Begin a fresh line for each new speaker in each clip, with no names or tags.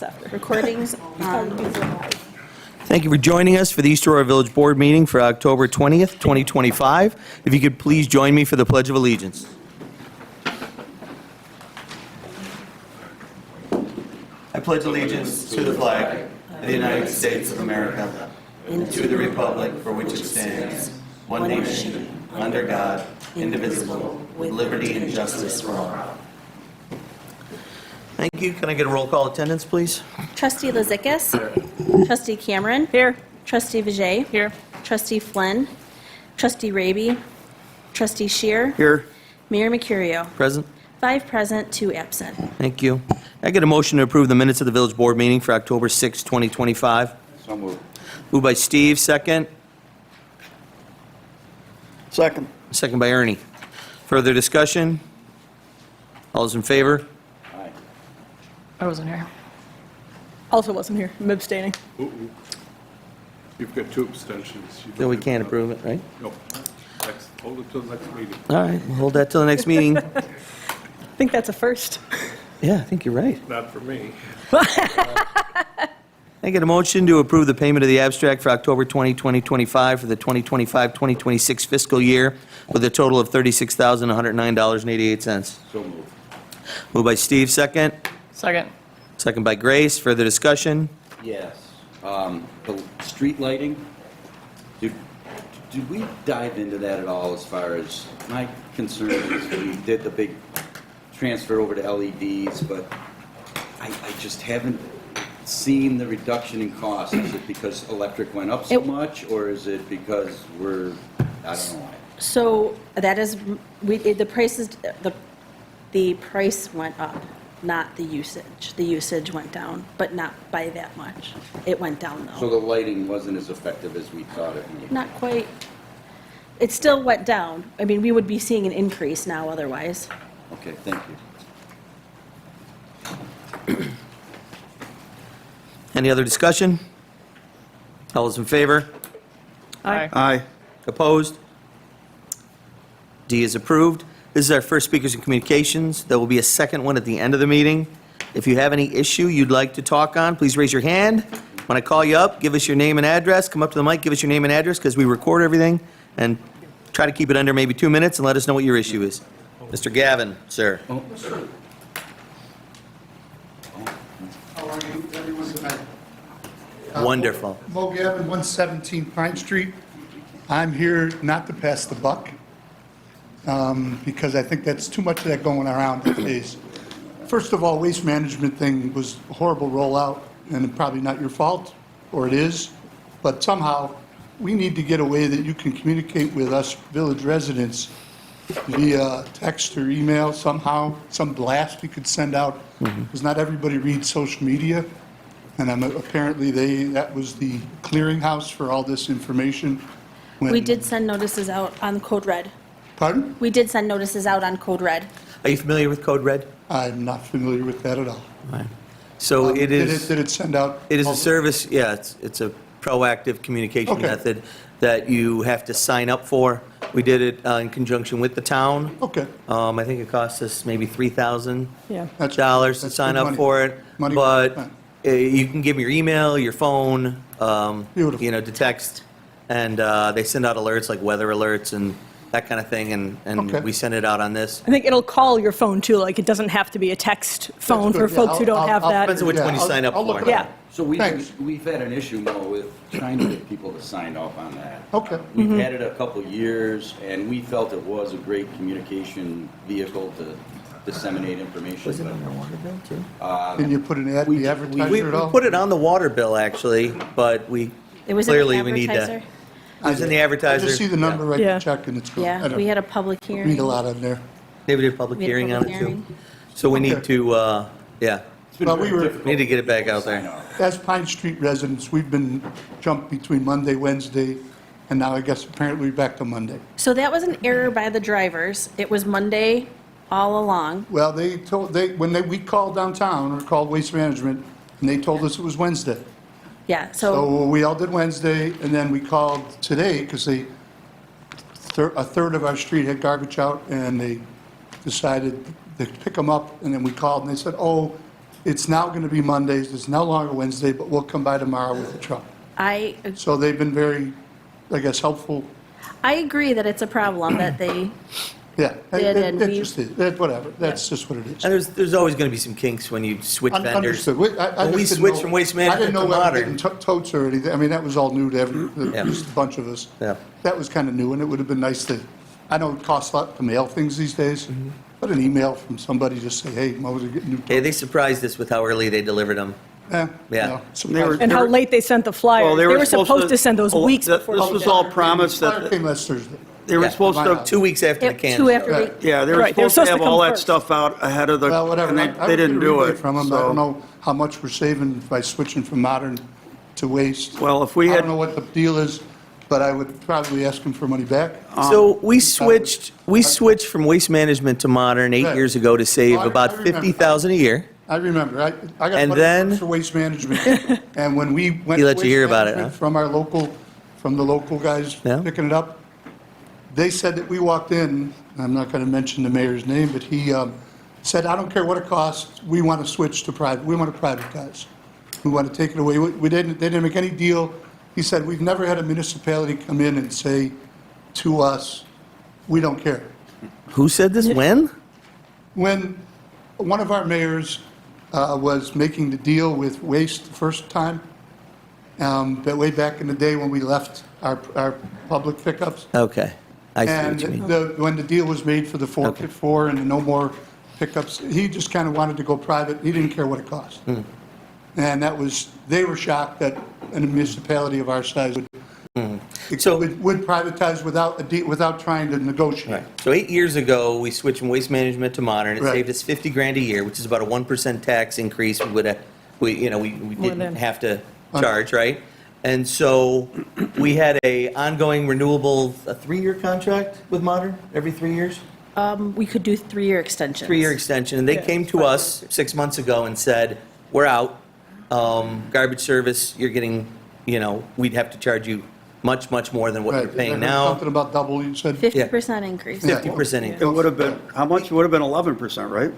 else after.
Recordings on.
Thank you for joining us for the East Aurora Village Board meeting for October 20th, 2025. If you could please join me for the Pledge of Allegiance. I pledge allegiance to the flag of the United States of America and to the republic for which it stands, one nation, under God, indivisible, with liberty and justice for all. Thank you. Can I get a roll call attendance, please?
Trustee Lazikis. Trustee Cameron.
Here.
Trustee Vijay.
Here.
Trustee Flynn. Trustee Raby. Trustee Shear.
Here.
Mayor Mercurio.
Present.
5 present, 2 absent.
Thank you. I get a motion to approve the minutes of the Village Board meeting for October 6, 2025.
So moved.
Moved by Steve, second.
Second.
Second by Ernie. Further discussion? All those in favor?
Aye.
I wasn't here. Also wasn't here. I'm abstaining.
You've got 2 abstentions. You
Then
don't
we
have
can't
enough.
approve it, right?
No. Hold it till the next meeting.
All right, we'll hold that till the next meeting.
I think that's a first.
Yeah, I think you're right.
Not for me.
I get a motion to approve the payment of the abstract for October 20, 2025 for the 2025-2026 fiscal year with a total of $36,109.88.
So moved.
Moved by Steve, second.
Second.
Second by Grace. Further discussion?
Yes. The street lighting, did we dive into that at all as far as, my concern is we did the big transfer over to LEDs, but I just haven't seen the reduction in cost. Is it because electric went up so much, or is it because I don't know.
So that is, the price went up, not the usage. The usage went down, but not by that much. It went down
So
though.
the lighting wasn't as effective as we thought it would.
Not quite. It still went down. I mean, we would be seeing an increase now otherwise.
Okay, thank you.
Any other discussion? All those in favor?
Aye.
Aye. Opposed? D is approved. This is our first speakers and communications. There will be a second one at the end of the meeting. If you have any issue you'd like to talk on, please raise your hand. When I call you up, give us your name and address. Come up to the mic, give us your name and address, because we record everything, and try to keep it under maybe 2 minutes, and let us know what your issue is. Mr. Gavin, sir.
Oh,
How are you, everyone, tonight?
Wonderful.
Mo Gavin, 117 Pine Street. I'm here not to pass the buck, because I think that's too much of that going around these days. First of all, waste management thing was a horrible rollout, and probably not your fault, or it is, but somehow, we need to get a way that you can communicate with us village residents via text or email somehow, some blast we could send out, because not everybody reads social media, and apparently that was the clearinghouse for all this information. when-
We did send notices out on Code Red.
Pardon?
We did send notices out on Code Red.
Are you familiar with Code Red?
I'm not familiar with that at all.
So it
Did
is...
Did it send out?
It is a service, yeah, it's a proactive communication
Okay.
method that you have to sign up for. We did it in conjunction with the town.
Okay.
I think it cost us maybe $3,000
Yeah.
That's-
to
that's
sign
good
up
money.
for it.
Money well
But
spent.
you can give me your email, your phone,
Beautiful.
to text, and they send out alerts like weather alerts and that kind of thing, and
Okay.
we send it out on this.
I think it'll call your phone too, like it doesn't have to be a text phone for
good, yeah.
folks who don't have
I'll-
that.
Depends on which one you
I'll-
sign up
I'll look
for.
it
Yeah.
up.
So
Thanks.
we've had an issue, Mo, with trying to get people to sign off on that.
Okay.
We've had it a couple years, and we felt it was a great communication vehicle to disseminate information.
Was it
but,
on our water bill too?
Didn't you put an ad,
We-
the
we-
advertiser
We
at all?
put it on the water bill, actually, but
It was in
clearly
the
we need
advertiser.
to. It was in the
I
advertiser.
just see the number, write
Yeah.
the check, and it's good. I
Yeah,
don't
we had a public hearing.
read a lot on there.
Maybe did a public
We had a
hearing on
public
it too.
hearing.
So we need
Okay.
to, yeah,
It's been
Well,
very
we were-
difficult
we need to get it back
for people
out there.
sign off.
As Pine Street residents, we've been jumped between Monday, Wednesday, and now I guess apparently back to Monday.
So that was an error by the drivers. It was Monday all along.
Well, we called downtown, or called Waste Management, and they told us it was Wednesday.
Yeah,
So
so,
we all did Wednesday, and then we called today, because a third of our street had garbage out, and they decided to pick them up, and then we called, and they said, oh, it's now going to be Mondays, it's no longer Wednesday, but we'll come by tomorrow with the truck.
I
So they've been very, I guess, helpful.
agree that it's a problem that they,
Yeah.
Did, and
It
we-
just is. Whatever, that's just what it is.
And there's always going to be some kinks when you switch vendors.
Understood. I
When we
just didn't
switched
know-
from Waste
I didn't
Management
know
to
whether
Modern.
getting totes or anything. I mean, that was all new to
Yeah.
just a bunch of us.
Yeah.
That was kind of new, and it would have been nice to, I know it costs a lot to mail things these days,
Mm-hmm.
but an email from somebody just say, hey, Mo's are getting new.
Hey, they surprised us with how early they delivered them.
Yeah.
Yeah.
Surprised.
And how late they sent the flyers.
Well,
They were supposed to send those weeks before.
This
they
was
did.
all promised
Flyer
that,
came last Thursday.
they were
Yeah.
supposed to,
2 weeks after the
Yep,
can.
two after we,
Right.
yeah, they were
Right, they were
supposed to
supposed to
have all
come
that
first.
stuff out ahead of the,
Well, whatever.
and
I
they
would
didn't
get a
do
rebate
it.
from them. I don't
So,
know how much we're saving by switching from modern to waste.
well, if we
I
had,
don't know what the deal is, but I would probably ask them for money back.
So we switched from Waste Management to Modern 8
Right.
years ago to save
Oh, I
about
remember.
$50,000 a year.
I remember, I got
And
money
then-
for waste management, and when we went.
He
to
let you
Waste
hear about it,
Management
huh?
From our local, from the local guys
Yeah.
picking it up, they said that we walked in, I'm not gonna mention the mayor's name, but he said, I don't care what it costs, we want to switch to private, we want to privatize. We want to take it away, we didn't, they didn't make any deal. He said, we've never had a municipality come in and say to us, we don't care.
Who said this? When?
When one of our mayors was making the deal with Waste the first time, that way back in the day when we left our public pickups,
Okay. I see
and
what you mean.
when the deal was made for the
Okay.
4 and no more pickups, he just kind of wanted to go private, he didn't care what it cost.
Hmm.
And that was, they were shocked that a municipality of our size would
Hmm. So-
would privatize without trying to negotiate.
Right. So 8 years ago, we switched from Waste Management to Modern. It
Right.
saved us 50 grand a year, which is about a 1% tax increase we would have, we didn't
than-
have to charge, right? And so we had a ongoing renewable, a 3-year contract with Modern, every 3 years?
we could do 3-year extensions.
3-year extension, and they
Yeah,
came
it's
to
5
us 6 months ago and said, we're out. Garbage service, you're getting, we'd have to charge you much, much more than what
Right.
you're paying
I heard
now.
Something about double, you said?
50% increase.
50%
it
increase.
would have been, how much? It would have been 11%, right?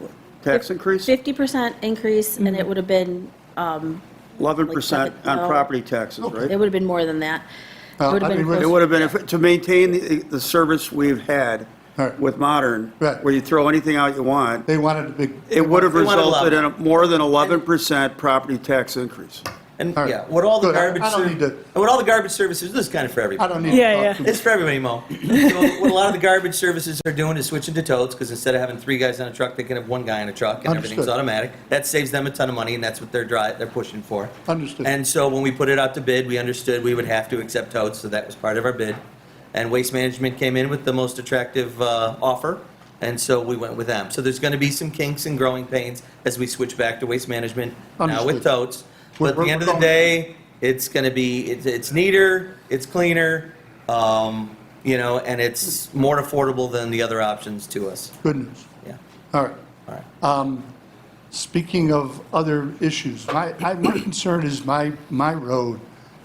Tax increase?
50% increase, and it would have been,
11% on
no.
property taxes,
it
right?
would have been more than that. It
Well,
would have
I
been
mean,
It
close-
would have been, to maintain the service we've had
Right.
with Modern,
Right.
where you throw anything out you want,
They wanted a big.
it would have
They wanted
resulted in
11.
more than 11% property tax increase.
And,
All right.
yeah, what all the
Good.
garbage,
I don't need to-
and what all the garbage services, this is kind of for
I
everybody.
don't need.
Yeah,
to talk
yeah.
too much.
It's for everybody, Mo. So what a lot of the garbage services are doing is switching to totes, because instead of having 3 guys on a truck, they can have 1 guy on a truck, and everything's
Understood.
automatic. That saves them a ton of money, and that's what they're pushing for.
Understood.
And so when we put it out to bid, we understood we would have to accept totes, so that was part of our bid. And Waste Management came in with the most attractive offer, and so we went with them. So there's going to be some kinks and growing pains as we switch back to Waste Management now with
Understood.
totes. But at the
We're
end of the
going-
day, it's going to be, it's neater, it's cleaner, and it's more affordable than the other options to us.
Good news.
Yeah,
All right.
all right.
Speaking of other issues, my concern is my road.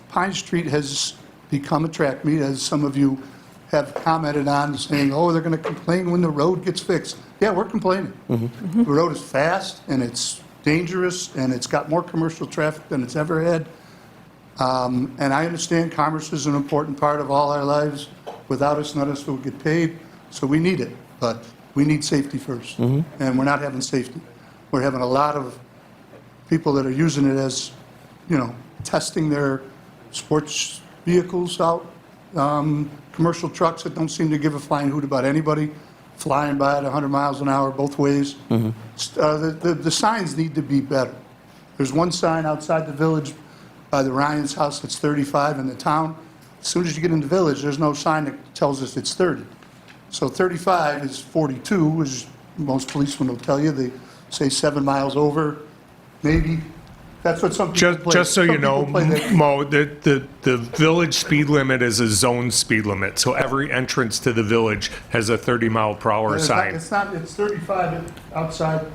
Pine Street has become a track meet, as some of you have commented on, saying, oh, they're going to complain when the road gets fixed. Yeah, we're complaining. The road is fast, and it's dangerous, and it's got more commercial traffic than it's ever had. And I understand commerce is an important part of all our lives. Without us, none of us will get paid, so we need it. But we need safety first, and we're not having safety. We're having a lot of people that are using it as, testing their sports vehicles out. Commercial trucks that don't seem to give a flying hoot about anybody, flying by at 100 miles an hour both ways. The signs need to be better. There's one sign outside the village by the Ryan's house that's 35 in the town. As soon as you get in the village, there's no sign that tells us it's 30. So 35 is 42, as most policemen will tell you. They say 7 miles over, maybe. That's what some people play.
Just so you
Some
know,
people play that.
Mo, the village speed limit is a zone speed limit, so every entrance to the village has a 30-mile-per-hour sign.
It's not, it's 35 outside.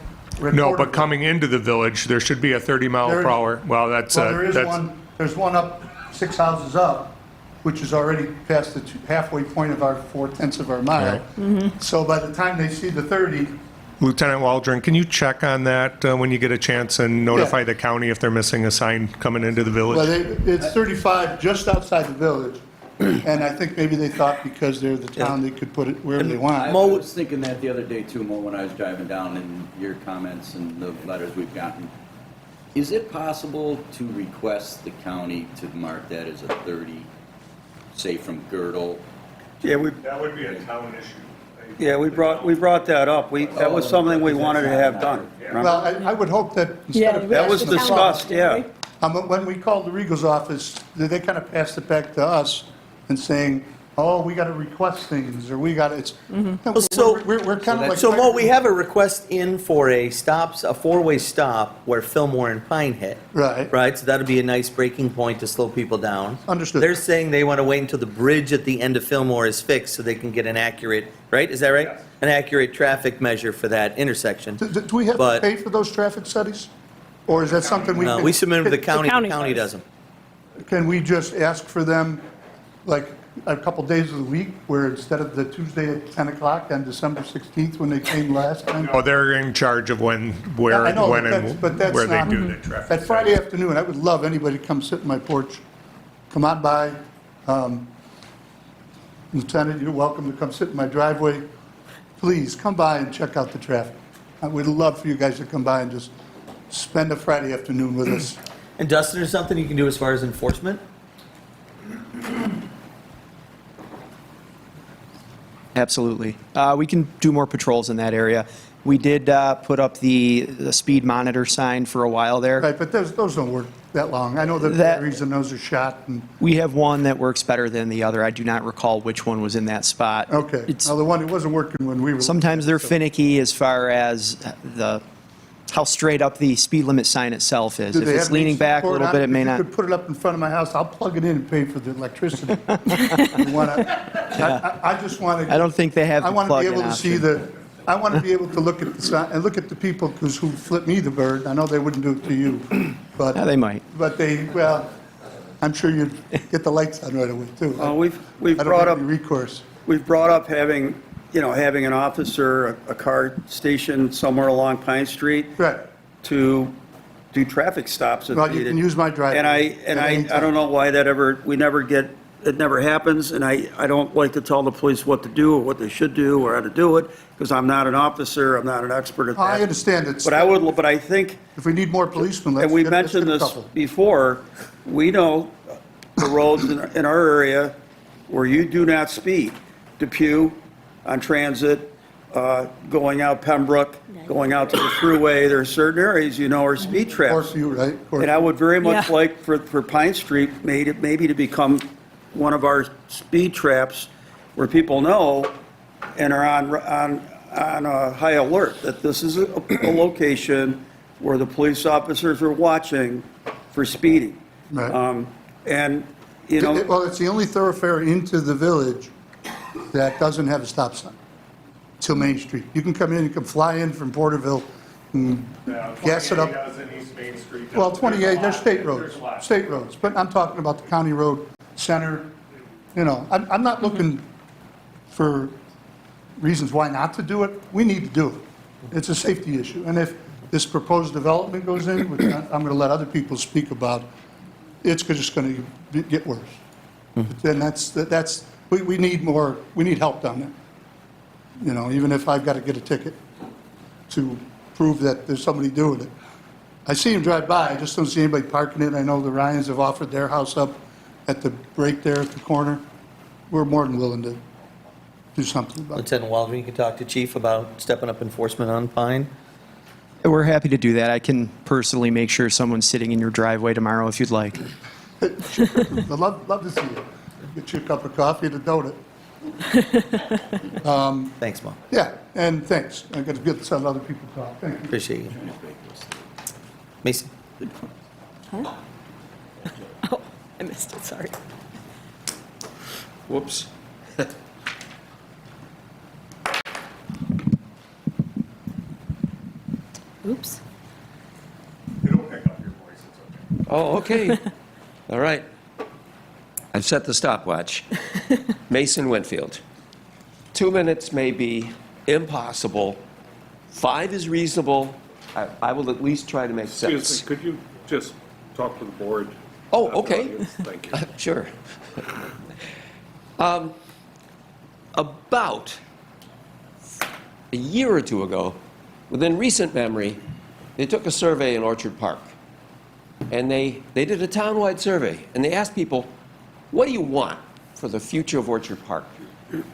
No, but coming into the village, there should be a 30-mile-per-hour. Well,
Well, there is one, there's one up, 6 houses up, which is already past the halfway point of our 4/10 of our mile. So by the time they see the 30,
Lieutenant Waldron, can you check on that when you get a chance and notify
Yeah.
the county if they're missing a sign coming into the
Well,
village?
it's 35 just outside the village, and I think maybe they thought because they're the town, they could put it wherever they
I
want.
was thinking that the other day too, Mo, when I was driving down and your comments and the letters we've gotten. Is it possible to request the county to mark that as a 30, say from Girdle?
Yeah,
That would be a town issue.
we brought that up. That was something we wanted to have done. Remember?
Well, I would hope that
Yeah,
instead of...
we
That was
asked the town
discussed,
about it,
yeah.
right?
When we called the Regal's office, they kind of passed it back to us and saying, oh, we got to request things, or we got to, it's...
so-
We're kind of like...
So Mo, we have a request in for a four-way stop where Fillmore and Pine hit.
Right.
Right, so that'd be a nice breaking point to slow people down.
Understood.
They're saying they want to wait until the bridge at the end of Fillmore is fixed so they can get an accurate, right, is that right?
Yes.
An accurate traffic measure for that intersection.
Do we have to
But-
pay for those traffic studies? Or is that something we can...
No, we submit them to the county
county
does
does.
them.
Can we just ask for them, like, a couple days of the week, where instead of the Tuesday at 10 o'clock on December 16th, when they came last time?
Oh, they're in charge of when, where,
I know,
when
but
and
that's
where they
not-
do the traffic.
That Friday afternoon, I would love anybody to come sit in my porch, come on by. Lieutenant, you're welcome to come sit in my driveway. Please, come by and check out the traffic. I would love for you guys to come by and just spend a Friday afternoon with us.
And Dustin, is something you can do as far as enforcement?
Absolutely. We can do more patrols in that area. We did put up the speed monitor sign for a while there.
Right, but those don't work that long. I know that
That-
the reason those are shot and,
We have one that works better than the other. I do not recall which one was in that spot.
okay.
It's-
Now, the one that wasn't working when we were.
Sometimes they're finicky as far as how straight up the speed limit sign itself is.
Do
If
they
it's
have
leaning
any
back a
support
little
on
bit, it may
If
not.
you could put it up in front of my house, I'll plug it in and pay for the electricity. I just want to.
I don't think they have
I
the
want to be
plug-in
able to see
option.
I want to be able to look at the sign, and look at the people who flip me the bird. I know they wouldn't do it to you, but.
Yeah, they might.
But well, I'm sure you'd get the lights on right away, too.
We've
I don't
brought
have
up,
any recourse.
we've brought up having an officer, a car station somewhere along Pine Street
Right.
to do traffic stops if
Well, you
needed.
can use my driveway
And
at any
I don't know why it never happens, and I don't like to tell the police what to do or what they should do or how to do it, because I'm not an officer, I'm not an expert at
I
that.
understand it.
But I think,
If we need more policemen, let's
and we
let's
mentioned
get a
this
couple.
before, we know the roads in our area where you do not speed. Depew, on Transit, going out Pembroke, going out to the Thruway, there are certain areas, are speed traps.
Corfu, right?
And I would very much
Yeah.
like for Pine Street, maybe to become one of our speed traps where people know and are on high alert that this is a location where the police officers are watching for speeding.
Right.
And,
Well, it's the only thoroughfare into the village that doesn't have a stop sign till Main Street. You can come in, you can fly in from Porterville and gas it up. Well, 28, they're state roads, but I'm talking about the county road center. I'm not looking for reasons why not to do it. We need to do it. It's a safety issue. And if this proposed development goes in, which I'm going to let other people speak about, it's just going to get worse. And we need help down there. Even if I've got to get a ticket to prove that there's somebody doing it. I see them drive by, I just don't see anybody parking it. I know the Ryans have offered their house up at the break there at the corner. We're more than willing to do something about it.
Lieutenant Waldron, you can talk to Chief about stepping up enforcement on Pine.
We're happy to do that. I can personally make sure someone's sitting in your driveway tomorrow if you'd like.
I'd love to see you. Get you a cup of coffee and a donut.
Thanks, Mo.
Yeah, and thanks. I got to get some other people talk. Thank you.
Appreciate you. Mason?
Oh, I missed it, sorry.
Whoops.
Oops.
Oh, okay. All right. I've set the stopwatch. Mason Winfield. 2 minutes may be impossible 5 is reasonable. I will at least try to make
Excuse
sense.
me, could you just talk to the board?
Oh,
not the
okay.
audience? Thank you.
Sure. About a year or two ago, within recent memory, they took a survey in Orchard Park. And they did a townwide survey. And they asked people, what do you want for the future of Orchard Park?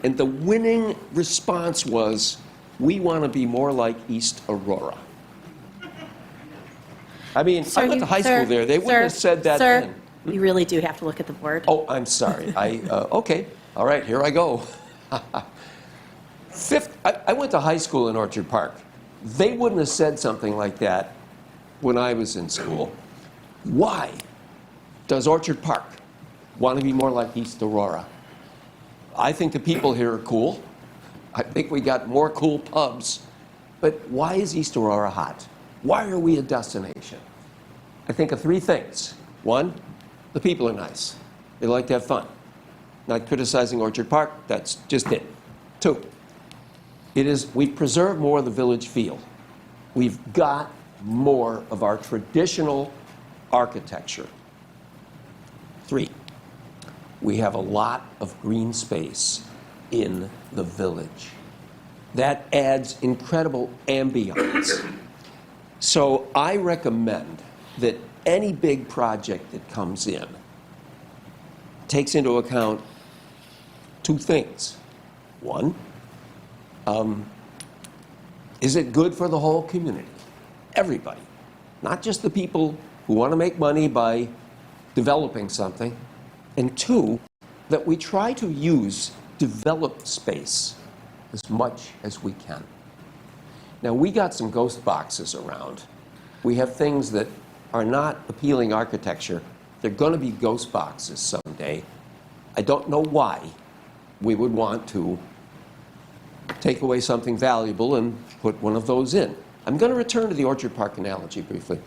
And the winning response was, we want to be more like East Aurora. I mean, I went to high school there. They wouldn't have said that then.
Sir, you really do have to look at the board.
Oh, I'm sorry. Okay. All right, here I go. I went to high school in Orchard Park. They wouldn't have said something like that when I was in school. Why does Orchard Park want to be more like East Aurora? I think the people here are cool. I think we got more cool pubs. But why is East Aurora hot? Why are we a destination? I think of 3 things. 1, the people are nice. They like to have fun. Not criticizing Orchard Park, that's just it. 2, we've preserved more of the village feel. We've got more of our traditional architecture. 3, we have a lot of green space in the village. That adds incredible ambiance. So I recommend that any big project that comes in takes into account 2 things. 1, is it good for the whole community? Everybody, not just the people who want to make money by developing something. And 2, that we try to use developed space as much as we can. Now, we got some ghost boxes around. We have things that are not appealing architecture. They're going to be ghost boxes someday. I don't know why we would want to take away something valuable and put one of those in. I'm going to return to the Orchard Park analogy briefly.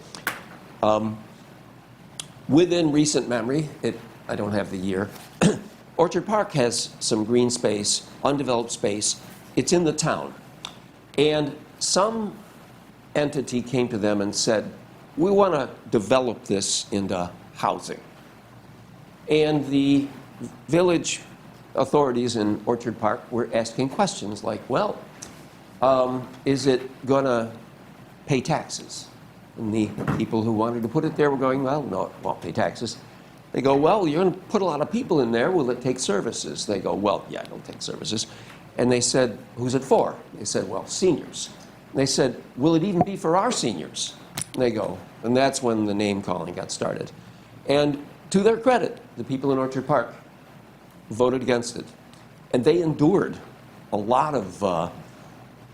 Within recent memory, I don't have the year, Orchard Park has some green space, undeveloped space. It's in the town. And some entity came to them and said, we want to develop this into housing. And the village authorities in Orchard Park were asking questions like, well, is it going to pay taxes? And the people who wanted to put it there were going, well, no, it won't pay taxes. They go, well, you're going to put a lot of people in there. Will it take services? They go, well, yeah, it'll take services. And they said, who's it for? They said, well, seniors. And they said, will it even be for our seniors? And they go, and that's when the name calling got started. And to their credit, the people in Orchard Park voted against it. And they endured a lot of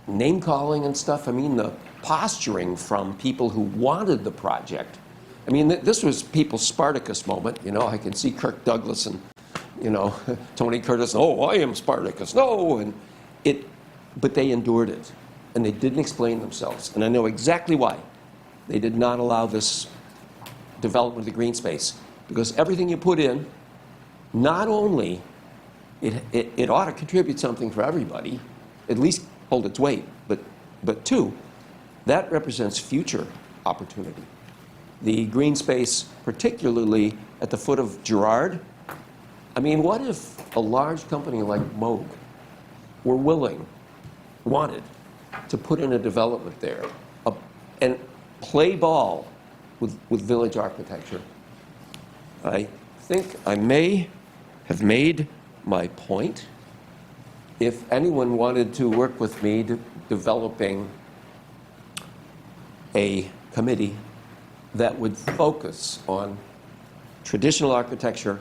name calling and stuff. I mean, the posturing from people who wanted the project. I mean, this was people's Spartacus moment. You know, I can see Kirk Douglas and, you know, Tony Curtis, oh, I am Spartacus, no. But they endured it, and they didn't explain themselves. And I know exactly why. They did not allow this development of the green space, because everything you put in, not only it ought to contribute something for everybody, at least hold its weight, but 2, that represents future opportunity. The green space, particularly at the foot of Girard, I mean, what if a large company like Moog were wanted to put in a development there and play ball with village architecture? I think I may have made my point. If anyone wanted to work with me to developing a committee that would focus on traditional architecture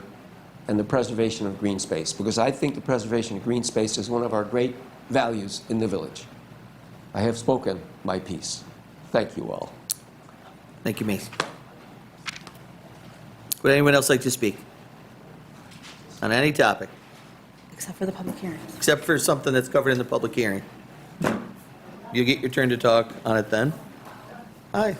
and the preservation of green space, because I think the preservation of green space is one of our great values in the village. I have spoken my piece. Thank you all.
Thank you, Mace. Would anyone else like to speak on any topic,
Except for the public hearings.
except for something that's covered in the public hearing? You'll get your turn to talk on it then. Hi.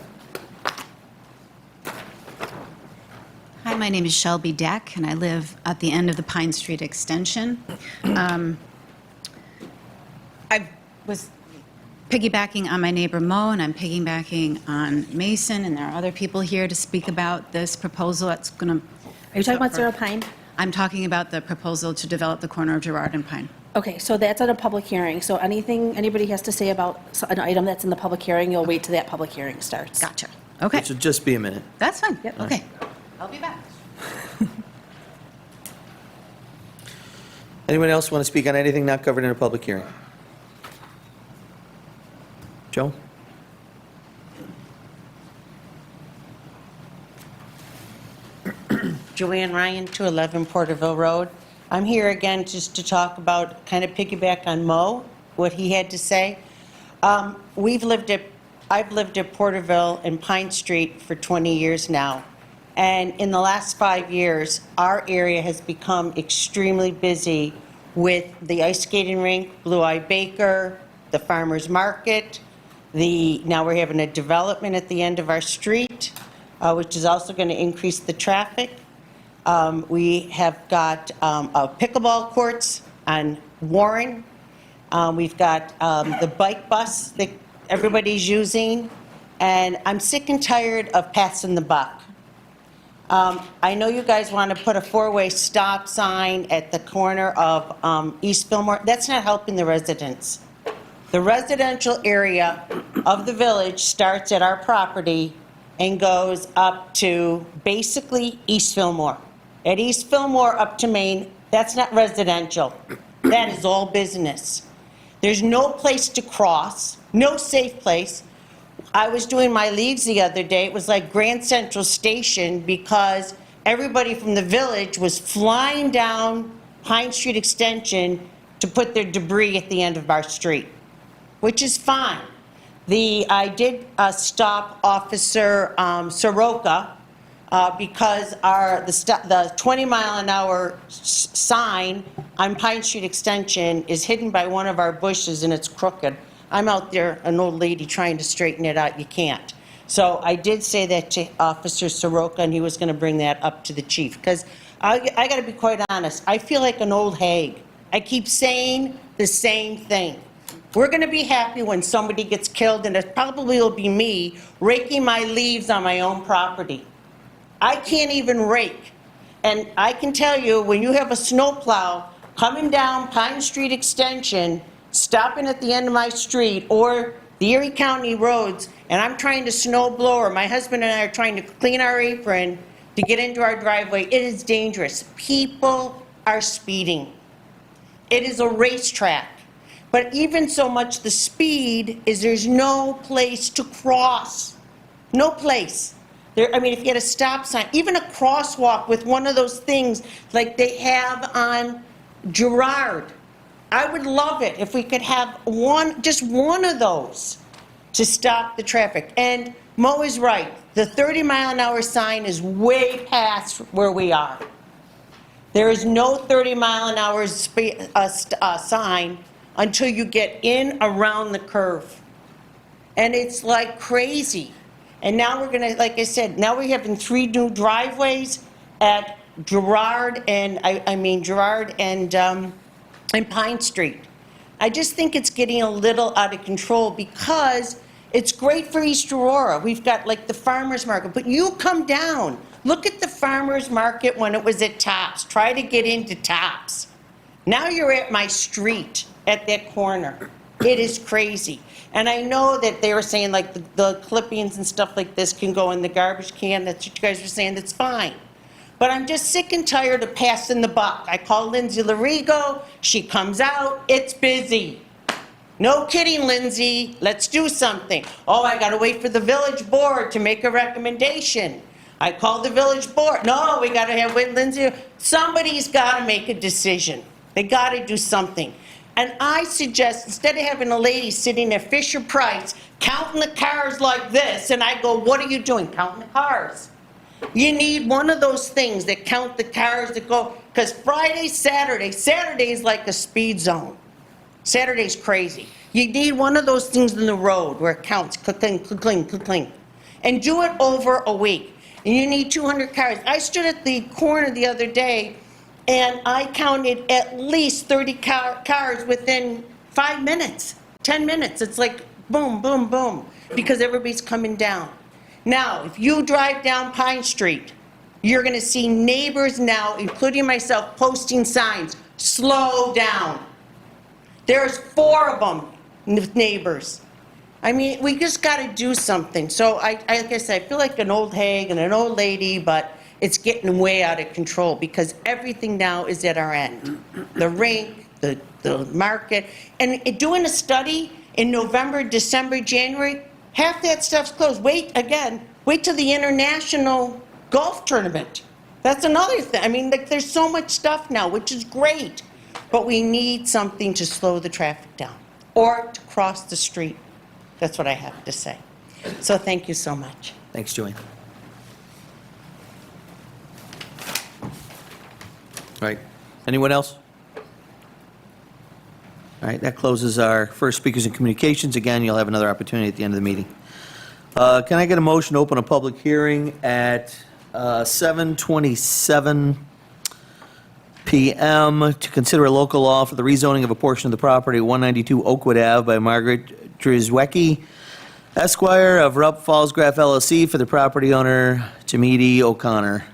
Hi, my name is Shelby Deck, and I live at the end of the Pine Street extension. I was piggybacking on my neighbor Mo, and I'm piggybacking on Mason, and there are other people here to speak about this proposal that's going to...
Are you talking about Zero Pine?
I'm talking about the proposal to develop the corner of Girard and Pine.
Okay, so that's at a public hearing, so anything anybody has to say about an item that's in the public hearing, you'll wait till that public hearing starts.
Gotcha. Okay,
It should just be a minute.
that's fine.
Yep.
Okay. I'll be back.
Anyone else want to speak on anything not covered in a public hearing? Joe?
Joanne Ryan, 211 Porterville Road. I'm here again just to talk about, kind of piggyback on Mo, what he had to say. I've lived at Porterville and Pine Street for 20 years now. And in the last 5 years, our area has become extremely busy with the ice skating rink, Blue Eye Baker, the farmer's market. Now we're having a development at the end of our street, which is also going to increase the traffic. We have got pickleball courts on Warren. We've got the bike bus that everybody's using. And I'm sick and tired of passing the buck. I know you guys want to put a four-way stop sign at the corner of East Fillmore. That's not helping the residents. The residential area of the village starts at our property and goes up to basically East Fillmore. At East Fillmore up to Main, that's not residential. That is all business. There's no place to cross, no safe place. I was doing my leaves the other day. It was like Grand Central Station because everybody from the village was flying down Pine Street Extension to put their debris at the end of our street, which is fine. I did stop Officer Soroka because the 20-mile-an-hour sign on Pine Street Extension is hidden by one of our bushes and it's crooked. I'm out there, an old lady, trying to straighten it out. You can't. So I did say that to Officer Soroka, and he was going to bring that up to the chief. Because I got to be quite honest, I feel like an old hag. I keep saying the same thing. We're going to be happy when somebody gets killed, and it probably will be me raking my leaves on my own property. I can't even rake. And I can tell you, when you have a snowplow coming down Pine Street Extension, stopping at the end of my street, or the Erie County roads, and I'm trying to snow blower, my husband and I are trying to clean our apron to get into our driveway, it is dangerous. People are speeding. It is a racetrack. But even so much the speed is there's no place to cross. No place. I mean, if you had a stop sign, even a crosswalk with one of those things like they have on Girard, I would love it if we could have just one of those to stop the traffic. And Mo is right. The 30-mile-an-hour sign is way past where we are. There is no 30-mile-an-hour sign until you get in around the curve. And it's like crazy. And now we're going to, like I said, now we're having 3 new driveways at Girard and, Girard and Pine Street. I just think it's getting a little out of control because it's great for East Aurora. We've got like the farmer's market, but you come down, look at the farmer's market when it was at Tops. Try to get into Tops. Now you're at my street at that corner. It is crazy. And I know that they were saying like the clippings and stuff like this can go in the garbage can. That's what you guys were saying. That's fine. But I'm just sick and tired of passing the buck. I call Lindsay Larigo. She comes out. It's busy. No kidding, Lindsay. Let's do something. Oh, I got to wait for the village board to make a recommendation. I called the village board. No, we got to wait, Lindsay. Somebody's got to make a decision. They got to do something. And I suggest, instead of having a lady sitting at Fisher Price counting the cars like this, and I go, what are you doing? Counting the cars. You need one of those things that count the cars that go, because Friday, Saturday is like a speed zone. Saturday's crazy. You need one of those things in the road where it counts, cling, cling, cling, and do it over a week. And you need 200 cars. I stood at the corner the other day, and I counted at least 30 cars within 5 minutes, 10 minutes. It's like boom, boom, boom, because everybody's coming down. Now, if you drive down Pine Street, you're going to see neighbors now, including myself, posting signs, slow down. There's 4 of them, neighbors. I mean, we just got to do something. So like I said, I feel like an old hag and an old lady, but it's getting way out of control because everything now is at our end. The rink, the market, and doing a study in November, December, January, half that stuff's closed. Wait till the international golf tournament. That's another thing. I mean, like, there's so much stuff now, which is great, but we need something to slow the traffic down or to cross the street. That's what I have to say. So thank you so much.
Thanks, Joanne. All right. Anyone else? All right, that closes our first speakers and communications. Again, you'll have another opportunity at the end of the meeting. Can I get a motion to open a public hearing at 7:27 p.m. to consider a local law for the rezoning of a portion of the property at 192 Oakwood Ave by Margaret Drizwecki, Esquire of Rupp Fallsgraf LLC, for the property owner Jamidi O'Connor.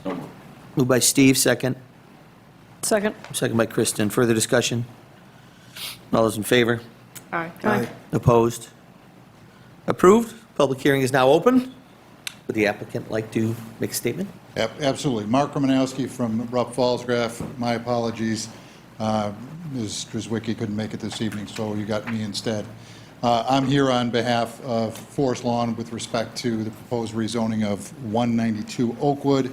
So moved.
Moved by Steve, second.
Second.
Second by Kristen. Further discussion? All those in favor?
Aye.
Opposed? Approved. Public hearing is now open. Would the applicant like to make a statement?
Absolutely. Mark Romanowski from Rupp Fallsgraf. My apologies. Ms. Drizwicki couldn't make it this evening, so you got me instead. I'm here on behalf of Forest Lawn with respect to the proposed rezoning of 192 Oakwood.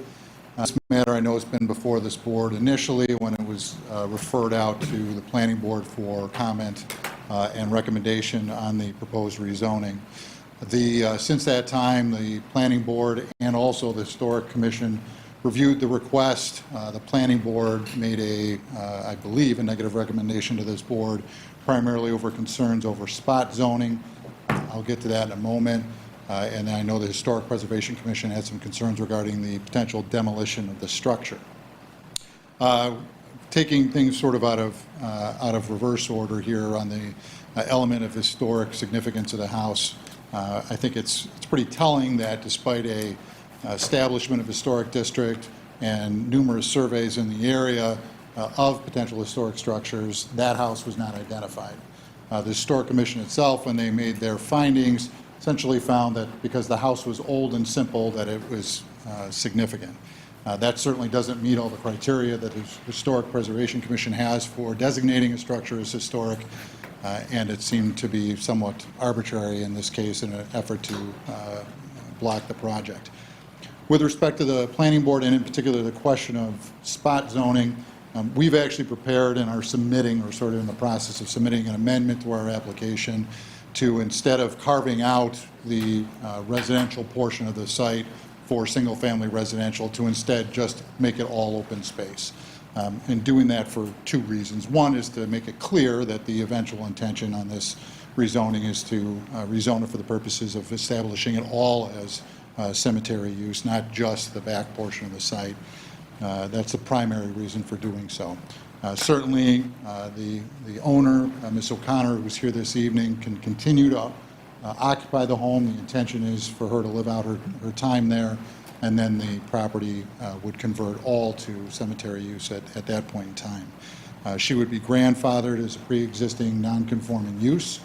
This matter I know has been before this board initially when it was referred out to the planning board for comment and recommendation on the proposed rezoning. Since that time, the planning board and also the historic commission reviewed the request. The planning board made I believe, a negative recommendation to this board, primarily over concerns over spot zoning. I'll get to that in a moment. And I know the Historic Preservation Commission had some concerns regarding the potential demolition of the structure. Taking things sort of out of reverse order here on the element of historic significance of the house, I think it's pretty telling that despite a establishment of historic district and numerous surveys in the area of potential historic structures, that house was not identified. The Historic Commission itself, when they made their findings, essentially found that because the house was old and simple, that it was significant. That certainly doesn't meet all the criteria that the Historic Preservation Commission has for designating a structure as historic, and it seemed to be somewhat arbitrary in this case in an effort to block the project. With respect to the planning board, and in particular the question of spot zoning, we've actually prepared and are submitting, or sort of in the process of submitting, an amendment to our application to, instead of carving out the residential portion of the site for single-family residential, to instead just make it all open space. And doing that for 2 reasons. One is to make it clear that the eventual intention on this rezoning is to rezone it for the purposes of establishing it all as cemetery use, not just the back portion of the site. That's the primary reason for doing so. Certainly, the owner, Ms. O'Connor, who's here this evening, can continue to occupy the home. The intention is for her to live out her time there, and then the property would convert all to cemetery use at that point in time. She would be grandfathered as a pre-existing non-conforming use,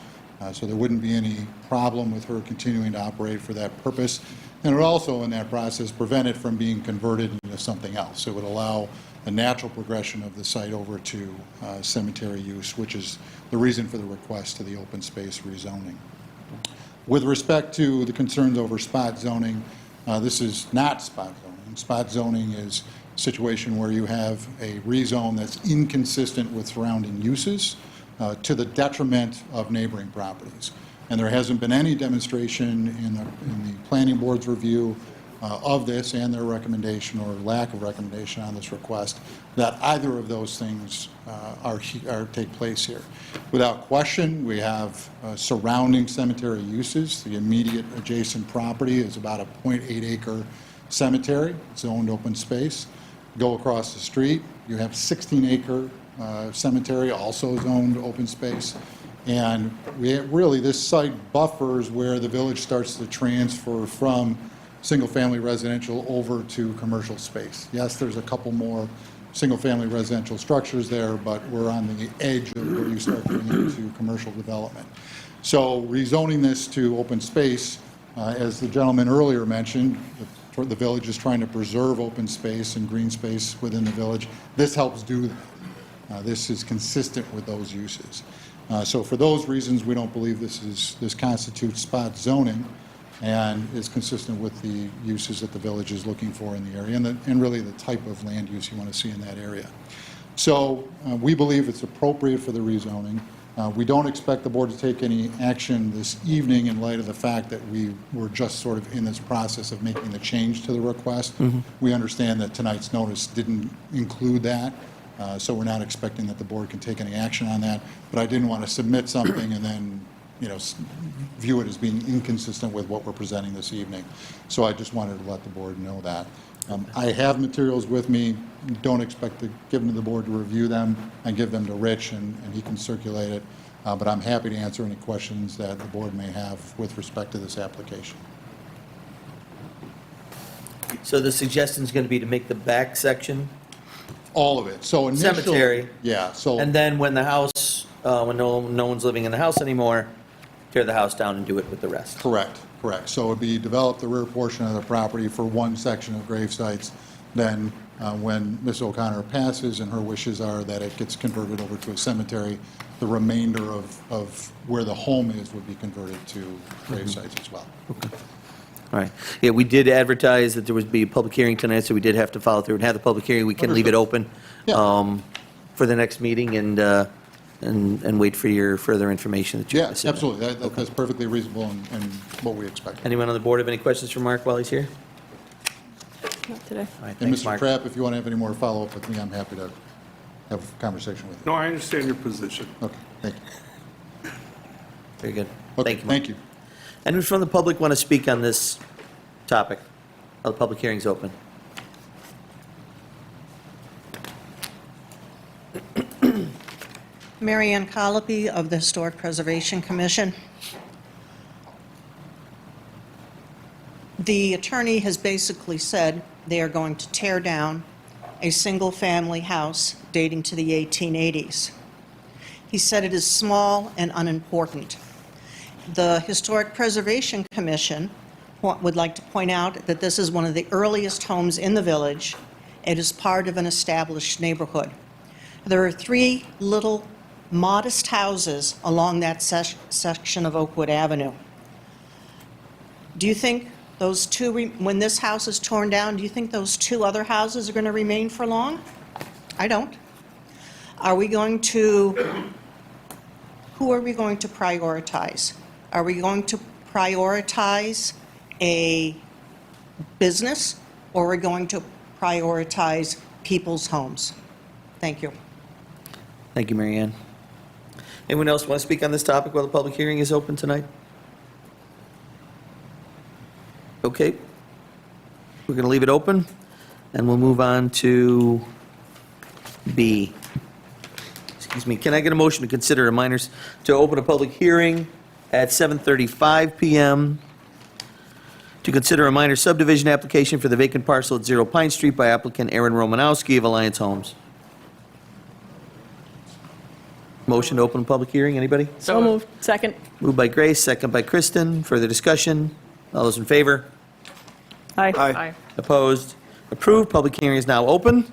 so there wouldn't be any problem with her continuing to operate for that purpose. And it would also, in that process, prevent it from being converted into something else. It would allow a natural progression of the site over to cemetery use, which is the reason for the request to the open space rezoning. With respect to the concerns over spot zoning, this is not spot zoning. Spot zoning is a situation where you have a rezone that's inconsistent with surrounding uses to the detriment of neighboring properties. And there hasn't been any demonstration in the planning board's review of this and their recommendation or lack of recommendation on this request that either of those things take place here. Without question, we have surrounding cemetery uses. The immediate adjacent property is about a 0.8 acre cemetery. It's owned open space. Go across the street, you have 16 acre Cemetery, also zoned open space. And really, this site buffers where the village starts to transfer from single-family residential over to commercial space. Yes, there's a couple more single-family residential structures there, but we're on the edge of where you start getting into commercial development. So rezoning this to open space, as the gentleman earlier mentioned, the village is trying to preserve open space and green space within the village. This helps do that. This is consistent with those uses. So for those reasons, we don't believe this constitutes spot zoning and is consistent with the uses that the village is looking for in the area and really the type of land use you want to see in that area. So we believe it's appropriate for the rezoning. We don't expect the board to take any action this evening in light of the fact that we were just sort of in this process of making the change to the request. We understand that tonight's notice didn't include that, so we're not expecting that the board can take any action on that. But I didn't want to submit something and then, view it as being inconsistent with what we're presenting this evening. So I just wanted to let the board know that. I have materials with me. Don't expect to give them to the board to review them and give them to Rich, and he can circulate it. But I'm happy to answer any questions that the board may have with respect to this application.
So the suggestion is going to be to make the back section
All of it. So initially,
cemetery.
Yeah. So
And then when the house, when no one's living in the house anymore, tear the house down and do it with the rest.
correct. So it'd be develop the rear portion of the property for one section of grave sites. Then when Ms. O'Connor passes and her wishes are that it gets converted over to a cemetery, the remainder of where the home is would be converted to grave sites as well.
All right. Yeah, we did advertise that there would be a public hearing tonight, so we did have to follow through and have the public hearing. We can leave it open
Yeah.
for the next meeting and wait for your further information that you
Yeah, absolutely. That's perfectly reasonable and what we expect.
Anyone on the board have any questions for Mark while he's here?
Not today.
All right,
And
thanks,
Mr.
Mark.
Trapp, if you want to have any more follow-up with me, I'm happy to have a conversation with you.
No, I understand your position.
Okay, thank you.
Very good.
Okay,
Thank you, Mark.
thank you.
Anyone from the public want to speak on this topic? The public hearing's open.
Mary Ann Colopy of the Historic Preservation Commission. The attorney has basically said they are going to tear down a single-family house dating to the 1880s. He said it is small and unimportant. The Historic Preservation Commission would like to point out that this is one of the earliest homes in the village. It is part of an established neighborhood. There are 3 little modest houses along that section of Oakwood Avenue. Do you think those 2, when this house is torn down, do you think those 2 other houses are going to remain for long? I don't. Are we going to, who are we going to prioritize? Are we going to prioritize a business, or are we going to prioritize people's homes? Thank you.
Thank you, Mary Ann. Anyone else want to speak on this topic while the public hearing is open tonight? Okay. We're going to leave it open, and we'll move on to B. Excuse me. Can I get a motion to consider to open a public hearing at 7:35 PM to consider a minor subdivision application for the vacant parcel at 0 Pine Street by applicant Aaron Romanowski of Alliance Homes? Motion to open a public hearing, anybody?
So moved. Second.
Moved by Grace, second by Kristen. Further discussion? All those in favor?
Aye.
Aye.
Opposed? Approved. Public hearing is now open.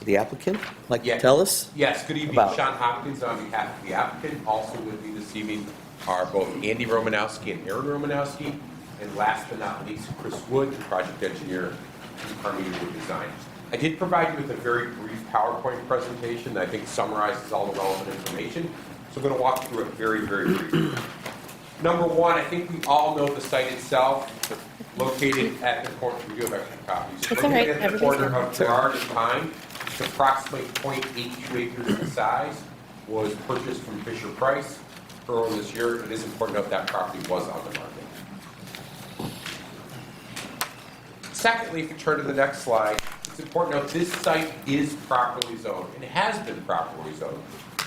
The applicant, like to
Yeah.
tell us?
Yes, good evening.
About-
Sean Hopkins on behalf of the applicant. Also with me this evening are both Andy Romanowski and Aaron Romanowski. And last but not least, Chris Wood, the project engineer from Carmody Wood Design. I did provide you with a very brief PowerPoint presentation that I think summarizes all the relevant information. So I'm going to walk through it very, very briefly. Number one, I think we all know the site itself, located at the corner, we do have extra copies.
It's all right.
Located at the corner of Gerard and Pine. It's approximately 0.82 acres in size, was purchased from Fisher Price earlier this year. It is important to note that property was on the market. Secondly, if you turn to the next slide, it's it's important to note this site is properly zoned and has been properly zoned.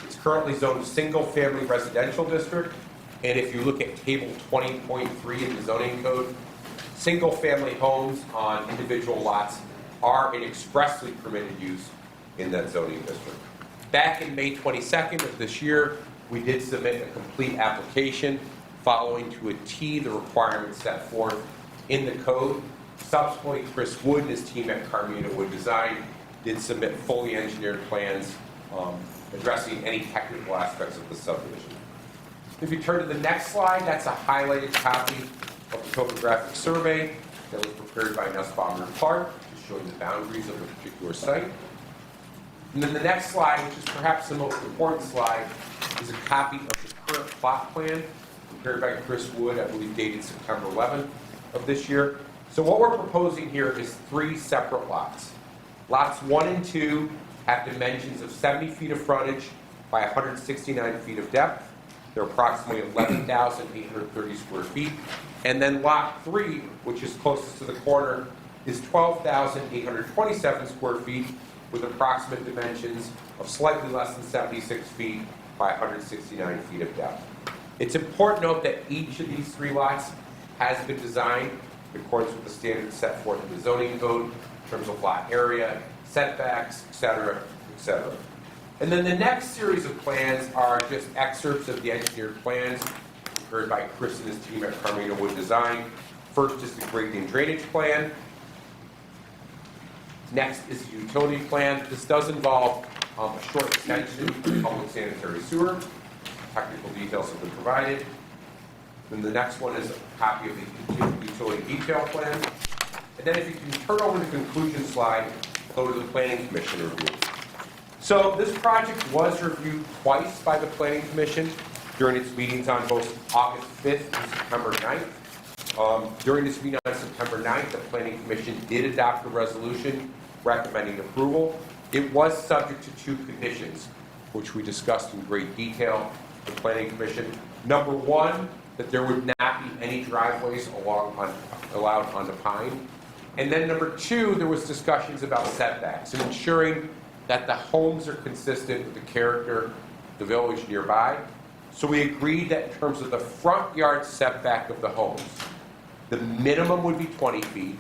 It's currently zoned single-family residential district, and if you look at table 20.3 in the zoning code, single-family homes on individual lots are an expressly permitted use in that zoning district. Back in May 22nd of this year, we did submit a complete application following to a T the requirements set forth in the code. Subsequently, Chris Wood and his team at Carmina Wood Design did submit fully engineered plans addressing any technical aspects of the subdivision. If you turn to the next slide, that's a highlighted copy of the topographic survey that was prepared by Nussbaumer and Clark, just showing the boundaries of a particular site. And then the next slide, which is perhaps the most important slide, is a copy of the current plot plan prepared by Chris Wood, I believe dated September 11th of this year. So what we're proposing here is 3 separate lots. Lots 1 and 2 have dimensions of 70 feet of frontage by 169 feet of depth. They're approximately 11,830 square feet. And then lot 3, which is closest to the corner, is 12,827 square feet with approximate dimensions of slightly less than 76 feet by 169 feet of depth. It's important to note that each of these 3 lots has been designed in accordance with the standards set forth in the zoning code in terms of lot area, setbacks, et cetera, et cetera. And then the next series of plans are just excerpts of the engineered plans prepared by Chris and his team at Carmina Wood Design. First is the grading and drainage plan. Next is the utility plan. This does involve a short extension of public sanitary sewer. Technical details have been provided. Then the next one is a copy of the utility detail plan. And then if you can turn over to the conclusion slide, go to the Planning Commission review. So this project was reviewed twice by the Planning Commission during its meetings on both August 5th and September 9th. During this meeting on September 9th, the Planning Commission did adopt a resolution recommending approval. It was subject to 2 conditions, which we discussed in great detail with the Planning Commission. Number 1, that there would not be any driveways allowed on the Pine. And then number 2, there was discussions about setbacks and ensuring that the homes are consistent with the character of the village nearby. So we agreed that in terms of the front yard setback of the homes, the minimum would be 20 feet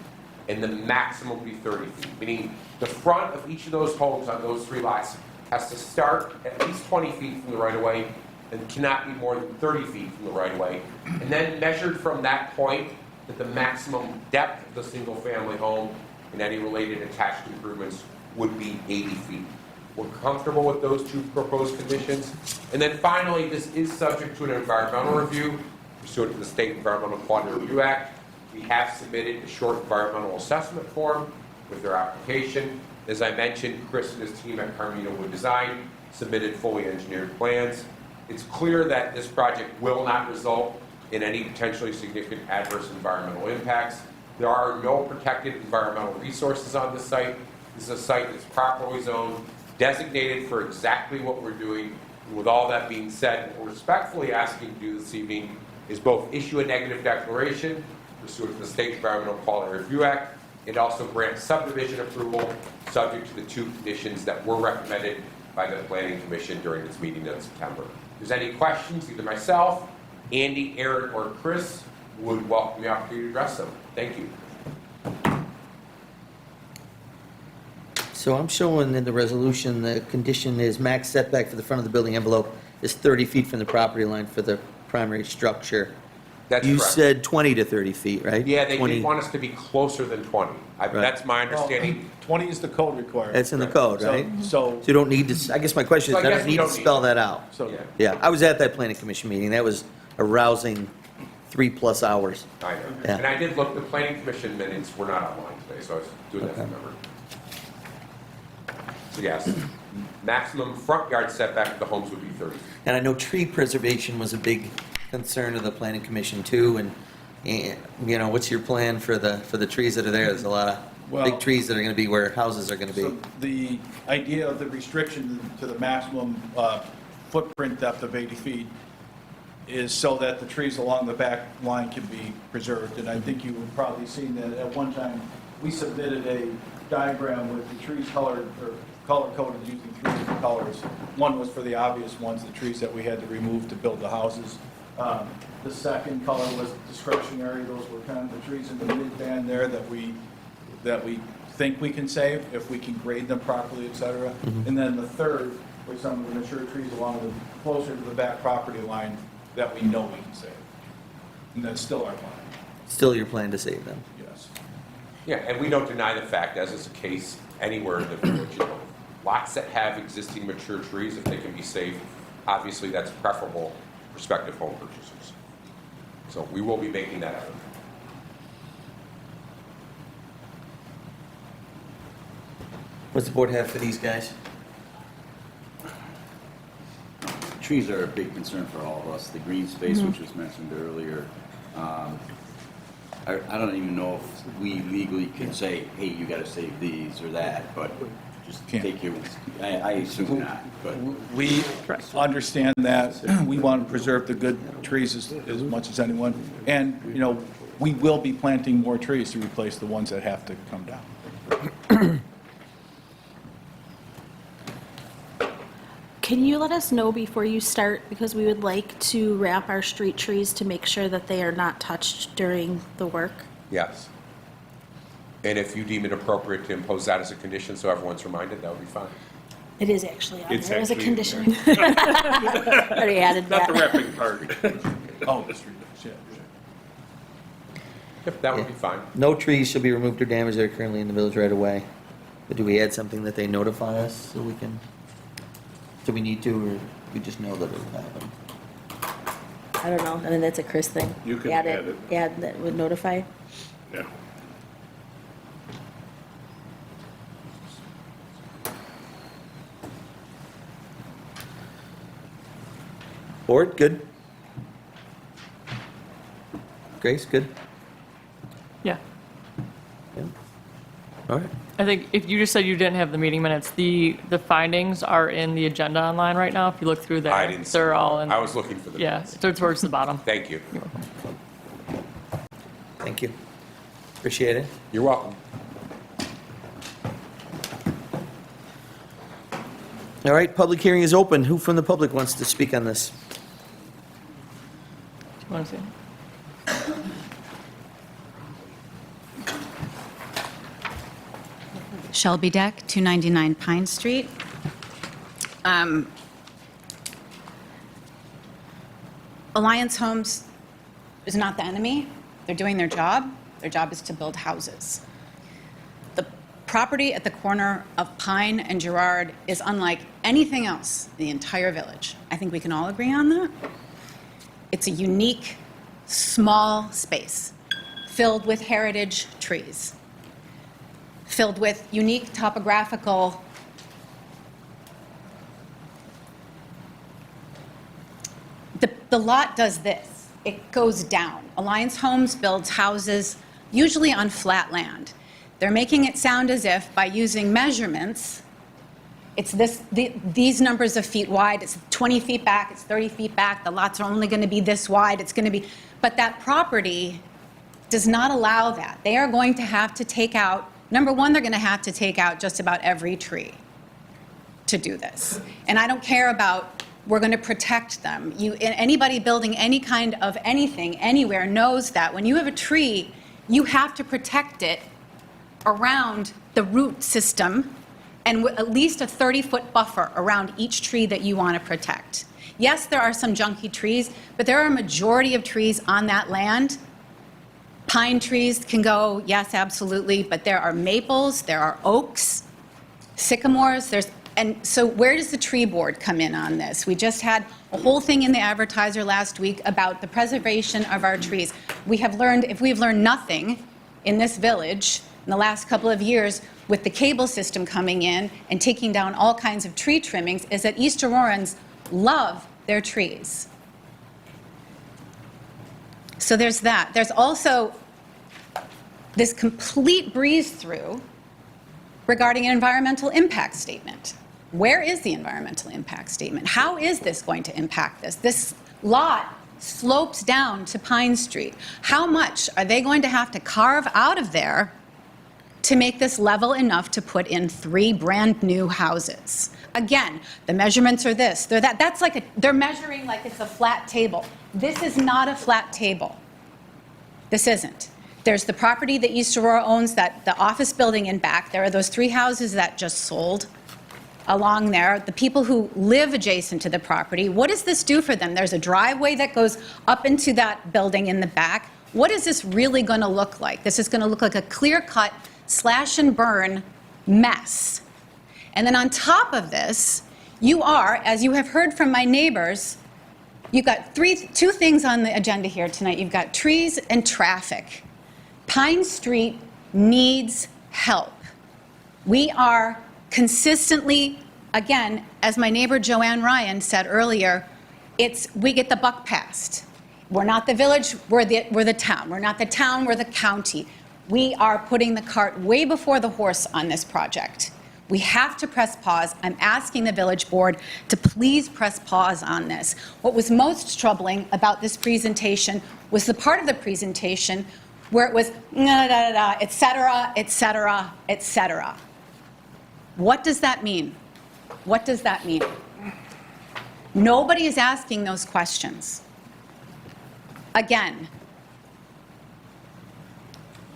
and the maximum would be 30 feet, meaning the front of each of those homes on those 3 lots has to start at least 20 feet from the right-of-way and cannot be more than 30 feet from the right-of-way. And then measured from that point, that the maximum depth of the single-family home and any related attached improvements would be 80 feet. We're comfortable with those 2 proposed conditions. And then finally, this is subject to an environmental review pursuant to the State Environmental Quality Review Act. We have submitted a short environmental assessment form with their application. As I mentioned, Chris and his team at Carmina Wood Design submitted fully engineered plans. It's clear that this project will not result in any potentially significant adverse environmental impacts. There are no protected environmental resources on this site. This is a site that's properly zoned, designated for exactly what we're doing. And with all that being said, what we're respectfully asking to do this evening is both issue a negative declaration pursuant to the State Environmental Quality Review Act and also grant subdivision approval subject to the 2 conditions that were recommended by the Planning Commission during its meeting in September. If there's any questions, either myself, Andy, Aaron, or Chris would welcome the opportunity to address them. Thank you.
So I'm showing in the resolution, the condition is max setback for the front of the building envelope is 30 feet from the property line for the primary structure.
That's
You
correct.
said 20 to 30 feet, right?
Yeah, they
20.
did want us to be closer than 20. That's my understanding.
20 is the code requirement.
That's in the code, right?
So,
So you don't need to, I guess my question
So
is,
I
I
guess
don't
we
need to
don't need
spell
it.
that out.
so
Yeah,
Yeah, I was at that planning commission meeting. That was a rousing 3+ hours.
I know.
Yeah.
And I did look, the Planning Commission minutes were not online today, so I was doing that from memory. So yes, maximum front yard setback of the homes would be 30 feet.
And I know tree preservation was a big concern of the planning commission too, and you know, what's your plan for the trees that are there? There's a lot of
Well-
big trees that are gonna be where houses are gonna be.
so the idea of the restriction to the maximum footprint depth of 80 feet is so that the trees along the back line can be preserved. And I think you have probably seen that at one time, we submitted a diagram with the trees colored, or color-coded using 3 different colors. One was for the obvious ones, the trees that we had to remove to build the houses. The second color was discretionary. Those were kind of the trees in the mid-band there that we think we can save if we can grade them properly, et cetera. And then the third were some of the mature trees along the, closer to the back property line that we know we can save. And that's still our plan,
Still your plan to save them?
yes.
Yeah, and we don't deny the fact, as is the case anywhere in the village, you know, lots that have existing mature trees, if they can be saved, obviously that's preferable for prospective home purchasers. So we will be making that effort.
What's the board have for these guys?
Trees are a big concern for all of us. The green space, which was mentioned earlier, I don't even know if we legally can say, hey, you gotta save these or that, but just take your, I assume not, but.
We understand that. We want to preserve the good trees as much as anyone. And, you know, we will be planting more trees to replace the ones that have to come down.
Can you let us know before you start, because we would like to wrap our street trees to make sure that they are not touched during the work?
Yes. And if you deem it appropriate to impose that as a condition, so everyone's reminded, that would be fine.
It is actually on
It's
there as a
actually in
condition. Already added that.
Not the wrapping part.
Oh, the street, yeah.
Yep, that would be fine.
No trees shall be removed or damaged that are currently in the village right away. But do we add something that they notify us so we can, do we need to, or we just know that it'll happen?
I don't know. I mean, that's a Chris thing.
You can
add
add it.
Add that would notify.
Yeah.
Board, good? Grace, good?
Yeah.
Yeah. All right.
I think if you just said you didn't have the meeting minutes, the findings are in the agenda online right now. If you look through there,
I didn't see
they're
that.
all in.
I was looking for the
Yeah,
minutes.
so towards the bottom.
Thank you.
Thank you. Appreciate it.
You're welcome.
All right, public hearing is open. Who from the public wants to speak on this?
Do you want to see?
Shelby Deck, 299 Pine Street. Alliance Homes is not the enemy. They're doing their job. Their job is to build houses. The property at the corner of Pine and Girard is unlike anything else in the entire village. I think we can all agree on that. It's a unique, small space filled with heritage trees, filled with unique topographical the lot does this. It goes down. Alliance Homes builds houses usually on flat land. They're making it sound as if by using measurements, it's these numbers of feet wide, it's 20 feet back, it's 30 feet back, the lots are only going to be this wide, it's going to be, but that property does not allow that. They are going to have to take out, number one, they're going to have to take out just about every tree to do this. And I don't care about, we're going to protect them. Anybody building any kind of anything anywhere knows that when you have a tree, you have to protect it around the root system and at least a 30-foot buffer around each tree that you want to protect. Yes, there are some junky trees, but there are a majority of trees on that land. Pine trees can go, yes, absolutely, but there are maples, there are oaks, sycamores, and so where does the tree board come in on this? We just had a whole thing in the Advertiser last week about the preservation of our trees. We have learned, if we've learned nothing in this village in the last couple of years with the cable system coming in and taking down all kinds of tree trimmings, is that East Aurorans love their trees. So there's that. There's also this complete breeze-through regarding an environmental impact statement. Where is the environmental impact statement? How is this going to impact this? This lot slopes down to Pine Street. How much are they going to have to carve out of there to make this level enough to put in 3 brand-new houses. Again, the measurements are this, they're that. That's like they're measuring like it's a flat table. This is not a flat table. This isn't. There's the property that East Aurora owns, the office building in back. There are those 3 houses that just sold along there. The people who live adjacent to the property, what does this do for them? There's a driveway that goes up into that building in the back. What is this really going to look like? This is going to look like a clear-cut, slash and burn mess. And then on top of this, you are, as you have heard from my neighbors, you've got 2 things on the agenda here tonight. You've got trees and traffic. Pine Street needs help. We are consistently, again, as my neighbor Joanne Ryan said earlier, we get the buck passed. We're not the village, we're the town. We're not the town, we're the county. We are putting the cart way before the horse on this project. We have to press pause. I'm asking the village board to please press pause on this. What was most troubling about this presentation was the part of the presentation where it was et cetera, et cetera, et cetera. What does that mean? What does that mean? Nobody is asking those questions. Again,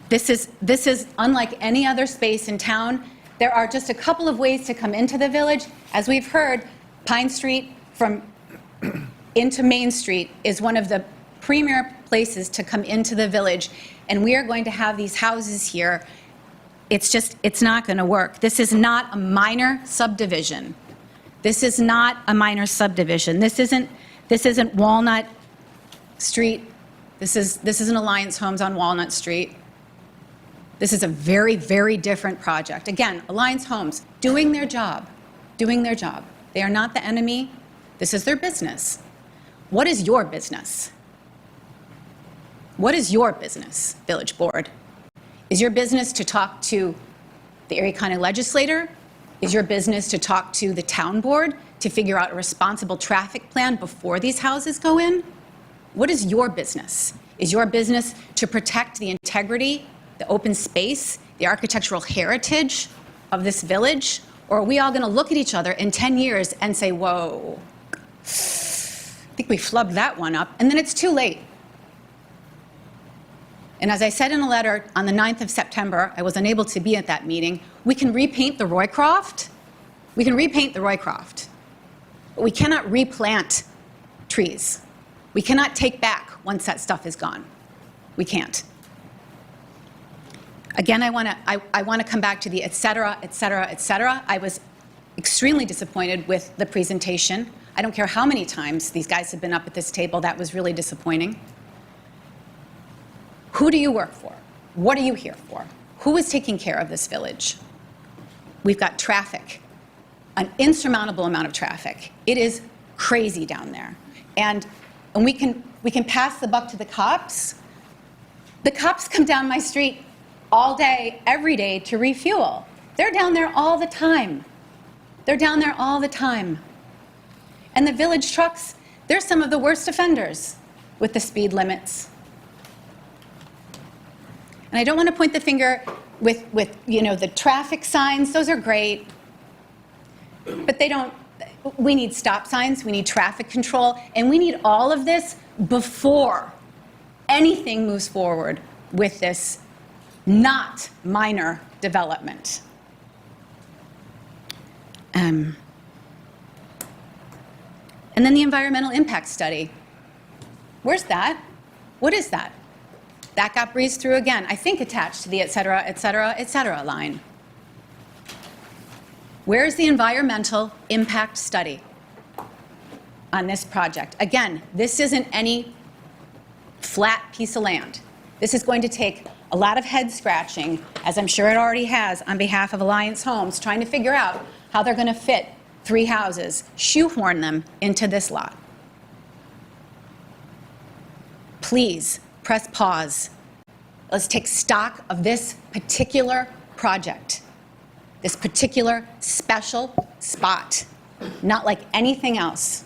this is unlike any other space in town. There are just a couple of ways to come into the village. As we've heard, Pine Street from into Main Street is one of the premier places to come into the village, and we are going to have these houses here. It's not going to work. This is not a minor subdivision. This is not a minor subdivision. This isn't Walnut Street. This isn't Alliance Homes on Walnut Street. This is a very, very different project. Again, Alliance Homes, doing their job, doing their job. They are not the enemy. This is their business. What is your business? What is your business, village board? Is your business to talk to the Erie County legislator? Is your business to talk to the town board to figure out a responsible traffic plan before these houses go in? What is your business? Is your business to protect the integrity, the open space, the architectural heritage of this village? Or are we all going to look at each other in 10 years and say, whoa, I think we flubbed that one up, and then it's too late. And as I said in a letter on the 9th of September, I was unable to be at that meeting, we can repaint the Roycroft. We can repaint the Roycroft. But we cannot replant trees. We cannot take back once that stuff is gone. We can't. Again, I want to come back to the et cetera, et cetera, et cetera. I was extremely disappointed with the presentation. I don't care how many times these guys have been up at this table. That was really disappointing. Who do you work for? What are you here for? Who is taking care of this village? We've got traffic, an insurmountable amount of traffic. It is crazy down there. And we can pass the buck to the cops. The cops come down my street all day, every day to refuel. They're down there all the time. They're down there all the time. And the village trucks, they're some of the worst offenders with the speed limits. And I don't want to point the finger with the traffic signs. Those are great. But we need stop signs, we need traffic control, and we need all of this before anything moves forward with this not minor development. And then the environmental impact study. Where's that? What is that? That got breezed through again, I think attached to the et cetera, et cetera, et cetera line. Where is the environmental impact study on this project? Again, this isn't any flat piece of land. This is going to take a lot of head scratching, as I'm sure it already has on behalf of Alliance Homes, trying to figure out how they're going to fit 3 houses, shoehorn them into this lot. Please press pause. Let's take stock of this particular project, this particular special spot, not like anything else.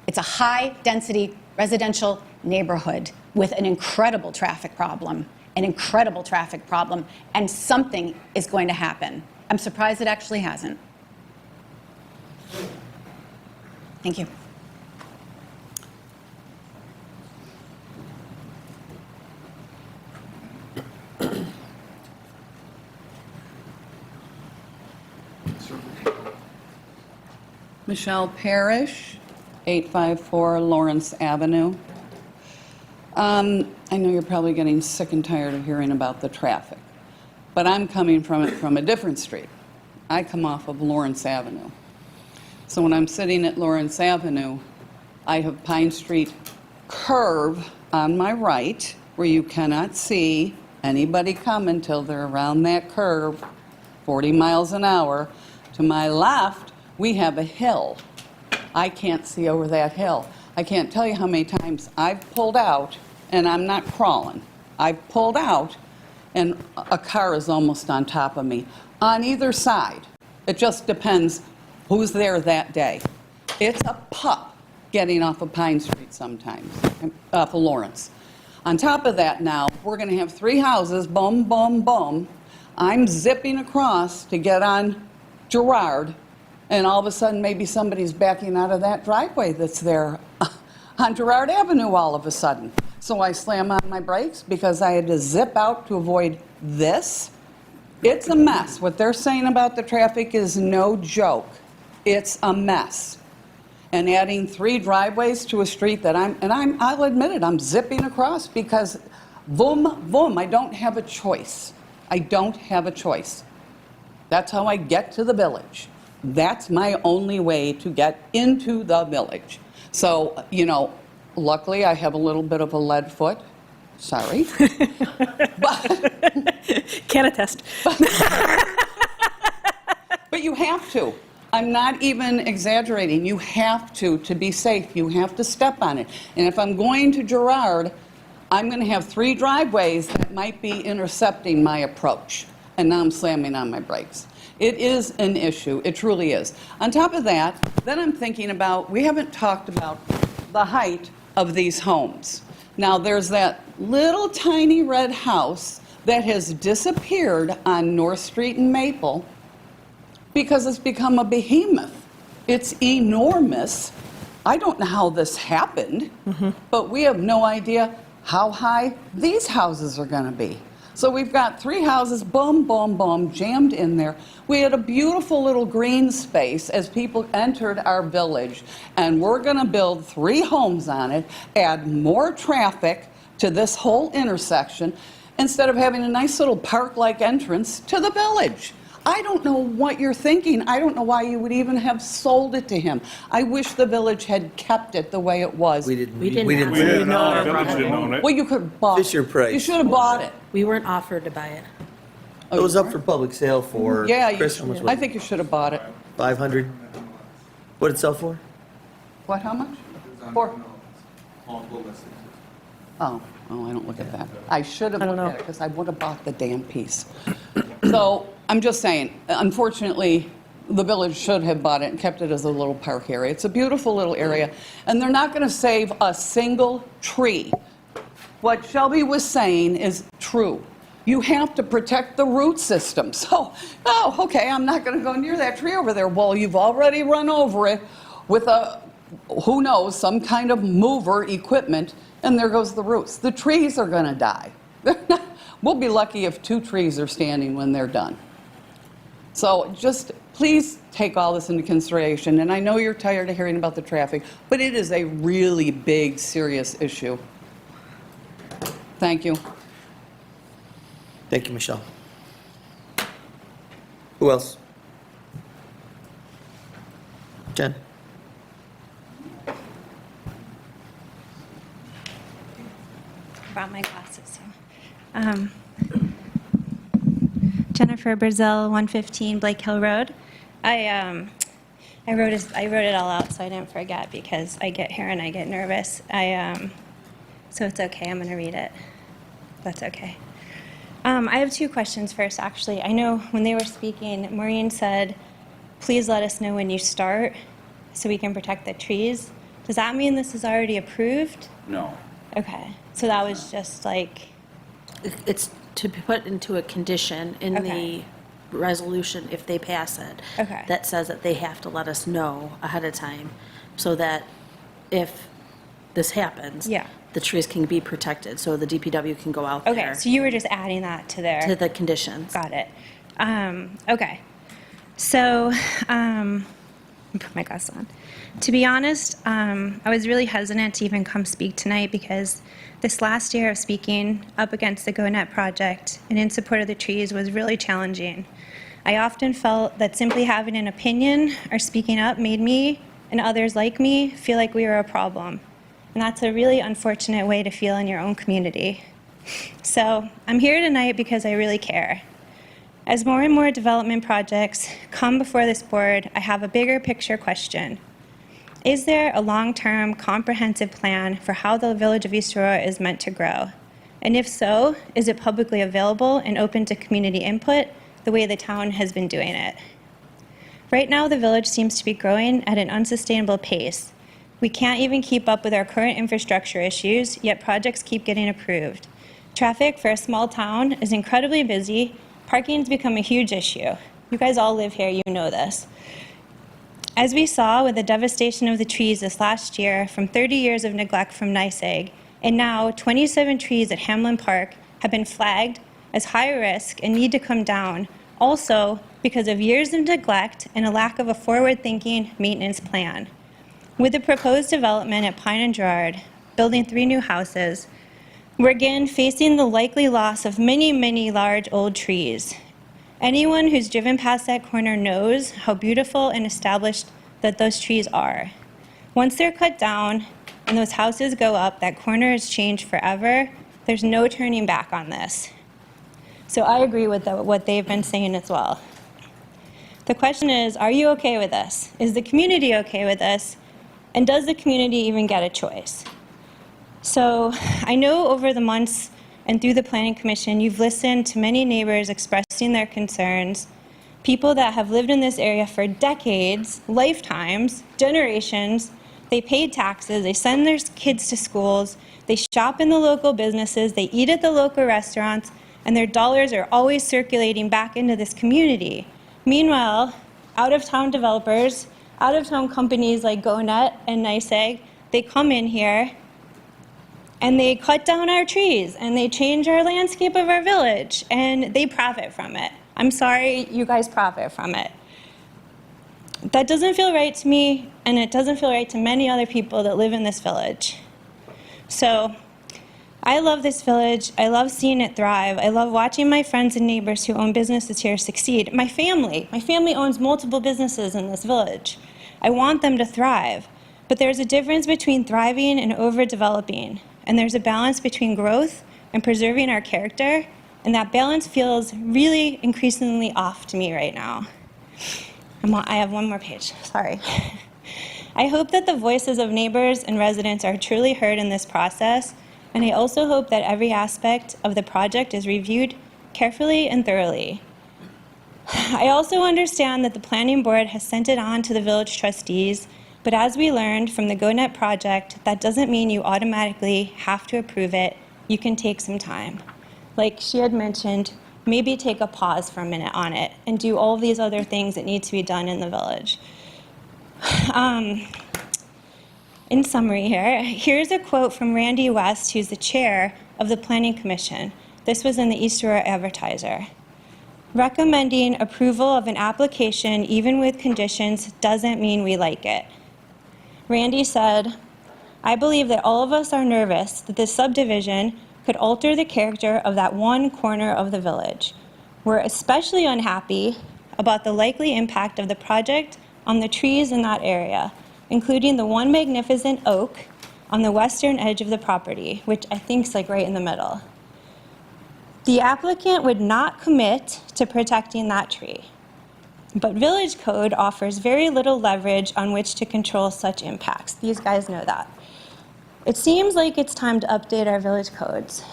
It's a high-density residential neighborhood with an incredible traffic problem, an incredible traffic problem, and something is going to happen. I'm surprised it actually hasn't. Thank you.
Michelle Parrish, 854 Lawrence Avenue. I know you're probably getting sick and tired of hearing about the traffic, but I'm coming from it from a different street. I come off of Lawrence Avenue. So when I'm sitting at Lawrence Avenue, I have Pine Street curve on my right, where you cannot see anybody come until they're around that curve, 40 miles an hour. To my left, we have a hill. I can't see over that hill. I can't tell you how many times I've pulled out, and I'm not crawling. I've pulled out, and a car is almost on top of me. On either side. It just depends who's there that day. It's a pup getting off of Pine Street sometimes, off of Lawrence. On top of that now, we're going to have 3 houses, boom, boom, boom. I'm zipping across to get on Girard, and all of a sudden maybe somebody's backing out of that driveway that's there on Girard Avenue all of a sudden. So I slam on my brakes because I had to zip out to avoid this. It's a mess. What they're saying about the traffic is no joke. It's a mess. And adding 3 driveways to a street that I'll admit it, I'm zipping across because boom, boom, I don't have a choice. I don't have a choice. That's how I get to the village. That's my only way to get into the village. So, you know, luckily I have a little bit of a lead foot. Sorry.
Can attest.
But you have to. I'm not even exaggerating. You have to be safe. You have to step on it. And if I'm going to Girard, I'm going to have 3 driveways that might be intercepting my approach. And now I'm slamming on my brakes. It is an issue. It truly is. On top of that, then I'm thinking about, we haven't talked about the height of these homes. Now, there's that little tiny red house that has disappeared on North Street and Maple because it's become a behemoth. It's enormous. I don't know how this happened, but we have no idea how high these houses are going to be. So we've got 3 houses, boom, boom, boom, jammed in there. We had a beautiful little green space as people entered our village, and we're going to build 3 homes on it, add more traffic to this whole intersection, instead of having a nice little park-like entrance to the village. I don't know what you're thinking. I don't know why you would even have sold it to him. I wish the village had kept it the way it was.
We didn't
know.
Well, you could have bought it.
Fisher Price.
You should have bought it.
We weren't offered to buy it.
It was up for public sale for,
Yeah,
Chris, how much was
I
it?
think you should have bought it.
500? What did it sell for?
What, how much? 4? Oh, I don't look at that. I should have looked at it because I would have bought the damn piece. So I'm just saying, unfortunately, the village should have bought it and kept it as a little park area. It's a beautiful little area, and they're not going to save a single tree. What Shelby was saying is true. You have to protect the root system. So, okay, I'm not going to go near that tree over there. Well, you've already run over it with who knows, some kind of mover equipment, and there goes the roots. The trees are going to die. We'll be lucky if 2 trees are standing when they're done. So just please take all this into consideration. And I know you're tired of hearing about the traffic, but it is a really big, serious issue. Thank you.
Thank you, Michelle. Who else? Jen?
Brought my glasses. Jennifer Brazil, 115 Blake Hill Road. I wrote it all out so I didn't forget because I get here and I get nervous. So it's okay. I'm going to read it. That's okay. I have 2 questions first, actually. I know when they were speaking, Maureen said, please let us know when you start so we can protect the trees. Does that mean this is already approved?
No.
Okay. So that was just like
It's to be put into a condition in
Okay.
the resolution, if they pass it.
Okay.
That says that they have to let us know ahead of time, so that if this happens.
Yeah.
The trees can be protected, so the DPW can go out
Okay,
there
so you were just adding that to their.
to the conditions.
Got it. Okay. So, let me put my glasses on. To be honest, I was really hesitant to even come speak tonight because this last year of speaking up against the GoNet project and in support of the trees was really challenging. I often felt that simply having an opinion or speaking up made me and others like me feel like we were a problem. And that's a really unfortunate way to feel in your own community. So I'm here tonight because I really care. As more and more development projects come before this board, I have a bigger picture question. Is there a long-term comprehensive plan for how the Village of East Aurora is meant to grow? And if so, is it publicly available and open to community input the way the town has been doing it? Right now, the village seems to be growing at an unsustainable pace. We can't even keep up with our current infrastructure issues, yet projects keep getting approved. Traffic for a small town is incredibly busy. Parking has become a huge issue. You guys all live here, you know this. As we saw with the devastation of the trees this last year from 30 years of neglect from NYSEG, and now 27 trees at Hamlin Park have been flagged as high risk and need to come down, also because of years of neglect and a lack of a forward-thinking maintenance plan. With the proposed development at Pine and Gerard, building 3 new houses, we're again facing the likely loss of many, many large old trees. Anyone who's driven past that corner knows how beautiful and established that those trees are. Once they're cut down and those houses go up, that corner is changed forever. There's no turning back on this. So I agree with what they've been saying as well. The question is, are you okay with this? Is the community okay with this? And does the community even get a choice? So I know over the months and through the Planning Commission, you've listened to many neighbors expressing their concerns, people that have lived in this area for decades, lifetimes, generations. They pay taxes, they send their kids to schools, they shop in the local businesses, they eat at the local restaurants, and their dollars are always circulating back into this community. Meanwhile, out-of-town developers, out-of-town companies like GoNet and NYSEG, they come in here and they cut down our trees and they change our landscape of our village and they profit from it. I'm sorry, you guys profit from it. That doesn't feel right to me, and it doesn't feel right to many other people that live in this village. So I love this village. I love seeing it thrive. I love watching my friends and neighbors who own businesses here succeed. My family owns multiple businesses in this village. I want them to thrive. But there's a difference between thriving and overdeveloping. And there's a balance between growth and preserving our character. And that balance feels really increasingly off to me right now. I have one more page, sorry. I hope that the voices of neighbors and residents are truly heard in this process. And I also hope that every aspect of the project is reviewed carefully and thoroughly. I also understand that the planning board has sent it on to the village trustees, but as we learned from the GoNet project, that doesn't mean you automatically have to approve it. You can take some time. Like she had mentioned, maybe take a pause for a minute on it and do all of these other things that need to be done in the village. In summary here's a quote from Randy West, who's the chair of the Planning Commission. This was in the East Aurora Advertiser. Recommending approval of an application, even with conditions, doesn't mean we like it. Randy said, I believe that all of us are nervous that this subdivision could alter the character of that one corner of the village. We're especially unhappy about the likely impact of the project on the trees in that area, including the one magnificent oak on the western edge of the property, which I think is like right in the middle. The applicant would not commit to protecting that tree, but village code offers very little leverage on which to control such impacts. These guys know that. It seems like it's time to update our village codes.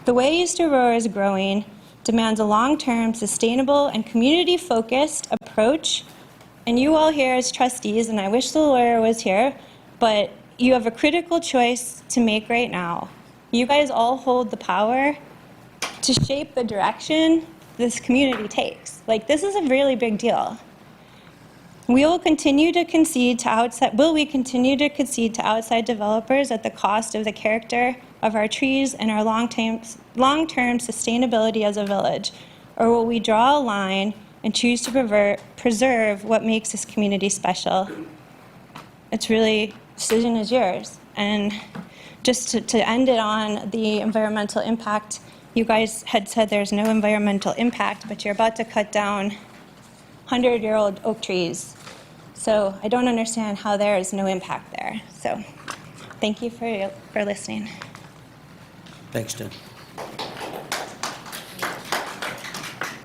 The way East Aurora is growing demands a long-term, sustainable, and community-focused approach. And you all here as trustees, and I wish the lawyer was here, but you have a critical choice to make right now. You guys all hold the power to shape the direction this community takes. Like, this is a really big deal. Will we continue to concede to outside developers at the cost of the character of our trees and our long-term sustainability as a village? Or will we draw a line and choose to preserve what makes this community special? It's really, decision is yours. And just to end it on the environmental impact, you guys had said there's no environmental impact, but you're about to cut down 100-year-old oak trees. So I don't understand how there is no impact there. So thank you for listening.
Thanks, Jen.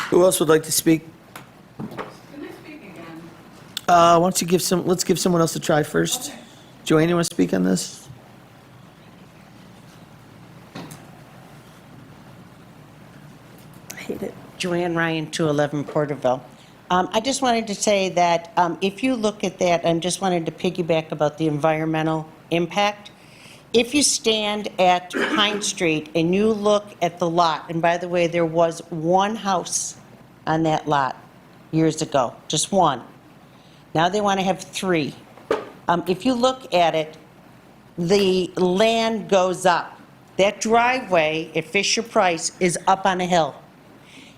Who else would like to speak? Why don't you let's give someone else a try first. Joanne, you want to speak on this?
I hate it. Joanne Ryan, 211 Porterville. I just wanted to say that if you look at that, I just wanted to piggyback about the environmental impact. If you stand at Pine Street and you look at the lot, and by the way, there was one house on that lot years ago, just one. Now they want to have 3. If you look at it, the land goes up. That driveway at Fisher Price is up on a hill.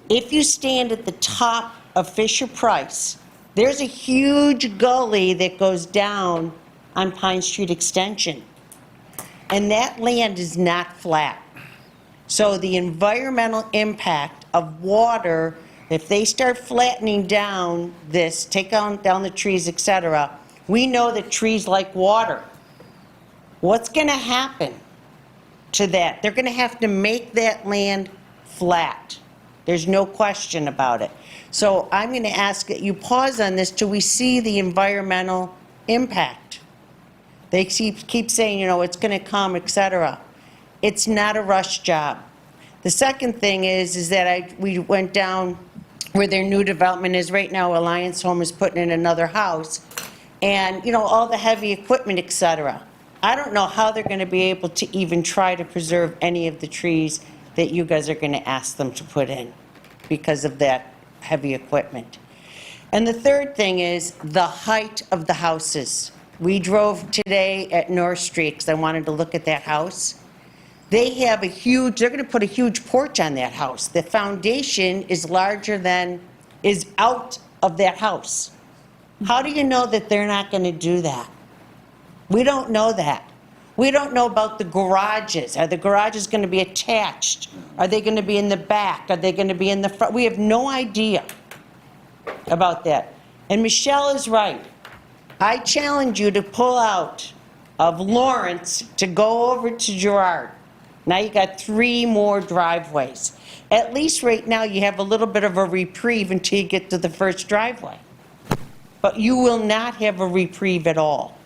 If you stand at the top of Fisher Price, there's a huge gully that goes down on Pine Street Extension. And that land is not flat. So the environmental impact of water, if they start flattening down this, take down the trees, etc., we know that trees like water. What's going to happen to that? They're going to have to make that land flat. There's no question about it. So I'm going to ask that you pause on this till we see the environmental impact. They keep saying, you know, it's going to come, etc. It's not a rush job. The second thing is that we went down where their new development is right now. Alliance Home is putting in another house, and you know, all the heavy equipment, etc. I don't know how they're going to be able to even try to preserve any of the trees that you guys are going to ask them to put in because of that heavy equipment. And the third thing is the height of the houses. We drove today at North Street because I wanted to look at that house. They have they're going to put a huge porch on that house. The foundation is is out of that house. How do you know that they're not going to do that? We don't know that. We don't know about the garages. Are the garages going to be attached? Are they going to be in the back? Are they going to be in the front? We have no idea about that. And Michelle is right. I challenge you to pull out of Lawrence to go over to Girard. Now you got 3 more driveways. At least right now you have a little bit of a reprieve until you get to the first driveway. But you will not have a reprieve at all.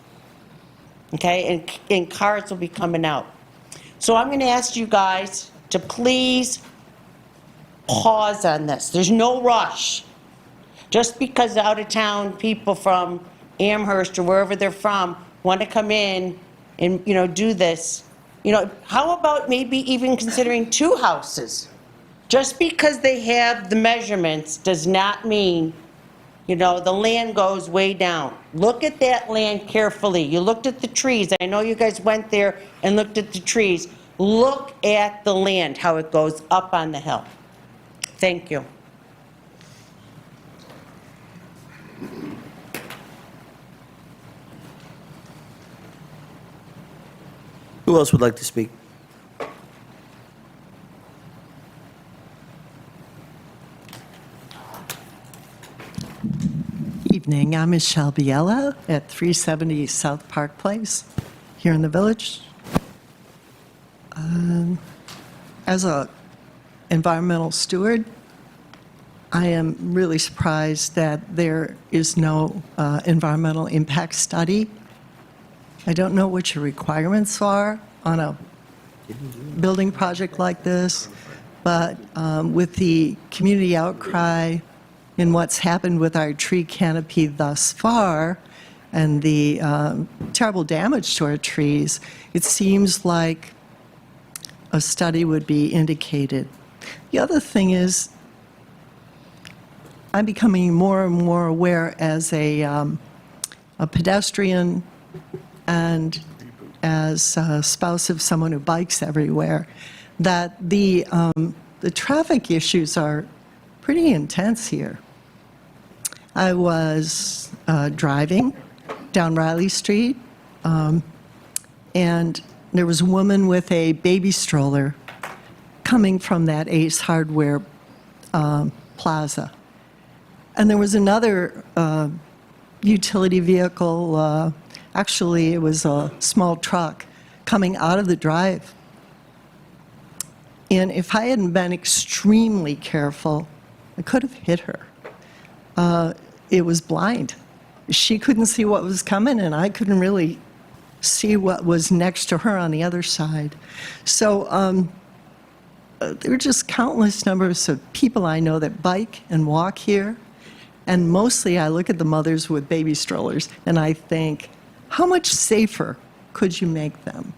Okay, and cars will be coming out. So I'm going to ask you guys to please pause on this. There's no rush. Just because out-of-town people from Amherst or wherever they're from want to come in and, you know, do this, you know, how about maybe even considering 2 houses? Just because they have the measurements does not mean, you know, the land goes way down. Look at that land carefully. You looked at the trees. I know you guys went there and looked at the trees. Look at the land, how it goes up on the hill. Thank you.
Who else would like to speak?
Evening, I'm Michelle Biella at 370 South Park Place here in the village. As a environmental steward, I am really surprised that there is no environmental impact study. I don't know what your requirements are on a building project like this, but with the community outcry in what's happened with our tree canopy thus far and the terrible damage to our trees, it seems like a study would be indicated. The other thing is, I'm becoming more and more aware as a pedestrian and as a spouse of someone who bikes everywhere, that the traffic issues are pretty intense here. I was driving down Riley Street, and there was a woman with a baby stroller coming from that Ace Hardware plaza. And there was another utility vehicle, actually it was a small truck, coming out of the drive. And if I hadn't been extremely careful, I could have hit her. It was blind. She couldn't see what was coming, and I couldn't really see what was next to her on the other side. So there are just countless numbers of people I know that bike and walk here. And mostly I look at the mothers with baby strollers and I think, how much safer could you make them?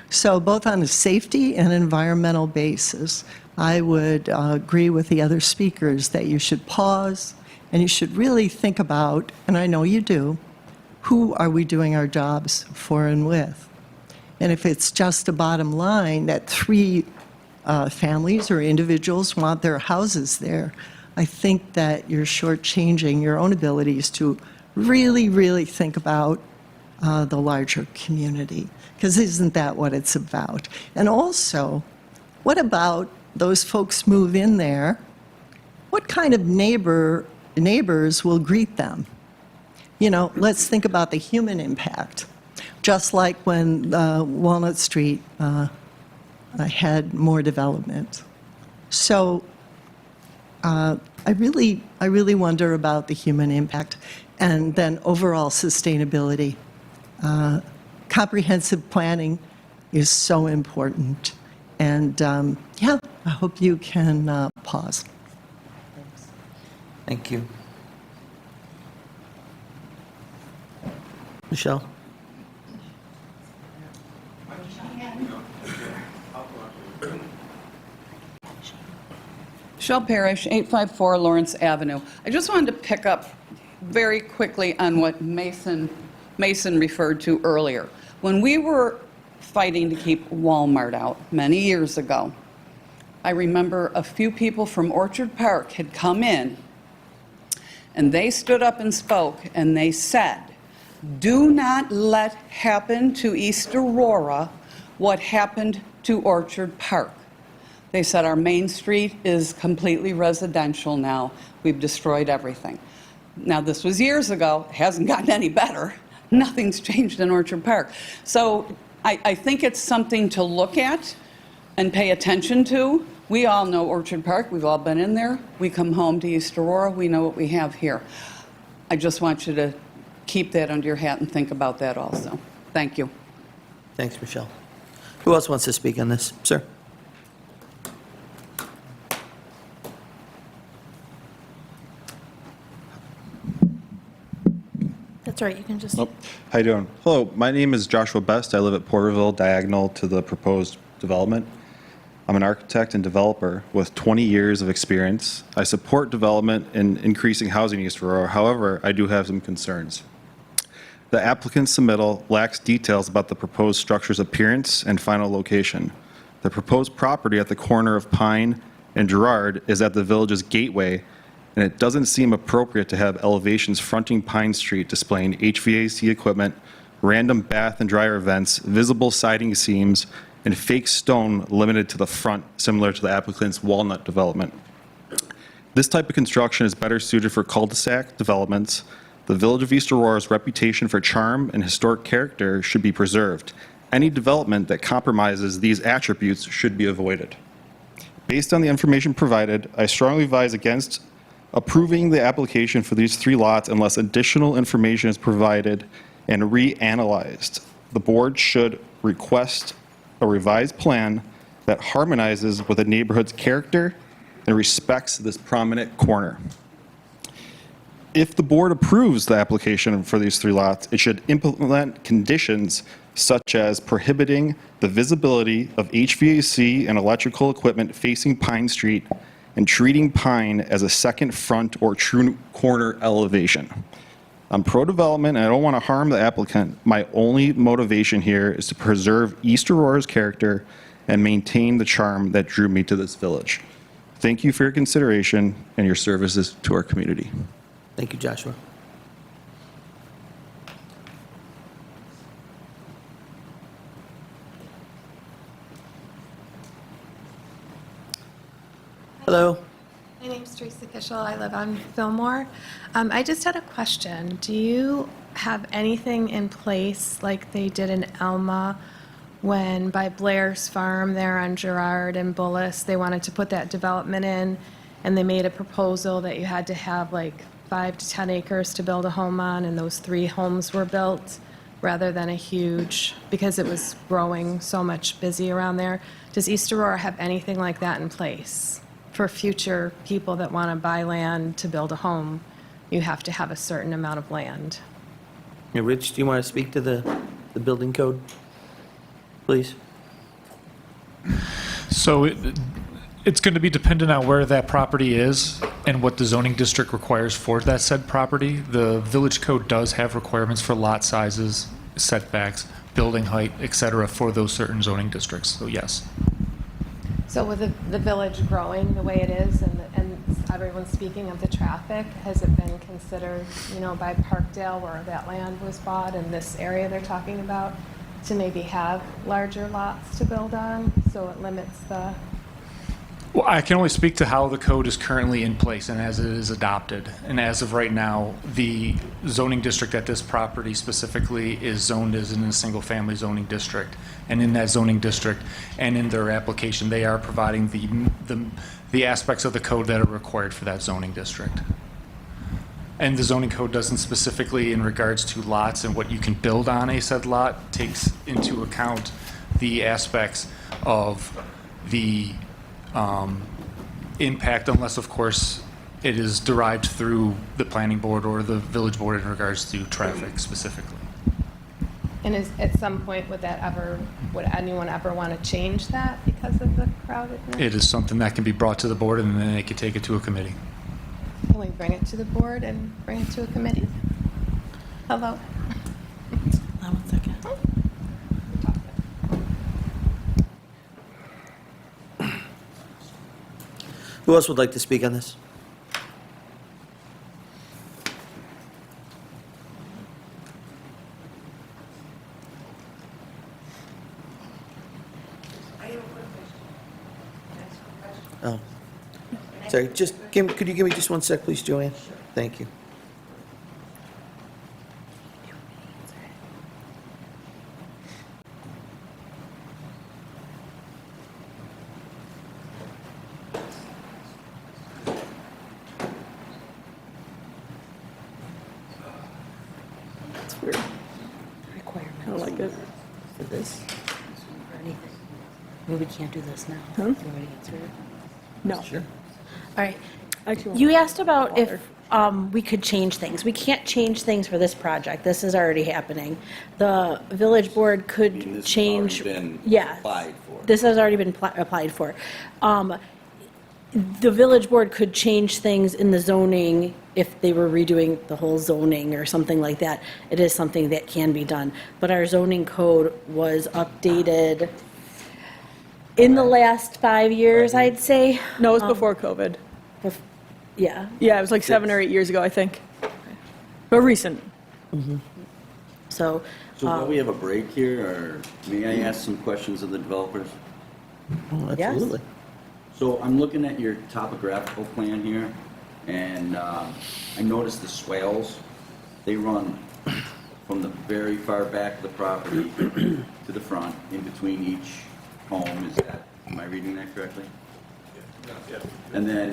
So both on a safety and environmental basis, I would agree with the other speakers that you should pause and you should really think about, and I know you do, who are we doing our jobs for and with? And if it's just a bottom line that 3 families or individuals want their houses there, I think that you're shortchanging your own abilities to really, really think about the larger community, because isn't that what it's about? And also, what about those folks move in there? What kind of neighbors will greet them? You know, let's think about the human impact. Just like when Walnut Street had more development. So I really wonder about the human impact and then overall sustainability. Comprehensive planning is so important. And yeah, I hope you can pause.
Thank you. Michelle?
Michelle Parrish, 854 Lawrence Avenue. I just wanted to pick up very quickly on what Mason referred to earlier. When we were fighting to keep Walmart out many years ago, I remember a few people from Orchard Park had come in and they stood up and spoke and they said, do not let happen to East Aurora what happened to Orchard Park. They said our main street is completely residential now. We've destroyed everything. Now, this was years ago. It hasn't gotten any better. Nothing's changed in Orchard Park. So I think it's something to look at and pay attention to. We all know Orchard Park. We've all been in there. We come home to East Aurora. We know what we have here. I just want you to keep that under your hat and think about that also. Thank you.
Thanks, Michelle. Who else wants to speak on this? Sir?
That's right, you can just.
Oh, how you doing? Hello, my name is Joshua Best. I live at Porterville, diagonal to the proposed development. I'm an architect and developer with 20 years of experience. I support development and increasing housing in East Aurora. However, I do have some concerns. The applicant's submittal lacks details about the proposed structure's appearance and final location. The proposed property at the corner of Pine and Girard is at the village's gateway, and it doesn't seem appropriate to have elevations fronting Pine Street displaying HVAC equipment, random bath and dryer vents, visible siding seams, and fake stone limited to the front, similar to the applicant's Walnut development. This type of construction is better suited for cul-de-sac developments. The Village of East Aurora's reputation for charm and historic character should be preserved. Any development that compromises these attributes should be avoided. Based on the information provided, I strongly advise against approving the application for these 3 lots unless additional information is provided and reanalyzed. The board should request a revised plan that harmonizes with the neighborhood's character and respects this prominent corner. If the board approves the application for these 3 lots, it should implement conditions such as prohibiting the visibility of HVAC and electrical equipment facing Pine Street and treating Pine as a second front or true corner elevation. I'm pro-development and I don't want to harm the applicant. My only motivation here is to preserve East Aurora's character and maintain the charm that drew me to this village. Thank you for your consideration and your services to our community.
Thank you, Joshua. Hello.
My name's Teresa Kishel. I live on Fillmore. I just had a question. Do you have anything in place like they did in Elma when by Blair's Farm there on Girard and Bullis, they wanted to put that development in and they made a proposal that you had to have like 5 to 10 acres to build a home on, and those 3 homes were built rather than a huge, because it was growing so much busy around there. Does East Aurora have anything like that in place? For future people that want to buy land to build a home, you have to have a certain amount of land.
Yeah, Rich, do you want to speak to the building code, please?
So it's going to be dependent on where that property is and what the zoning district requires for that said property. The village code does have requirements for lot sizes, setbacks, building height, et cetera, for those certain zoning districts, so yes.
So with the village growing the way it is and everyone's speaking of the traffic, has it been considered, by Parkdale where that land was bought and this area they're talking about, to maybe have larger lots to build on so it limits the...
Well, I can only speak to how the code is currently in place and as it is adopted. And as of right now, the zoning district at this property specifically is zoned as in a single-family zoning district. And in that zoning district and in their application, they are providing the aspects of the code that are required for that zoning district. And the zoning code doesn't specifically, in regards to lots and what you can build on a said lot, takes into account the aspects of the impact, unless of course it is derived through the planning board or the village board in regards to traffic specifically.
And at some point, would anyone ever want to change that because of the crowdedness?
It is something that can be brought to the board and then they could take it to a committee.
Can we bring it to the board and bring it to a committee? Hello?
One second.
Who else would like to speak on this? Oh, sorry, could you give me just one sec, please, Joanne? Thank you.
It's weird.
Requirement.
I don't like it.
For this, or anything. I mean, we can't do this now.
Huh?
You already answered it?
No.
Sure.
All right.
Actually,
You asked about if we could change things. We can't change things for this project. This is already happening. The village board could
This has
change.
already been
Yes.
applied for.
This has already been applied for. The village board could change things in the zoning if they were redoing the whole zoning or something like that. It is something that can be done. But our zoning code was updated in the last 5 years, I'd say.
No, it was before COVID.
Yeah.
Yeah, it was like 7 or 8 years ago, I think. But recent.
So.
So while we have a break here, or may I ask some questions of the developers?
Oh, absolutely.
So I'm looking at your topographical plan here, and I noticed the swales. They run from the very far back of the property to the front, in between each home. Am I reading that correctly? And then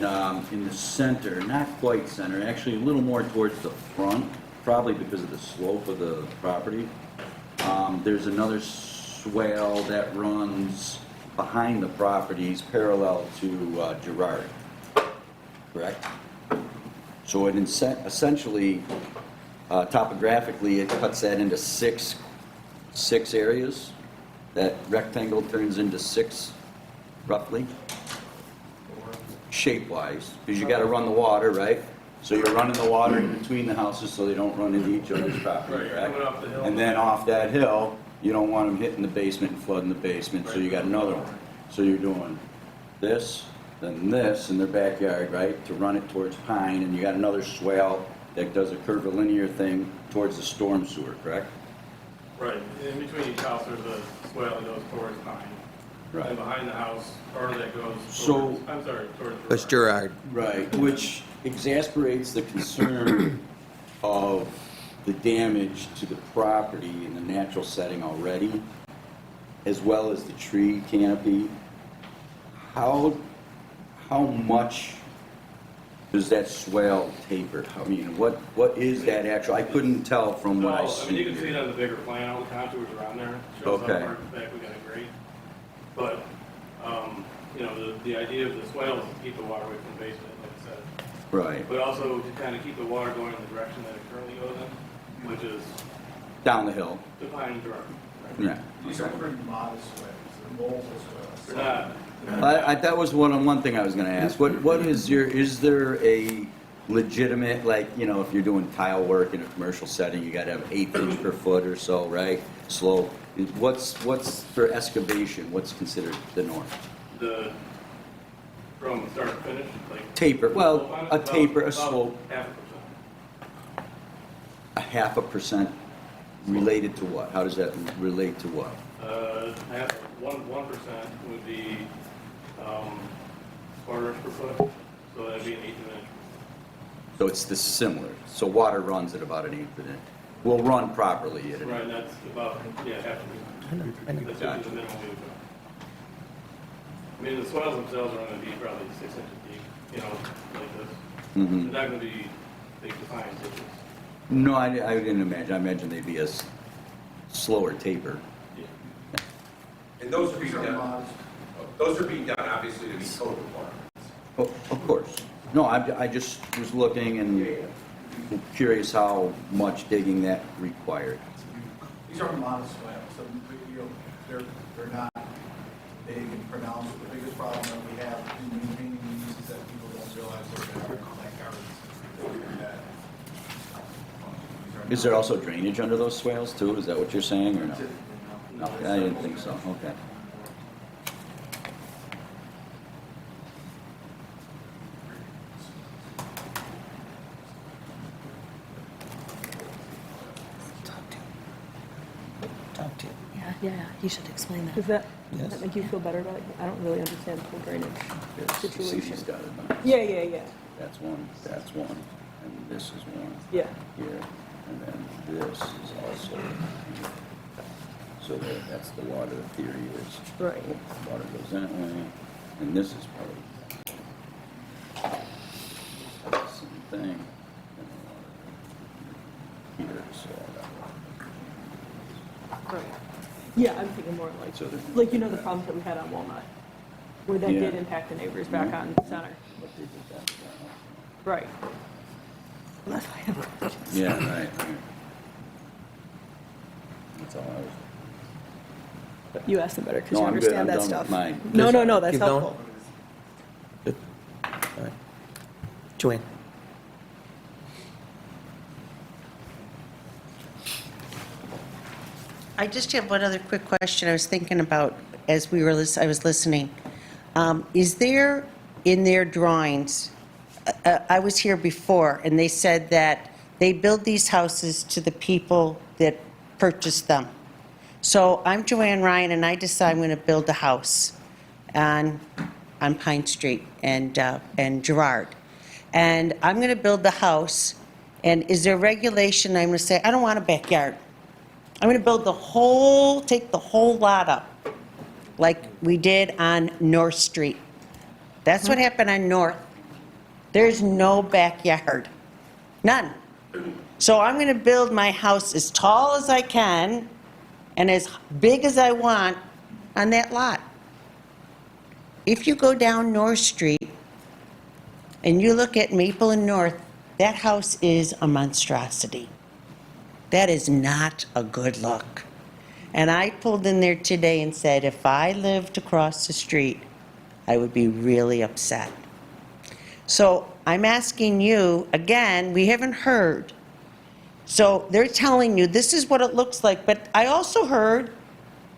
in the center, not quite center, actually a little more towards the front, probably because of the slope of the property, there's another swale that runs behind the properties parallel to Girard, correct? So it essentially, topographically, it cuts that into six 6 areas. That rectangle turns into 6, roughly, shape-wise, because you got to run the water, right? So you're running the water in between the houses so they don't run into each other's property, correct? And then off that hill, you don't want them hitting the basement and flooding the basement, so you got another one. So you're doing this, then this in their backyard, right, to run it towards Pine, and you got another swale that does a curvilinear thing towards the storm sewer, correct?
Right, in between each house, there's a swale that goes towards Pine.
Right.
And behind the house, part of that goes
So-
towards, I'm sorry, towards.
That's Gerard.
Right, which exasperates the concern of the damage to the property in the natural setting already, as well as the tree canopy. How much does that swale taper? I mean, what is that actual, I couldn't tell from what I
Well,
see.
I mean, you can see it on the bigger plan, all the contours are on there. Shows how
Okay.
far back we got a grade. But, you know, the idea of the swale is to keep the water away from the basement, like I said.
Right,
But also to kind of keep the water going in the direction that it currently goes in, which is
down the hill,
the Pine and Gerard.
yeah.
These are pretty modest swales, they're mobile swales.
They're not.
That was one thing I was gonna ask. What is there a legitimate, like, you know, if you're doing tile work in a commercial setting, you gotta have 1/8 inch per foot or so, right? Slope. What's for excavation, what's considered the norm?
The, from start to finish, like.
Taper, well,
slope on it,
a
about-
taper, a
about
slope,
0.5%.
0.5% related to what? How does that relate to what?
1% would be, quarter inch per foot, so that'd be an 1/8 inch.
So it's this similar. So water runs at about an 1/8 inch. Will run properly at an
Right, and that's about, yeah, half of it. That's usually the minimum we would go. I mean, the soils themselves are gonna be probably 6 inches deep, you know, like this.
Mhm.
They're not gonna be big defined ditches.
No, I didn't imagine. I imagine they'd be a slower taper.
And those are being done, obviously to meet code requirements.
Oh, of course. No, I just was looking and curious how much digging that required.
These are modest swales, so, you know, they're not big and pronounced. The biggest problem that we have in maintaining these is that people don't realize they're like gardens.
Is there also drainage under those swales too? Is that what you're saying or no? No, I didn't think so. Okay.
Yeah, he should explain that.
Does that
Yes.
make you feel better about it? I don't really understand the whole drainage
You see
situation.
these dotted lines?
Yeah.
That's one, and this is one.
Yeah.
Here, and then this is also here. So that's the water theory is.
Right.
Water goes that way, and this is probably same thing. And the water here, so that
Right. Yeah, I'm thinking more
So there's-
like you know the problems that we had on Walnut, where that
Yeah.
did impact the neighbors back on Center. Right. That's why I'm questions.
Yeah, right. That's all I was.
You asked them better because
No,
you
I'm good.
understand
I'm
that
done
stuff.
with mine.
No, that's
Keep going.
helpful.
Good. All right. Joanne?
I just have one other quick question I was thinking about as I was listening. Is there in their drawings, I was here before, and they said that they build these houses to the people that purchase them. So I'm Joanne Ryan, and I decide I'm going to build a house on Pine Street and Gerard. And I'm going to build the house, and is there regulation, I'm going to say, I don't want a backyard. I'm going to build take the whole lot up, like we did on North Street. That's what happened on North. There's no backyard, none. So I'm going to build my house as tall as I can and as big as I want on that lot. If you go down North Street and you look at Maple and North, that house is a monstrosity. That is not a good look. And I pulled in there today and said, if I lived across the street, I would be really upset. So I'm asking you, again, we haven't heard. So they're telling you this is what it looks like, but I also heard,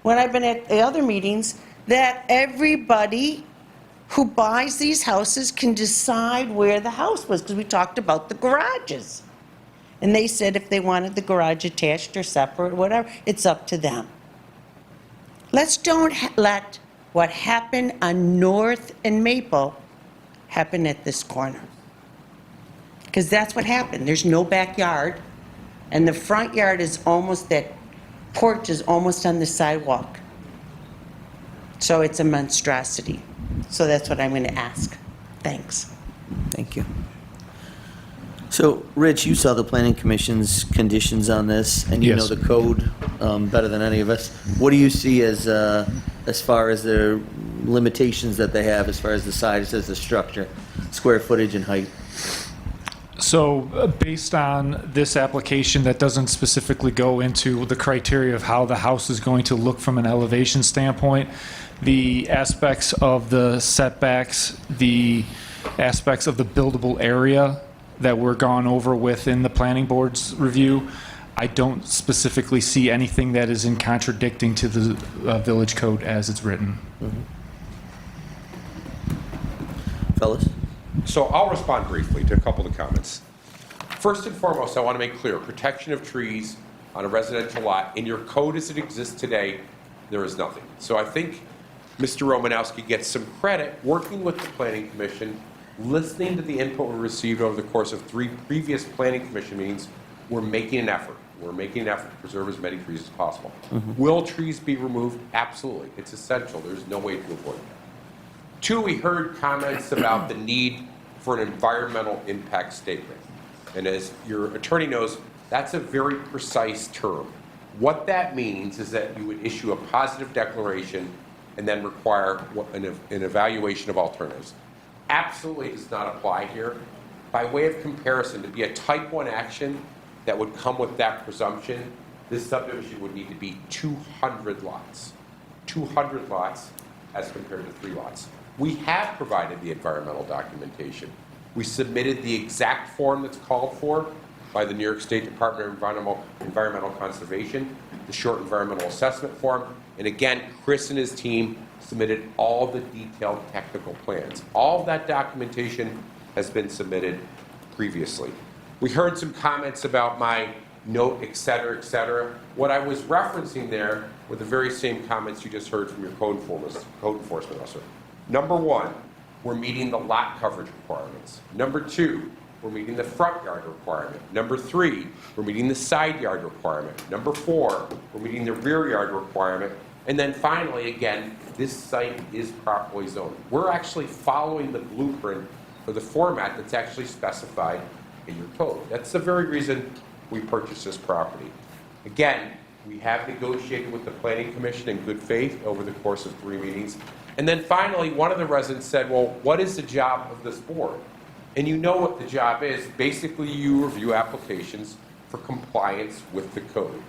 when I've been at the other meetings, that everybody who buys these houses can decide where the house was, because we talked about the garages. And they said if they wanted the garage attached or separate, whatever, it's up to them. Let's don't let what happened on North and Maple happen at this corner. Because that's what happened. There's no backyard, and the front yard is almost, that porch is almost on the sidewalk. So it's a monstrosity. So that's what I'm going to ask. Thanks.
Thank you. So, Rich, you saw the planning commission's conditions on this, and you know
Yes.
the code better than any of us. What do you see as far as the limitations that they have as far as the size as the structure, square footage and height?
So based on this application that doesn't specifically go into the criteria of how the house is going to look from an elevation standpoint, the aspects of the setbacks, the aspects of the buildable area that were gone over within the planning board's review, I don't specifically see anything that is in contradicting to the village code as it's written.
Fellas?
So I'll respond briefly to a couple of the comments. First and foremost, I want to make clear, protection of trees on a residential lot, in your code as it exists today, there is nothing. So I think Mr. Romanowski gets some credit working with the Planning Commission, listening to the input we received over the course of 3 previous Planning Commission meetings. We're making an effort. We're making an effort to preserve as many trees as possible. Will trees be removed? Absolutely. It's essential. There's no way to avoid that. 2, we heard comments about the need for an environmental impact statement. And as your attorney knows, that's a very precise term. What that means is that you would issue a positive declaration and then require an evaluation of alternatives. Absolutely does not apply here. By way of comparison, to be a type 1 action that would come with that presumption, this subdivision would need to be 200 lots. 200 lots as compared to 3 lots. We have provided the environmental documentation. We submitted the exact form that's called for by the New York State Department of Environmental Conservation, the short environmental assessment form. And again, Chris and his team submitted all the detailed technical plans. All of that documentation has been submitted previously. We heard some comments about my note, et cetera, et cetera. What I was referencing there were the very same comments you just heard from your code enforcement officer. Number 1, we're meeting the lot coverage requirements. Number 2, we're meeting the front yard requirement. Number 3, we're meeting the side yard requirement. Number 4, we're meeting the rear yard requirement. And then finally, again, this site is properly zoned. We're actually following the blueprint for the format that's actually specified in your code. That's the very reason we purchased this property. Again, we have negotiated with the Planning Commission in good faith over the course of 3 meetings. And then finally, one of the residents said, well, what is the job of this board? And you know what the job is. Basically, you review applications for compliance with the code.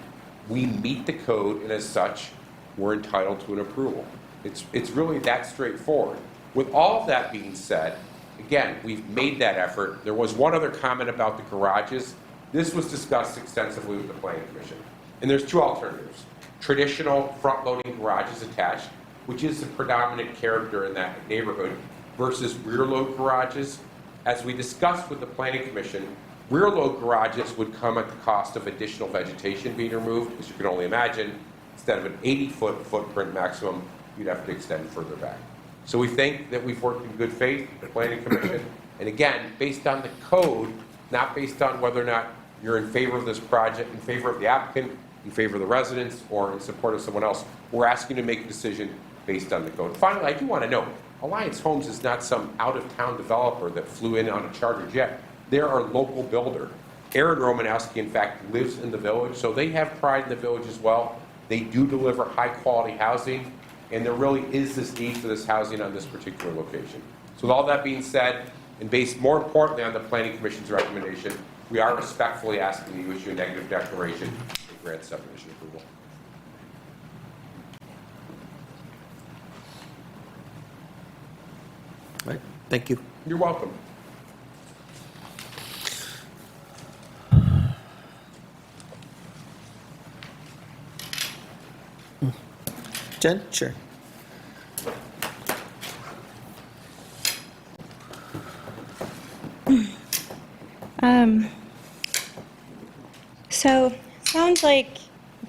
We meet the code, and as such, we're entitled to an approval. It's really that straightforward. With all of that being said, again, we've made that effort. There was one other comment about the garages. This was discussed extensively with the Planning Commission. And there's 2 alternatives. Traditional front-loading garages attached, which is the predominant character in that neighborhood, versus rear-load garages. As we discussed with the Planning Commission, rear-load garages would come at the cost of additional vegetation being removed. As you can only imagine, instead of an 80-foot footprint maximum, you'd have to extend further back. So we think that we've worked in good faith with the Planning Commission. And again, based on the code, not based on whether or not you're in favor of this project, in favor of the applicant, in favor of the residents, or in support of someone else, we're asking you to make a decision based on the code. Finally, I do want to note, Alliance Homes is not some out-of-town developer that flew in on a charter jet. They're our local builder. Aaron Romanowski, in fact, lives in the village, so they have pride in the village as well. They do deliver high-quality housing, and there really is this need for this housing on this particular location. So with all that being said, and based more importantly on the Planning Commission's recommendation, we are respectfully asking you to issue a negative declaration to grant subdivision approval.
Thank you.
You're welcome.
Jen? Sure.
So, sounds like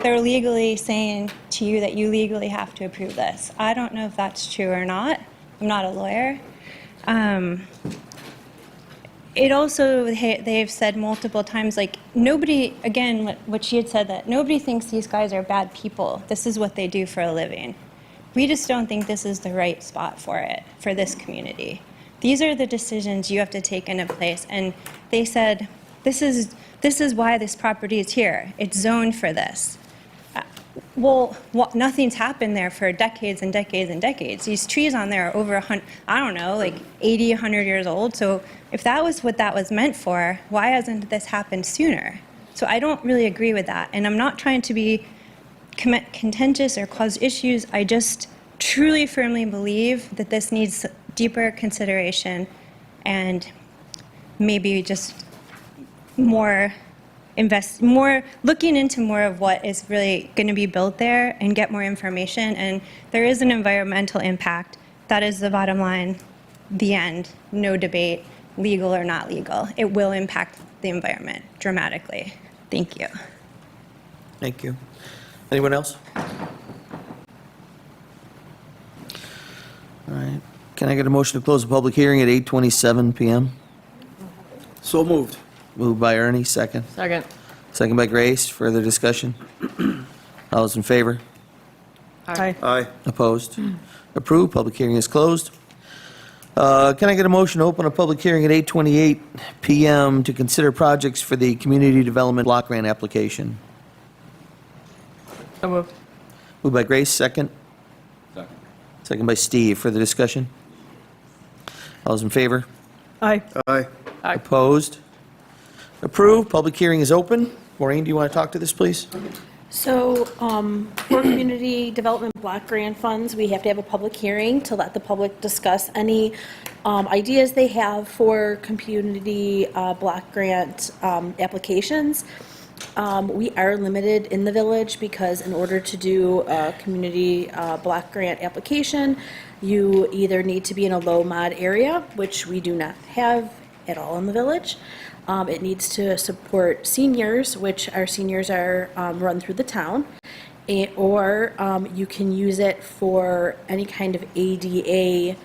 they're legally saying to you that you legally have to approve this. I don't know if that's true or not. I'm not a lawyer. It also, they've said multiple times, like, nobody, again, what she had said, that nobody thinks these guys are bad people. This is what they do for a living. We just don't think this is the right spot for it, for this community. These are the decisions you have to take into place. And they said, this is why this property is here. It's zoned for this. Well, nothing's happened there for decades and decades and decades. These trees on there are over 100, I don't know, like 80, 100 years old. So if that was what that was meant for, why hasn't this happened sooner? So I don't really agree with that. And I'm not trying to be contentious or cause issues. I just truly, firmly believe that this needs deeper consideration and maybe just more looking into more of what is really going to be built there and get more information. And there is an environmental impact. That is the bottom line, the end, no debate, legal or not legal. It will impact the environment dramatically. Thank you.
Thank you. Anyone else? All right. Can I get a motion to close the public hearing at 8:27 PM?
So moved.
Moved by Ernie, second.
Second.
Second by Grace. Further discussion? All those in favor?
Aye.
Aye.
Opposed? Approved. Public hearing is closed. Can I get a motion to open a public hearing at 8:28 PM to consider projects for the Community Development Block Grant application?
So moved.
Moved by Grace, second.
Second.
Second by Steve. Further discussion? All those in favor?
Aye.
Aye.
Opposed? Approved. Public hearing is open. Maureen, do you want to talk to this, please?
So, for community development block grant funds, we have to have a public hearing to let the public discuss any ideas they have for community block grant applications. We are limited in the village because in order to do a community block grant application, you either need to be in a low mod area, which we do not have at all in the village. It needs to support seniors, which our seniors are run through the town, or you can use it for any kind of ADA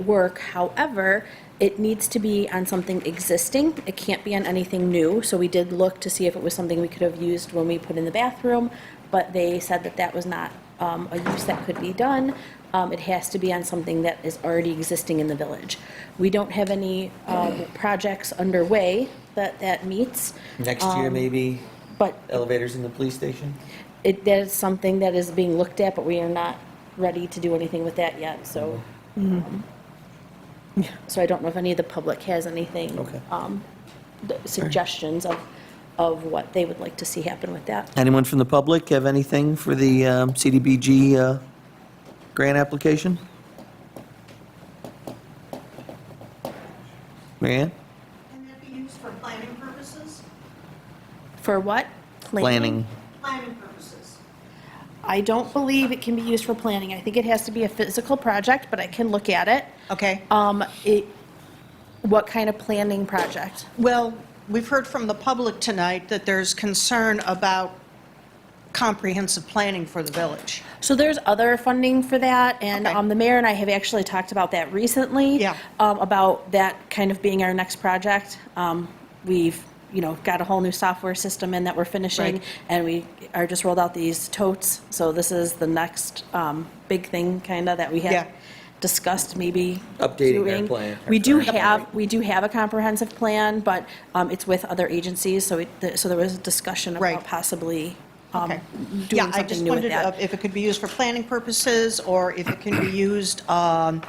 work. However, it needs to be on something existing. It can't be on anything new. So we did look to see if it was something we could have used when we put in the bathroom, but they said that that was not a use that could be done. It has to be on something that is already existing in the village. We don't have any projects underway that meets.
Next year, maybe
But
elevators in the police station?
that is something that is being looked at, but we are not ready to do anything with that yet, so. So I don't know if any of the public has anything,
Okay.
suggestions of what they would like to see happen with that.
Anyone from the public have anything for the CDBG grant application? Mary Ann?
Can that be used for planning purposes?
For what?
Planning.
Planning purposes.
I don't believe it can be used for planning. I think it has to be a physical project, but I can look at it.
Okay.
What kind of planning project?
Well, we've heard from the public tonight that there's concern about comprehensive planning for the village.
So there's other funding for that, and
Okay.
the mayor and I have actually talked about that recently.
Yeah.
About that kind of being our next project. We've, got a whole new software system in that we're finishing,
Right.
and we are just rolled out these totes. So this is the next big thing kind of that we have
Yeah.
discussed maybe
Updating our
doing.
plan.
We do have a comprehensive plan, but it's with other agencies, so there was a discussion about
Right.
possibly
Okay.
doing
Yeah, I
something
just
new with
wondered
that.
if it could be used for planning purposes or if it can be used, other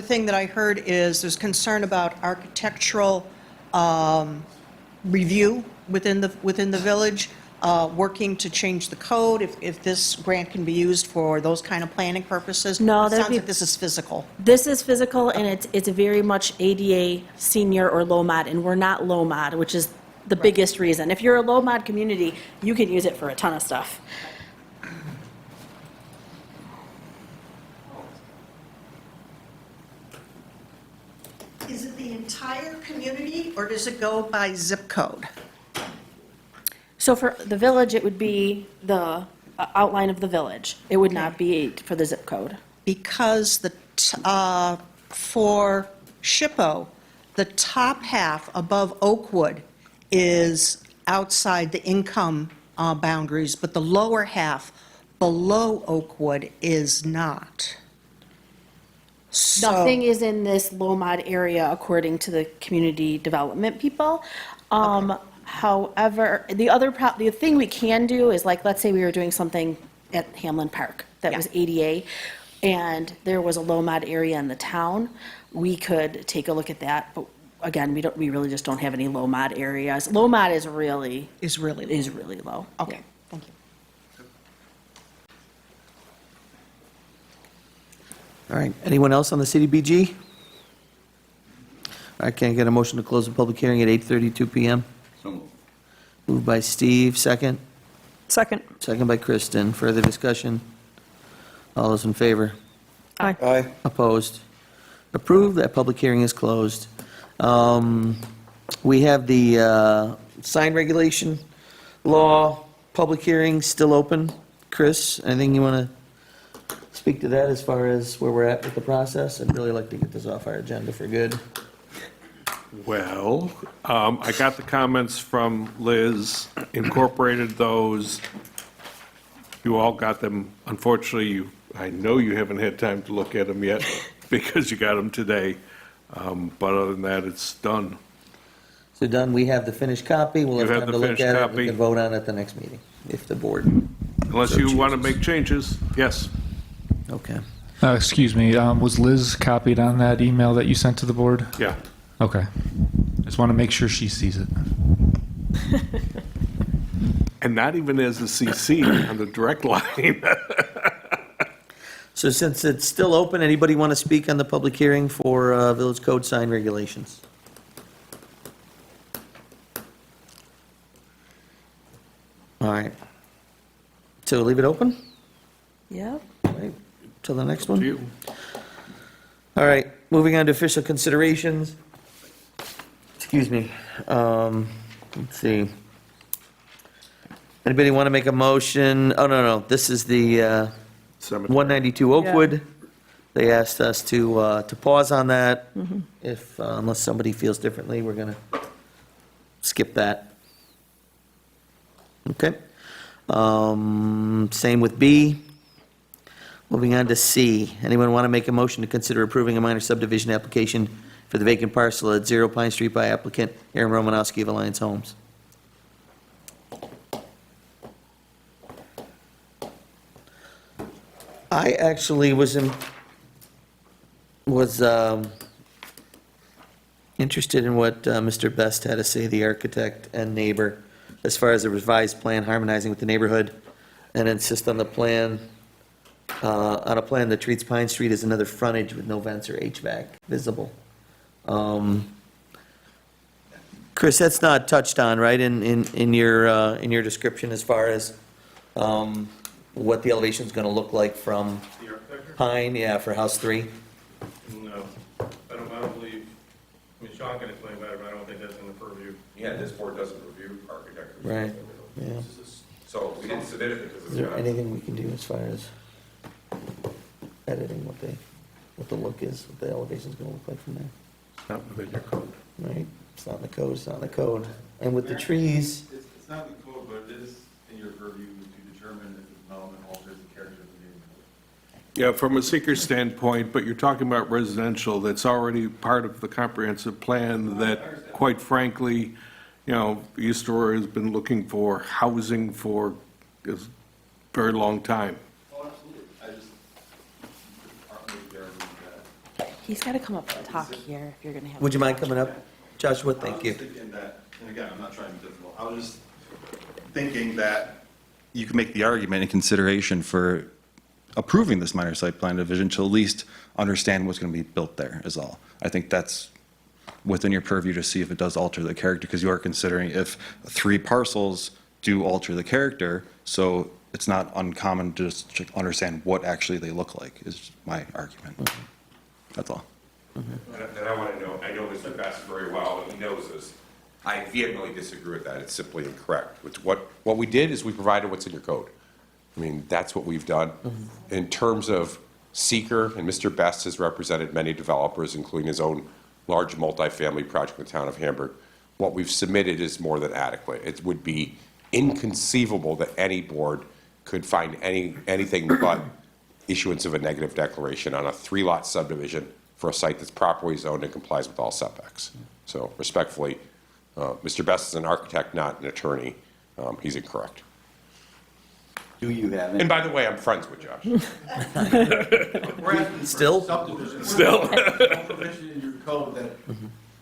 thing that I heard is there's concern about architectural review within the village. working to change the code, if this grant can be used for those kind of planning purposes?
No,
It
that'd
sounds
be-
like this is physical.
This is physical, and it's very much ADA senior or low mod, and we're not low mod, which is the biggest reason. If you're a low mod community, you can use it for a ton of stuff.
Is it the entire community, or does it go by zip code?
So for the village, it would be the outline of the village. It would not be for the zip code.
Because for SHPO, the top half above Oakwood is outside the income boundaries, but the lower half below Oakwood is not. So-
Nothing is in this low mod area according to the community development people. However, the thing we can do is, like, let's say we were doing something at Hamlin Park that was ADA, and there was a low mod area in the town, we could take a look at that, but again, we really just don't have any low mod areas. Low mod is really low.
Okay, thank you.
All right, anyone else on the CDBG? All right, can I get a motion to close the public hearing at 8:32 PM?
So moved.
Moved by Steve, second.
Second.
Second by Kristen. Further discussion? All those in favor?
Aye.
Aye.
Opposed? Approved. That public hearing is closed. We have the sign regulation law, public hearing still open. Chris, anything you want to speak to that as far as where we're at with the process? I'd really like to get this off our agenda for good.
Well, I got the comments from Liz, incorporated those. You all got them. Unfortunately, I know you haven't had time to look at them yet because you got them today. But other than that, it's done.
So done, we have the finished copy. We'll have
You have
time
the
to look
finished
at it.
copy.
We can vote on it at the next meeting, if the board.
Unless
so
you want to
chooses.
make changes, yes.
Okay.
Excuse me, was Liz copied on that email that you sent to the board?
Yeah.
Okay. Just want to make sure she sees it.
And not even as a CC on the direct line.
So since it's still open, anybody want to speak on the public hearing for Village Code sign regulations? All right. So leave it open?
Yep.
Right, till the next one?
To you.
All right, moving on to official considerations. Excuse me. Let's see. Anybody want to make a motion? Oh, no, this is the 192 Oakwood. They asked us to pause on that. If, unless somebody feels differently, we're going to skip that. Okay. Same with B. Moving on to C. Anyone want to make a motion to consider approving a minor subdivision application for the vacant parcel at 0 Pine Street by applicant Aaron Romanowski of Alliance Homes? I actually was interested in what Mr. Best had to say, the architect and neighbor, as far as the revised plan harmonizing with the neighborhood, and insist on the plan, on a plan that treats Pine Street as another frontage with no vents or HVAC visible. Chris, that's not touched on, right, in your description as far as what the elevation's going to look like from
The architecture?
Pine, yeah, for house 3?
No, I don't believe, I mean, Sean can explain better, but I don't think that's in the purview.
Yeah, this board doesn't review architecture.
Right, yeah.
So we didn't submit it because it's
Is there
not.
anything we can do as far as editing what the look is, what the elevation's going to look like from there?
Not within your code.
Right, it's not in the code, it's not in the code. And with the trees,
It's not in the code, but it is in your purview to determine if the development alters the character of the neighborhood.
Yeah, from a seeker standpoint, but you're talking about residential, that's already part of the comprehensive plan that, quite frankly, you know, East Aurora has been looking for housing for a very long time.
Oh, absolutely. I just, aren't really there with that.
He's got to come up and talk here if you're going to have.
would you mind coming up? Joshua,
I
thank
was
you.
just thinking that, and again, I'm not trying to be difficult, I was just
thinking that you can make the argument in consideration for approving this minor site plan division to at least understand what's going to be built there is all. I think that's within your purview to see if it does alter the character, because you are considering if 3 parcels do alter the character, so it's not uncommon to just understand what actually they look like, is my argument. That's all.
And I want to know, I know Mr. Best very well, and he knows this. I vehemently disagree with that. It's simply incorrect. What we did is we provided what's in your code. I mean, that's what we've done. In terms of seeker, and Mr. Best has represented many developers, including his own large multifamily project in the town of Hamburg. What we've submitted is more than adequate. It would be inconceivable that any board could find anything but issuance of a negative declaration on a 3-lot subdivision for a site that's properly zoned and complies with all setbacks. So respectfully, Mr. Best is an architect, not an attorney. He's incorrect.
Do you have any?
And by the way, I'm friends with Josh.
We're asking for
Still?
subdivision.
Still.
There's no provision in your code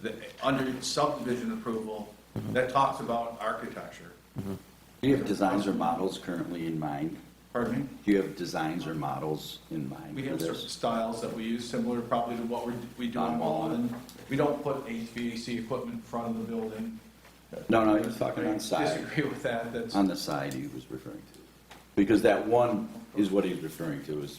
that under subdivision approval, that talks about architecture.
Do you have designs or models currently in mind?
Pardon me?
Do you have designs or models in mind
We
for
have certain
this?
styles that we use, similar probably to what we do in Malden. We don't put HVAC equipment in front of the building.
No, he was talking on side.
Disagree with that, that's.
On the side he was referring to. Because that one is what he's referring to, is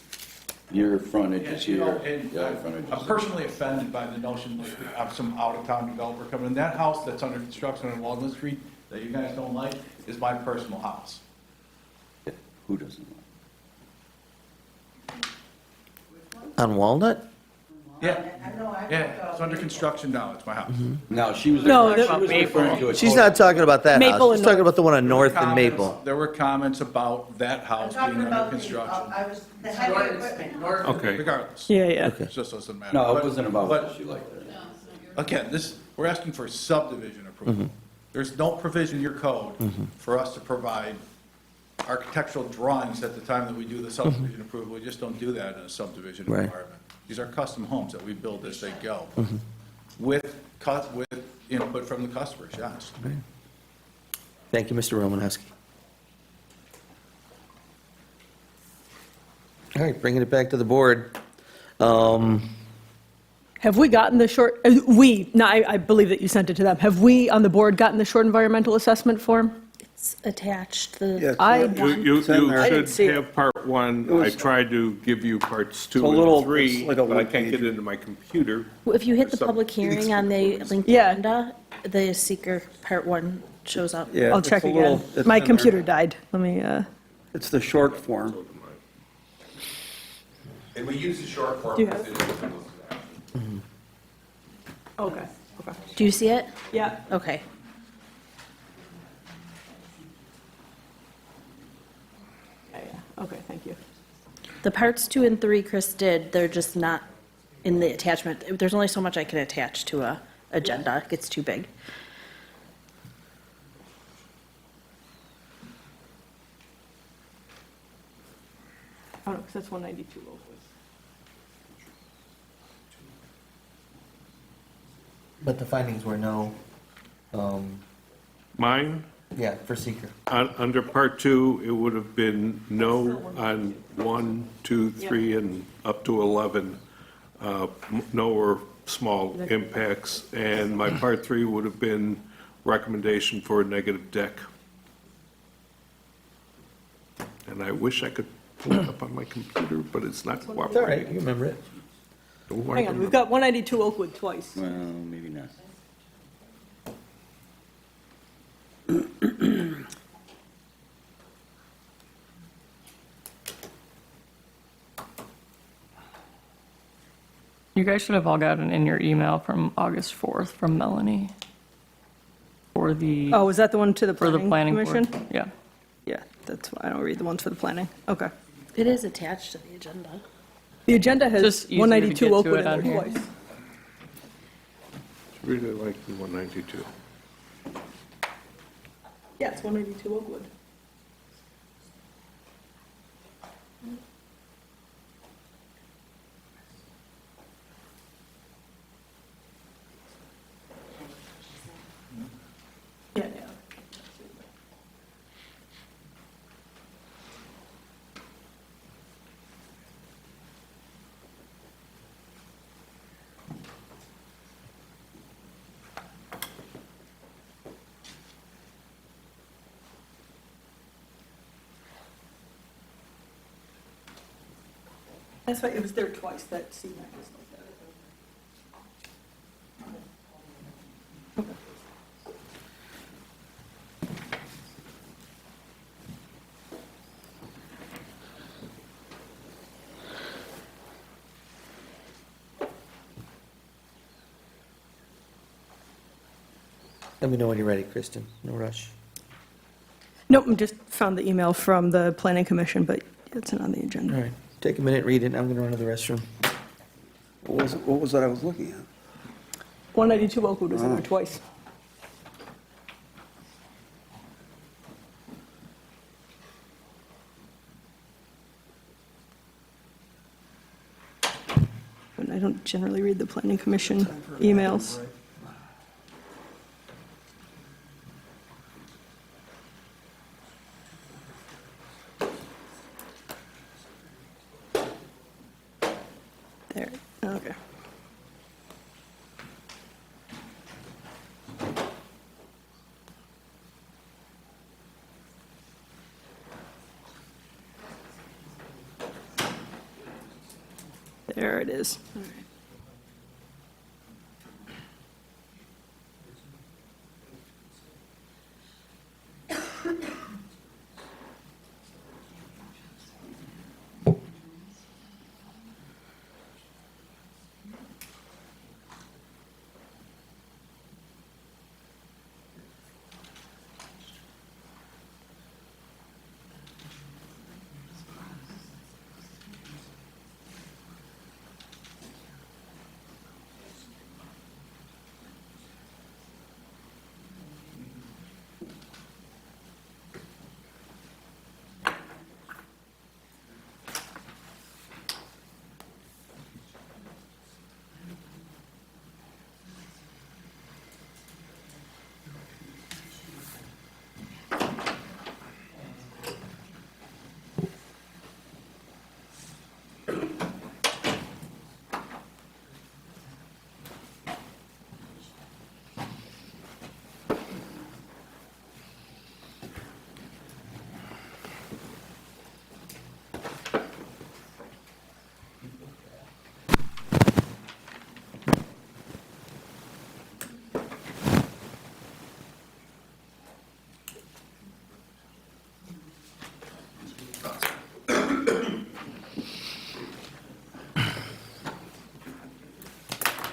your frontage
Yeah,
is
you know,
here.
and
your frontage is
I'm
here.
personally offended by the notion of some out-of-town developer coming in. That house that's under construction on Walnut Street that you guys don't like is my personal house.
Who doesn't like?
On Walnut?
Yeah, yeah, it's under construction now, it's my house.
No, she was
No,
referring to it.
She's not talking about that
Maple
house. She's
and
talking about the one on North and
Comments-
Maple.
There were comments about that house being under construction.
Okay.
Regardless.
Yeah, yeah.
It just doesn't matter.
No, it
But-
wasn't about
but-
what she liked.
Again, we're asking for subdivision approval. There's no provision in your code for us to provide architectural drawings at the time that we do the subdivision approval. We just don't do that in a subdivision
Right.
environment. These are custom homes that we build as they go, with input from the customers, yes.
Thank you, Mr. Romanowski. All right, bringing it back to the board.
Have we gotten the short, I believe that you sent it to them. Have we, on the board, gotten the short environmental assessment form?
It's attached, the.
Yeah,
I-
You
It's in there.
I didn't
should
see it.
have part 1. I tried to give you parts 2
It's a little-
and 3,
it's like a
but I
one
can't get
page.
into my computer.
Well, if you hit the
Some-
public hearing on the linked
Yeah.
agenda, the seeker part 1 shows up.
Yeah,
I'll
it's
check
a little-
again.
it's
My
in there.
computer died. Let me,
It's the short form.
And we use the short form
Do you
because
have
it is a list of actions.
okay, okay.
Do you see it?
Yeah.
Okay.
Yeah, okay, thank you.
The parts 2 and 3 Chris did, they're just not in the attachment. There's only so much I can attach to a agenda. It gets too big.
Oh, no, because that's 192 Oakwood.
But the findings were no,
Mine,
yeah, for seeker.
under part 2, it would have been no on 1, 2, 3, and up to 11. No or small impacts. And my part 3 would have been recommendation for a negative deck. And I wish I could pull it up on my computer, but it's not
It's all right,
cooperating.
you remember it.
Oh, I
Hang on, we've
remember.
got 192 Oakwood twice.
Well, maybe not.
You guys should have all gotten in your email from August 4th from Melanie for the,
Oh, is that the one to the
for the planning
commission?
board. Yeah.
Yeah, that's why I don't read the ones for the planning. Okay.
It is attached to the agenda.
The agenda has
Just easier to
192
get to
Oakwood
it
in
on
there
here.
twice.
Really like the 192.
Yeah, it's 192 Oakwood. Yeah, yeah. That's right, it was there twice, that CMAC was like that.
Let me know when you're ready, Kristen. No rush.
Nope, I just found the email from the planning commission, but it's not on the agenda.
All right, take a minute, read it, I'm going to run to the restroom.
What was that I was looking at?
192 Oakwood was in there twice. And I don't generally read the planning commission emails. There, okay. There it is. All right.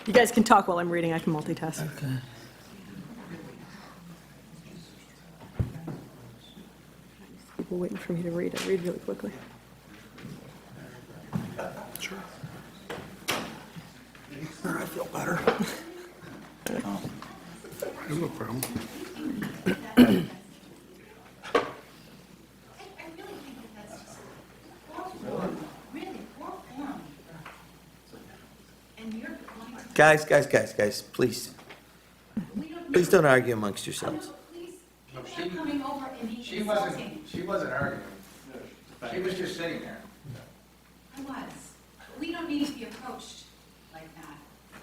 You guys can talk while I'm reading, I can multitask.
Okay.
People waiting for me to read, I read really quickly.
Sure. I feel better.
No problem.
Guys, please. Please don't argue amongst yourselves.
She wasn't arguing. She was just sitting there.
I was. We don't need to be approached like that.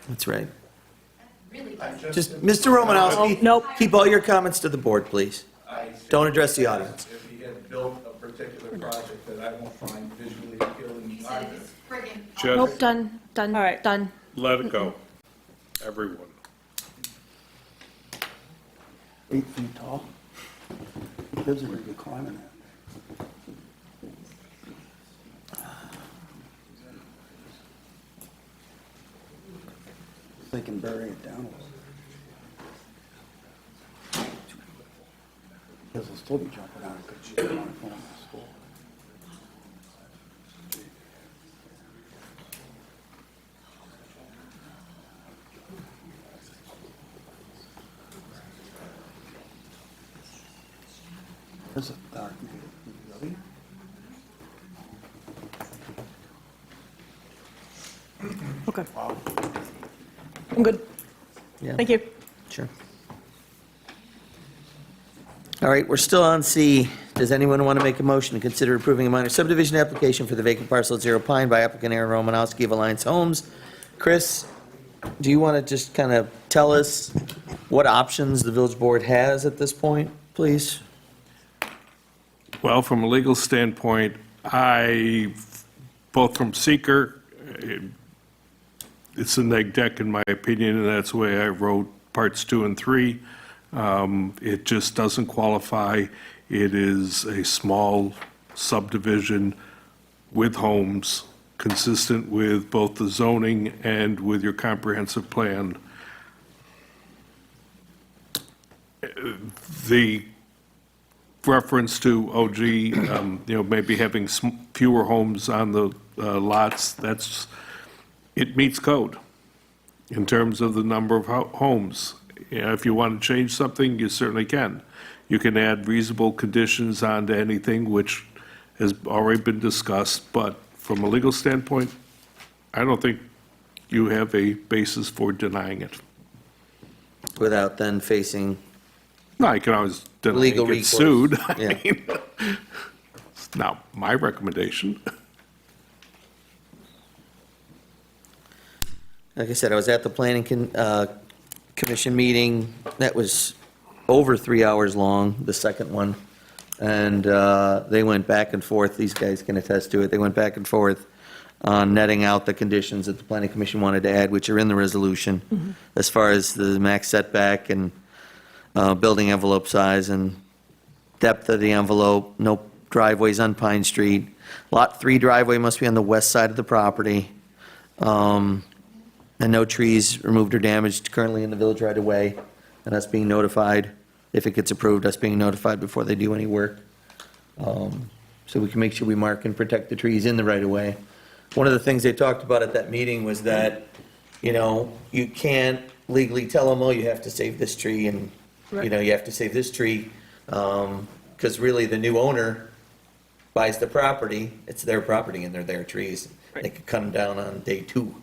That's right.
Really
Just, Mr. Romanowski,
Nope.
keep all your comments to the board, please. Don't address the audience.
If he had built a particular project that I won't find visually appealing either.
Nope,
Just
done,
All right.
done.
let it go, everyone.
8 feet tall. Kids are going to be climbing it. They can bury it down a little. Kids will still be jumping on it because you don't want to put on the school. This is dark. Ready?
Okay. I'm good.
Yeah.
Thank you.
Sure. All right, we're still on C. Does anyone want to make a motion to consider approving a minor subdivision application for the vacant parcel at Zero Pine by applicant Aaron Romanowski of Alliance Homes? Chris, do you want to just kind of tell us what options the village board has at this point, please?
Well, from a legal standpoint, I both from seeker, it's a neg deck in my opinion, and that's the way I wrote parts 2 and 3. It just doesn't qualify. It is a small subdivision with homes, consistent with both the zoning and with your comprehensive plan. The reference to, oh gee, maybe having fewer homes on the lots, it meets code in terms of the number of homes. If you want to change something, you certainly can. You can add reasonable conditions onto anything, which has already been discussed, but from a legal standpoint, I don't think you have a basis for denying it.
Without then facing
No, you can always deny it
legal
and get
recourse.
sued.
Yeah.
It's not my recommendation.
Like I said, I was at the planning commission meeting. That was over 3 hours long, the second one. And they went back and forth. These guys can attest to it. They went back and forth on netting out the conditions that the planning commission wanted to add, which are in the resolution, as far as the max setback and building envelope size and depth of the envelope, no driveways on Pine Street. Lot 3 driveway must be on the west side of the property. And no trees removed or damaged currently in the village right of way, and us being notified, if it gets approved, us being notified before they do any work. So we can make sure we mark and protect the trees in the right of way. One of the things they talked about at that meeting was that, you can't legally tell them, oh, you have to save this tree and, you have to save this tree. Because really the new owner buys the property, it's their property and they're their trees. They could cut them down on day 2.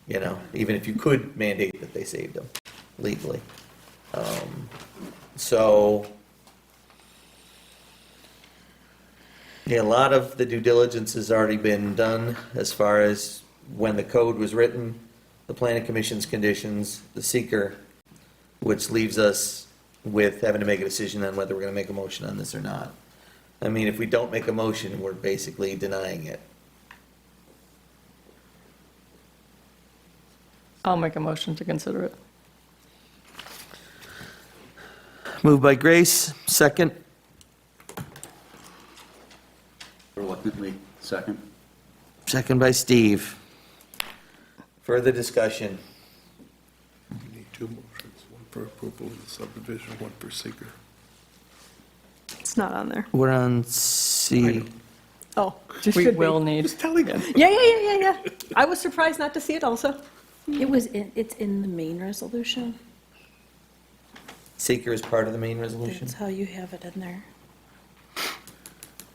Even if you could mandate that they saved them legally. So, yeah, a lot of the due diligence has already been done as far as when the code was written, the planning commission's conditions, the seeker, which leaves us with having to make a decision on whether we're going to make a motion on this or not. I mean, if we don't make a motion, we're basically denying it.
I'll make a motion to consider it.
Moved by Grace, second.
Reluctantly, second.
Second by Steve. Further discussion.
You need 2 motions, one for approval of the subdivision, one for seeker.
It's not on there.
We're on C.
Oh, just
We
should be.
will need.
Yeah. I was surprised not to see it also.
It's in the main resolution.
Seeker is part of the main resolution.
That's how you have it in there.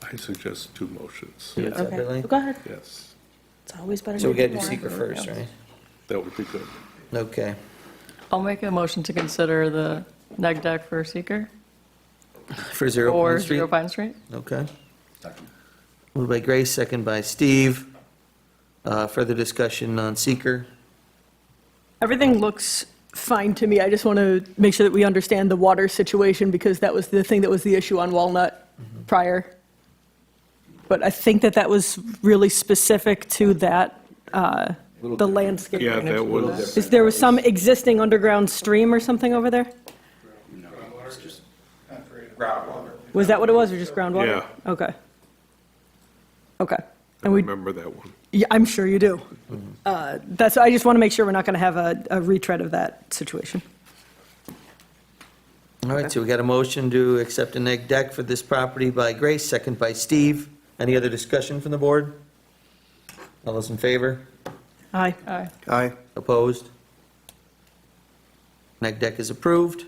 I suggest 2 motions.
Do it
Okay,
separately?
go ahead.
Yes,
It's always better
So we
to
got
do
to do
more.
seeker first, right?
that would be good.
Okay.
I'll make a motion to consider the neg deck for seeker
For 0
or
Pine Street?
0 Pine Street.
Okay.
Second.
Moved by Grace, second by Steve. Further discussion on seeker.
Everything looks fine to me. I just want to make sure that we understand the water situation because that was the thing that was the issue on Walnut prior. But I think that was really specific to that, the landscape.
Yeah, that was,
Is there was some existing underground stream or something over there?
Groundwater.
Was that what it was, or just groundwater?
Yeah.
Okay. Okay.
I
And we,
remember that one.
yeah, I'm sure you do. That's, I just want to make sure we're not going to have a retread of that situation.
All right, so we got a motion to accept a neg deck for this property by Grace, second by Steve. Any other discussion from the board? All those in favor?
Aye.
Aye.
Aye.
Opposed? Neg deck is approved.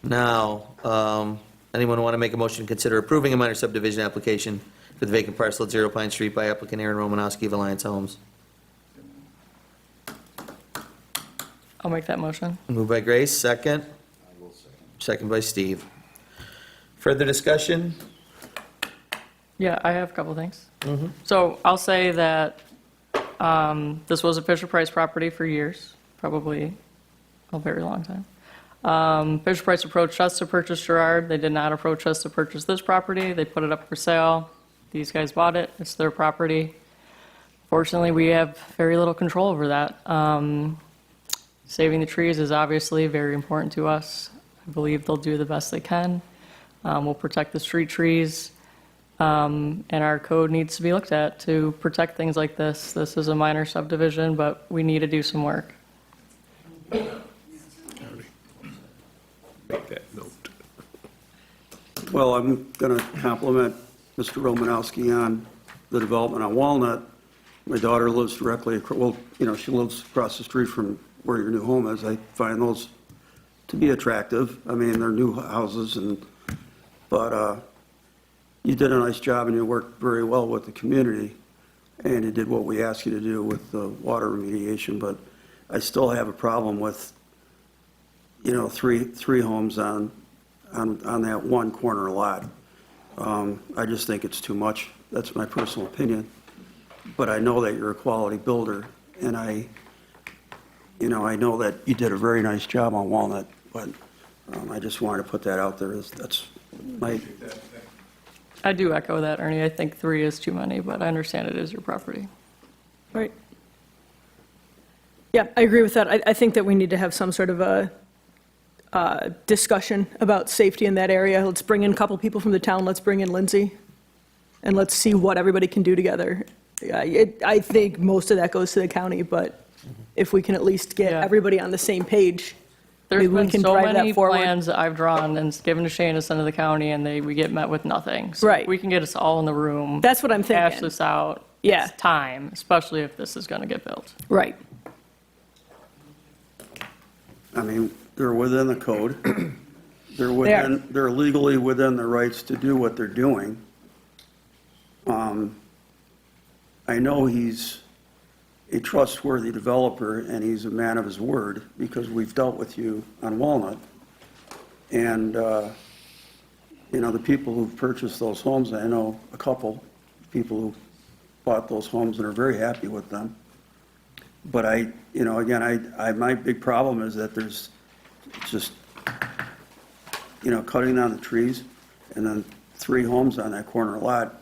Now, anyone want to make a motion to consider approving a minor subdivision application for the vacant parcel at 0 Pine Street by applicant Aaron Romanowski of Alliance Homes?
I'll make that motion.
Moved by Grace, second. Second by Steve. Further discussion?
Yeah, I have a couple things. So I'll say that this was a Fisher-Price property for years, probably a very long time. Fisher-Price approached us to purchase Gerard. They did not approach us to purchase this property. They put it up for sale. These guys bought it. It's their property. Fortunately, we have very little control over that. Saving the trees is obviously very important to us. I believe they'll do the best they can. We'll protect the street trees, and our code needs to be looked at to protect things like this. This is a minor subdivision, but we need to do some work.
Make that note.
Well, I'm going to compliment Mr. Romanowski on the development on Walnut. My daughter lives directly, well, she lives across the street from where your new home is. I find those to be attractive. I mean, they're new houses, but you did a nice job and you worked very well with the community, and you did what we asked you to do with the water remediation, but I still have a problem with, three homes on that one corner lot. I just think it's too much. That's my personal opinion. But I know that you're a quality builder, and I know that you did a very nice job on Walnut, but I just wanted to put that out there. That's my,
I do echo that, Ernie. I think 3 is too many, but I understand it is your property.
Right. Yeah, I agree with that. I think that we need to have some sort of a discussion about safety in that area. Let's bring in a couple people from the town. Let's bring in Lindsay, and let's see what everybody can do together. I think most of that goes to the county, but if we can at least get everybody on the same page,
There's
maybe we
been
can
so
drive
many
that forward.
plans that I've drawn and given to Shane to send to the county, and we get met with nothing. So
Right.
if we can get us all in the room.
That's what I'm
Hash
thinking.
this out.
Yeah.
It's time, especially if this is going to get built.
Right.
I mean, they're within the code.
are.
They're legally within the rights to do what they're doing. I know he's a trustworthy developer, and he's a man of his word, because we've dealt with you on Walnut. And, the people who've purchased those homes, I know a couple people who bought those homes and are very happy with them. But again, my big problem is that there's just, cutting down the trees, and then 3 homes on that corner lot.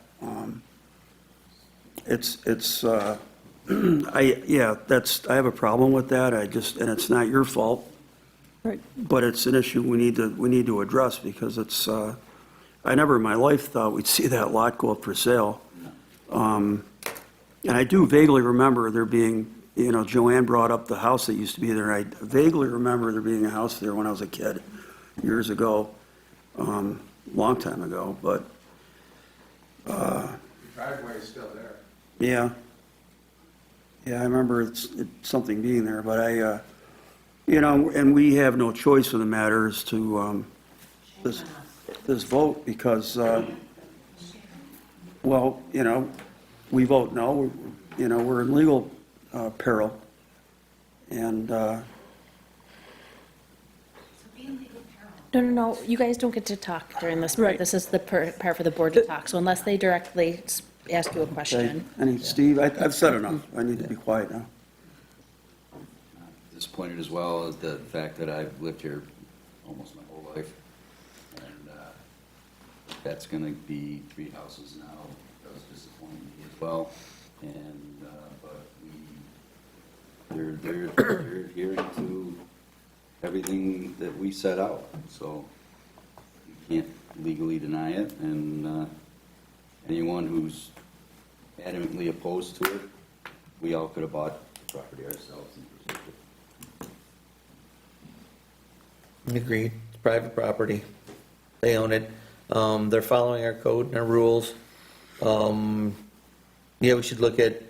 I have a problem with that. And it's not your fault.
Right.
But it's an issue we need to address, because it's, I never in my life thought we'd see that lot go up for sale. And I do vaguely remember there being, Joanne brought up the house that used to be there. I vaguely remember there being a house there when I was a kid, years ago, long time ago, but,
The driveway is still there.
yeah. Yeah, I remember it's something being there, but and we have no choice in the matter as to this vote, because, we vote no. We're in legal peril, and
No, you guys don't get to talk during this part.
Right.
This is the part for the board to talk, so unless they directly ask you a
okay.
question.
Steve, I've said enough. I need to be quiet now.
Disappointed as well as the fact that I've lived here almost my whole life. And that's going to be 3 houses now. That was disappointing me as well. And, but they're adhering to everything that we set out. So you can't legally deny it. And anyone who's adamantly opposed to it, we all could have bought the property ourselves and preserved it.
Agreed. It's private property. They own it. They're following our code and our rules. Yeah, we should look at,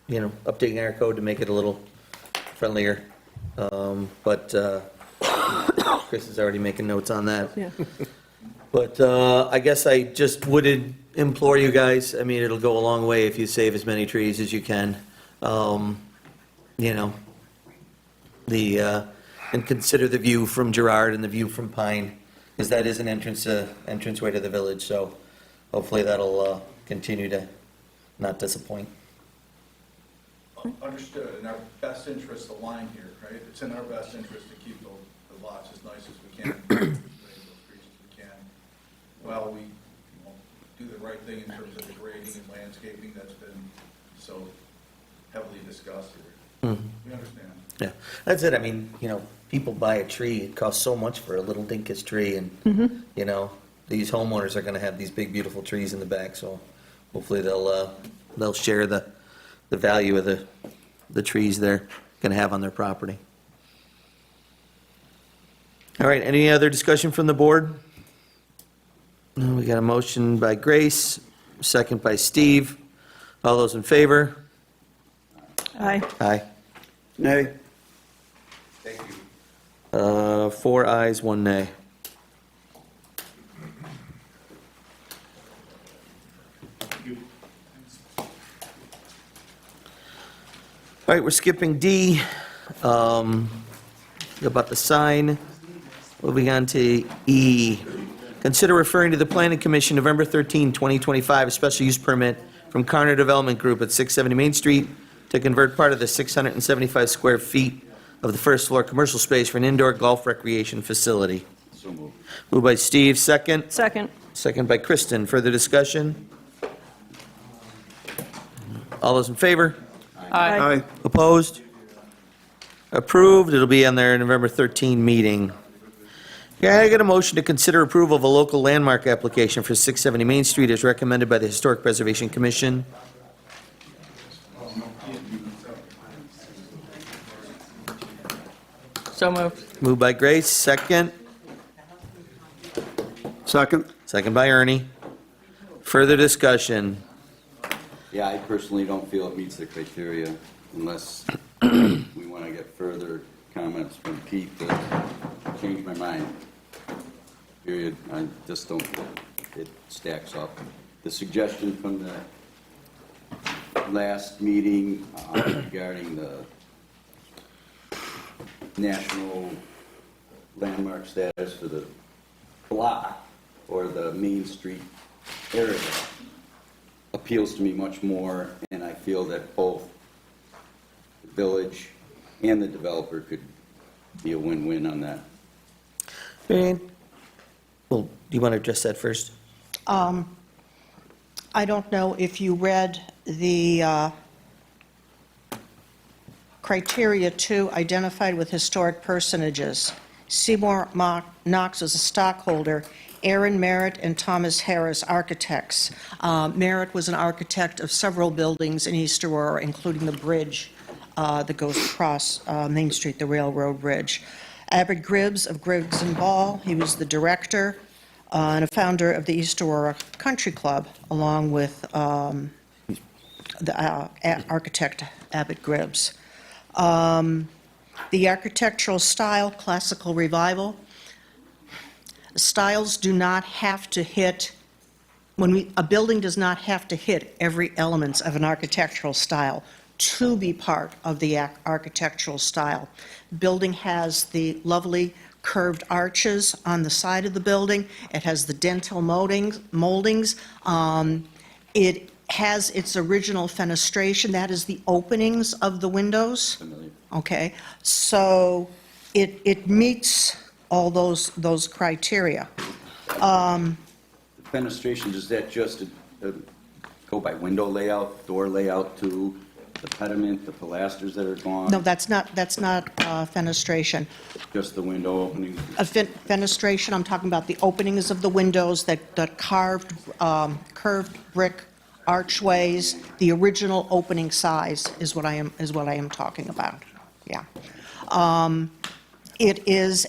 updating our code to make it a little friendlier. But Chris is already making notes on that.
Yeah.
But I guess I just would implore you guys, I mean, it'll go a long way if you save as many trees as you can. And consider the view from Girard and the view from Pine, because that is an entranceway to the village, so hopefully that'll continue to not disappoint.
Understood, in our best interest, the line here, right? It's in our best interest to keep the lots as nice as we can, raise those trees as we can. While we do the right thing in terms of the grading and landscaping that's been so heavily discussed here.
Mhm.
We understand.
Yeah, that's it. I mean, people buy a tree, it costs so much for a little dinkus tree, and, these homeowners are gonna have these big, beautiful trees in the back, so hopefully they'll share the value of the trees they're gonna have on their property. All right, any other discussion from the board? No, we got a motion by Grace, second by Steve. All those in favor?
Aye.
Aye.
Nay.
Thank you.
4 ayes, 1 nay. All right, we're skipping D, about the sign. Moving on to E. Consider referring to the Planning Commission November 13, 2025, a special use permit from Carner Development Group at 670 Main Street to convert part of the 675 square feet of the first floor commercial space for an indoor golf recreation facility.
So moved.
Moved by Steve, second.
Second.
Second by Kristen. Further discussion? All those in favor?
Aye.
Opposed? Approved. It'll be on their November 13 meeting. Yeah, I got a motion to consider approval of a local landmark application for 670 Main Street as recommended by the Historic Preservation Commission.
So moved.
Moved by Grace, second.
Second.
Second by Ernie. Further discussion?
Yeah, I personally don't feel it meets the criteria unless we want to get further comments from Pete to change my mind. Period. I just don't think it stacks up. The suggestion from the last meeting regarding the national landmark status for the block or the Main Street area appeals to me much more, and I feel that both the village and the developer could be a win-win on that.
Well, do you want to address that first?
I don't know if you read the criteria two identified with historic personages. Seymour Knox is a stockholder, Aaron Merritt and Thomas Harris, architects. Merritt was an architect of several buildings in East Aurora, including the bridge that goes across Main Street, the railroad bridge. Abbott Gribbs of Griggs and Ball, he was the director and a founder of the East Aurora Country Club, along with the architect Abbott Gribbs. The architectural style, classical revival. Styles do not have to hit, a building does not have to hit every element of an architectural style to be part of the architectural style. Building has the lovely curved arches on the side of the building. It has the dentil moldings. It has its original fenestration. That is the openings of the windows.
Familiar.
Okay, so it meets all those criteria.
Fenestration, does that just go by window layout, door layout too? The pediment, the pilasters that are gone?
No, that's not fenestration.
Just the window openings?
Fenestration, I'm talking about the openings of the windows, that curved brick archways, the original opening size is what I am talking about. Yeah. It is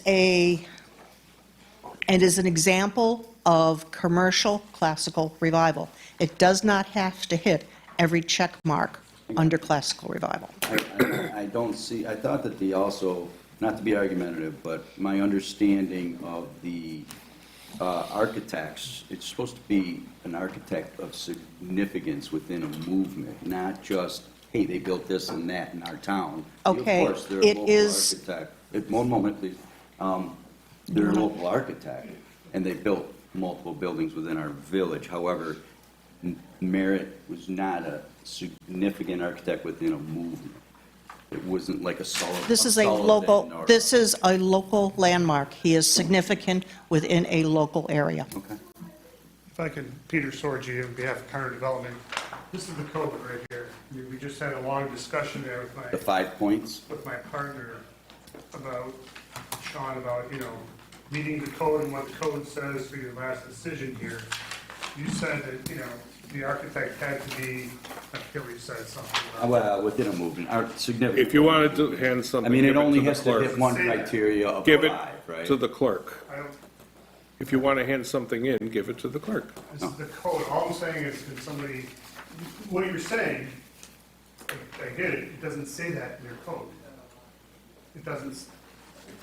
an example of commercial classical revival. It does not have to hit every check mark under classical revival.
I don't see, I thought that the also, not to be argumentative, but my understanding of the architects, it's supposed to be an architect of significance within a movement, not just, hey, they built this and that in our town.
Okay,
Of course, they're a
it
local
is-
architect. One moment, please. They're a local architect, and they built multiple buildings within our village. However, Merritt was not a significant architect within a movement. It wasn't like a solid.
This is a local landmark. He is significant within a local area.
Okay.
If I could, Peter Sorgi, on behalf of Carter Development. This is the code right here. We just had a long discussion there with
The 5 points?
my partner about, Sean, about, meeting the code and what the code says for your last decision here. You said that, the architect had to be, I forget what you said, something about.
Well, within a movement, or significant.
If you wanted to hand something,
I mean, it
give
only
to the
has to
clerk.
hit one criteria of
Give it
5, right?
to the clerk.
I don't,
If you want to hand something in, give it to the clerk.
this is the code. All I'm saying is, can somebody, what you're saying, I get it, it doesn't say that in your code. It doesn't.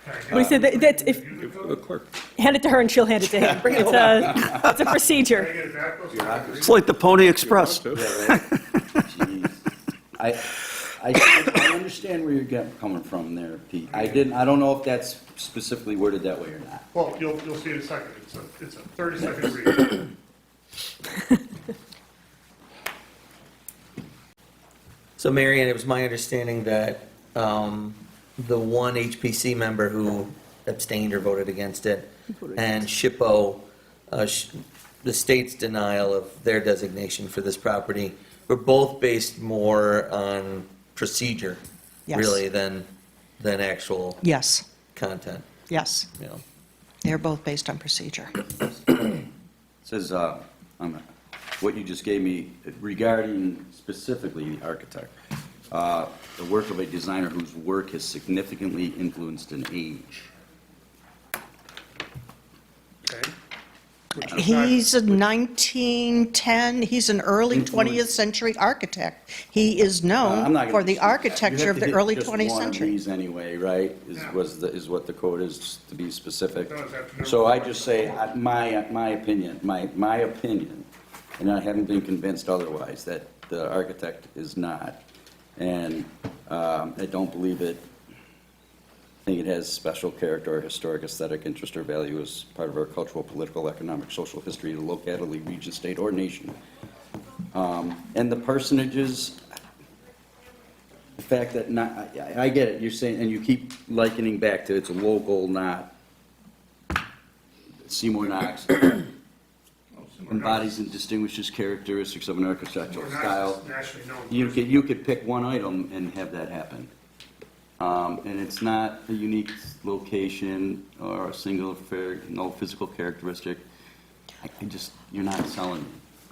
Can I get
Well, he said
it?
that's if,
Give it to the clerk.
hand it to her and she'll hand it to him. It's a
Can I
procedure.
get it back? Those
It's like the Pony Express.
Yeah, right. Jeez. I understand where you're coming from there, Pete. I don't know if that's specifically worded that way or not.
Well, you'll see in a second. It's a 30-second read.
So Marianne, it was my understanding that the one HPC member who abstained or voted against it, and SHPO, the state's denial of their designation for this property, were both based more on procedure,
Yes.
really, than actual
Yes,
content.
yes.
You know.
They're both based on procedure.
It says, what you just gave me regarding specifically the architect, the work of a designer whose work has significantly influenced an age.
Okay.
He's a 1910, he's an early 20th century architect. He is
I'm
known
not
for
gonna-
the architecture
you
of
have
the
to hit
early
just
20th
one of
century.
these anyway, right?
Yeah.
Is what the code is, to be specific.
No, it's after
So
number
I just say, my opinion, my opinion, and I haven't been convinced otherwise, that the architect is not. And I don't believe it. I think it has special character or historic aesthetic interest or value as part of our cultural, political, economic, social history of the locality, region, state, or nation. And the personages, the fact that I get it, you're saying, and you keep likening back to it's a local, not Seymour Knox. Embodies and distinguishes characteristics of an architectural style.
Nationally known.
You could pick one item and have that happen. And it's not a unique location or a single no physical characteristic. You're not selling me.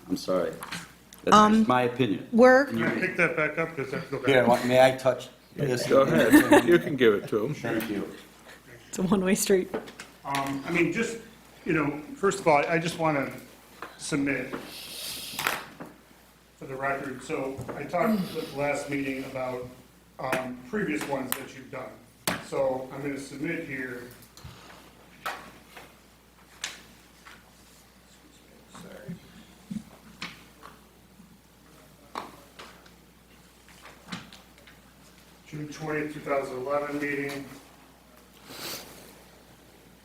I'm sorry. That's just my opinion.
Can I pick that back up? Does that have to go back?
Here, may I touch this?
Go ahead. You can give it to him.
Thank you.
It's a one-way street.
I mean, just, first of all, I just want to submit for the record. So I talked at the last meeting about previous ones that you've done. So I'm going to submit here. Sorry. June 20th, 2011 meeting.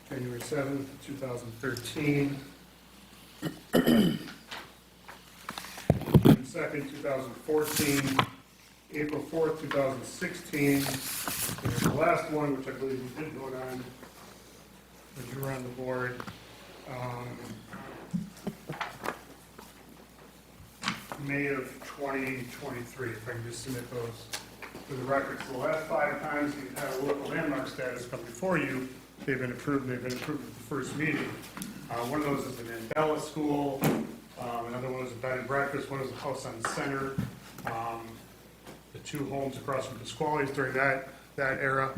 January 7th, 2013. June 2nd, 2014. April 4th, 2016. And the last one, which I believe you did vote on, when you were on the board, May of 2023, if I can just submit those for the record. So the last 5 times you've had a local landmark status come before you, they've been approved at the first meeting. One of those is the Mandela School, another one was a bed and breakfast, one was a house on Center, the 2 homes across from Pasquale's during that era,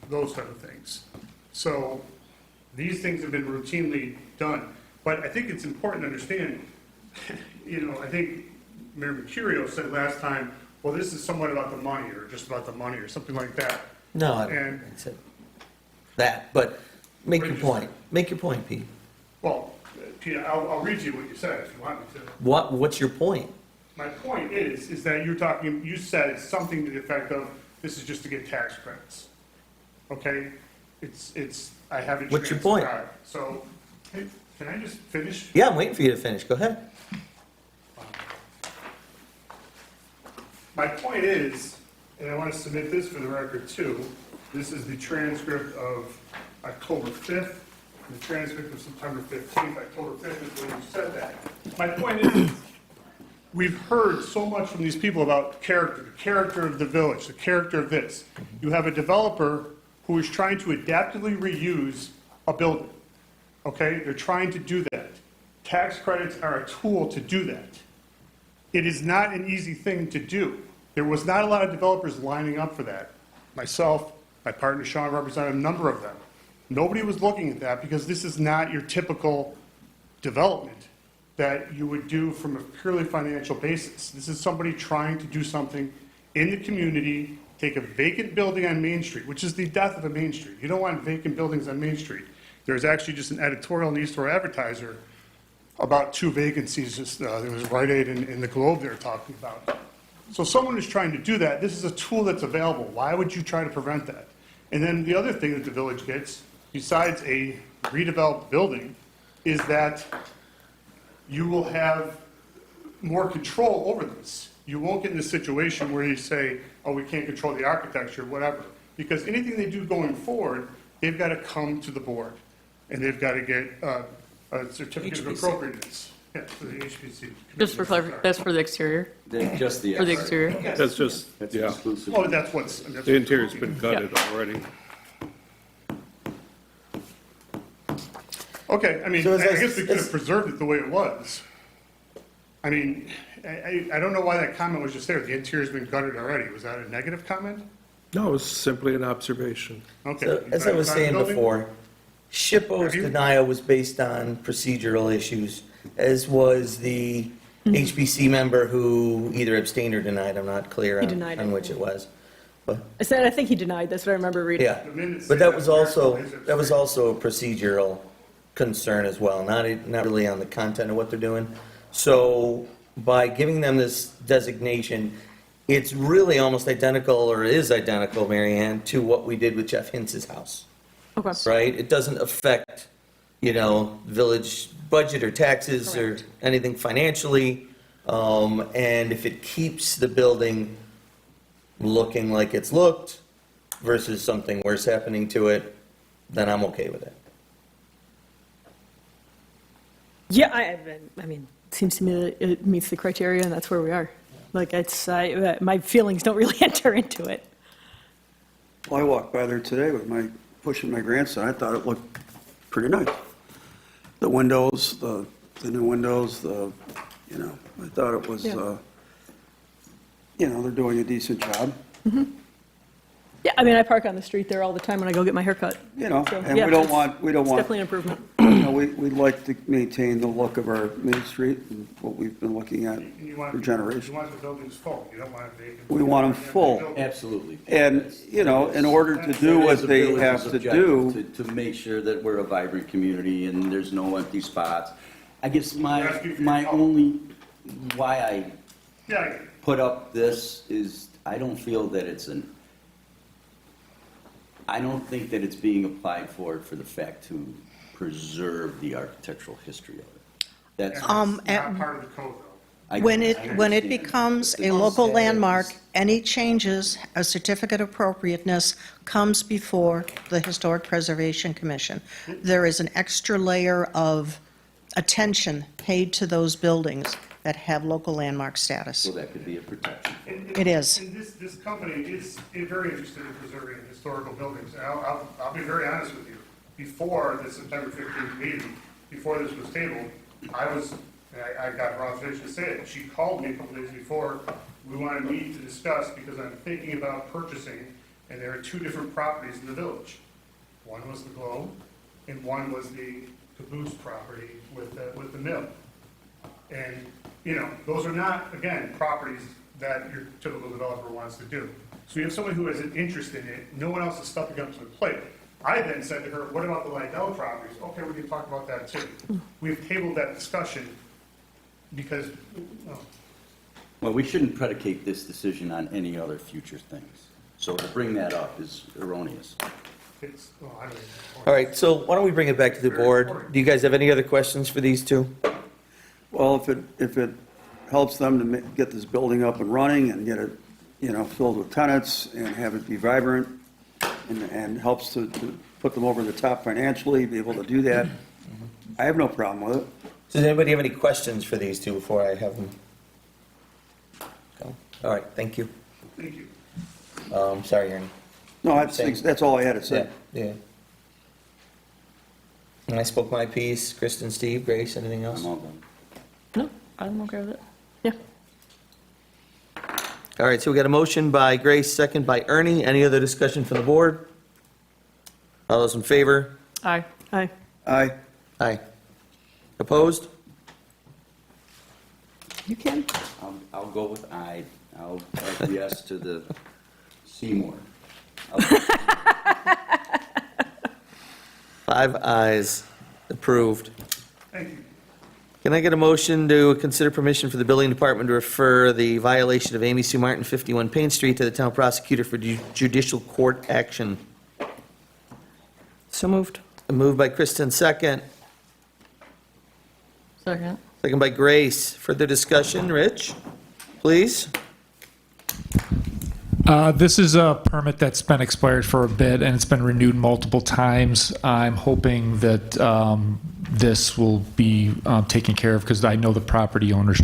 those type of things. So these things have been routinely done. But I think it's important to understand, I think Mayor Mercurio said last time, well, this is somewhat about the money, or just about the money, or something like that.
No, I
And,
said that, but make
What
your
did you
point. Make your point, Pete.
well, Peter, I'll read you what you said if you want me to.
What's your point?
My point is that you said something to the effect of, this is just to get tax credits. Okay? I haven't
What's your point?
transcribed. So, can I just finish?
Yeah, I'm waiting for you to finish. Go ahead.
My point is, and I want to submit this for the record too, this is the transcript of October 5th, and the transcript of September 15th. October 5th is when you said that. My point is, we've heard so much from these people about character, the character of the village, the character of this. You have a developer who is trying to adaptively reuse a building, okay? They're trying to do that. Tax credits are a tool to do that. It is not an easy thing to do. There was not a lot of developers lining up for that. Myself, my partner Sean represented a number of them. Nobody was looking at that because this is not your typical development that you would do from a purely financial basis. This is somebody trying to do something in the community, take a vacant building on Main Street, which is the death of a Main Street. You don't want vacant buildings on Main Street. There's actually just an editorial in the East Aurora Advertiser about 2 vacancies, just, there was Rite Aid in the Globe they were talking about. So someone is trying to do that. This is a tool that's available. Why would you try to prevent that? And then the other thing that the village gets, besides a redeveloped building, is that you will have more control over this. You won't get in a situation where you say, oh, we can't control the architecture, whatever. Because anything they do going forward, they've got to come to the board. And they've got to get a certificate of appropriateness. Yeah, for the HPC.
Just for clarification, that's for the exterior?
Just the
For the
exterior.
exterior?
That's just,
That's
yeah.
exclusive.
Oh, that's what's.
The interior's been gutted already.
Okay, I mean,
So
I
as I-
guess we could
as-
have preserved it the way it was. I mean, I don't know why that comment was just there. The interior's been gutted already. Was that a negative comment?
No, it's simply an observation.
Okay.
So, as I was saying before, SHPO's
Have you?
denial was based on procedural issues, as was the HBC member who either abstained or denied. I'm not clear
He
on
denied
on
it.
which it was. But,
I think he denied, that's what I remember reading.
yeah,
The minutes
but
say
that was also,
is
that was also a procedural concern as well, not really on the content of what they're doing. So by giving them this designation, it's really almost identical, or is identical, Mary Ann, to what we did with Jeff Hintz's house,
Okay.
right? It doesn't affect, village budget or taxes or anything financially. And if it keeps the building looking like it's looked versus something worse happening to it, then I'm okay with it.
Yeah, I mean, it seems to me that it meets the criteria, and that's where we are. Like, my feelings don't really enter into it.
Well, I walked by there today with pushing my grandson. I thought it looked pretty nice. The windows, the new windows, I thought it was,
Yeah.
They're doing a decent job.
Yeah, I mean, I park on the street there all the time when I go get my haircut. So,
And
yeah,
we don't
it's-
want,
It's definitely an improvement.
we'd like to maintain the look of our Main Street and what we've been looking at
And you want,
for
you
generations.
want the buildings full. You don't want it vacant.
We want 'em full.
Absolutely.
And, in order to do
That
what
is the
they
village's
have to
objective,
do,
To make sure that we're a vibrant community and there's no empty spots. I guess my only, why I
Yeah, I get it.
put up this is, I don't feel that I don't think that it's being applied for the fact to preserve the architectural history of it. That's,
It's not part of the code, though.
I
When it
understand.
becomes
The
a local
status-
landmark, any changes, a certificate of appropriateness comes before the Historic Preservation Commission. There is an extra layer of attention paid to those buildings that have local landmark status.
So that could be a protection.
It is.
And this company is very interested in preserving historical buildings. And I'll be very honest with you. Before the September 15th meeting, before this was tabled, I got Ron Fish to say it. She called me a couple days before. We wanted to meet to discuss because I'm thinking about purchasing, and there are 2 different properties in the village. One was the Globe, and one was the Caboose property with the mill. And, those are not, again, properties that your typical developer wants to do. So you have somebody who has an interest in it, no one else is stepping up to the plate. I then said to her, what about the Lydell properties? Okay, we can talk about that too. We've tabled that discussion because,
Well, we shouldn't predicate this decision on any other future things. So to bring that up is erroneous.
it's, well, I don't even.
All right, so why don't we bring it back to the board? Do you guys have any other questions for these two?
well, if it helps them to get this building up and running and get it, filled with tenants and have it be vibrant and helps to put them over the top financially, be able to do that, I have no problem with it.
Does anybody have any questions for these two before I have them All right, thank you.
Thank you.
Sorry, Ernie.
No, that's all I had to say.
Yeah. And I spoke my piece. Kristen, Steve, Grace, anything else?
I'm all done.
No, I'm okay with it.
Yeah.
All right, so we got a motion by Grace, second by Ernie. Any other discussion from the board? All those in favor?
Aye.
Aye.
Aye.
Aye. Opposed?
You can.
I'll go with I. I'll yes to the Seymour.
5 ayes. Approved.
Thank you.
Can I get a motion to consider permission for the building department to refer the violation of Amy Sue Martin, 51 Payne Street, to the town prosecutor for judicial court action?
So moved.
Moved by Kristen, second.
Second.
Second by Grace. Further discussion? Rich, please?
This is a permit that's been expired for a bit, and it's been renewed multiple times. I'm hoping that this will be taken care of, because I know the property owner's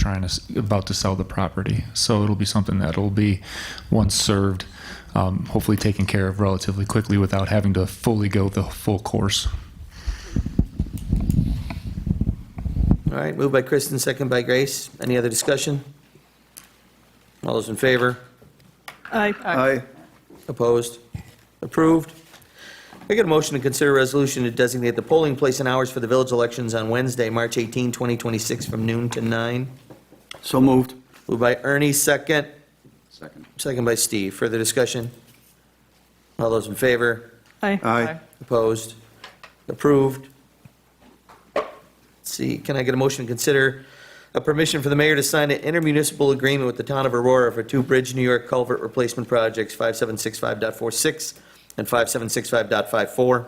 about to sell the property. So it'll be something that'll be, once served, hopefully taken care of relatively quickly without having to fully go the full course.
All right, moved by Kristen, second by Grace. Any other discussion? All those in favor?
Aye.
Aye.
Opposed? Approved. I get a motion to consider a resolution to designate the polling place and hours for the village elections on Wednesday, March 18, 2026, from noon to 9.
So moved.
Moved by Ernie, second.
Second.
Second by Steve. Further discussion? All those in favor?
Aye.
Aye.
Opposed? Approved. Let's see, can I get a motion to consider a permission for the mayor to sign an intermunicipal agreement with the town of Aurora for 2 Bridge New York culvert replacement projects, 5765.46 and 5765.54?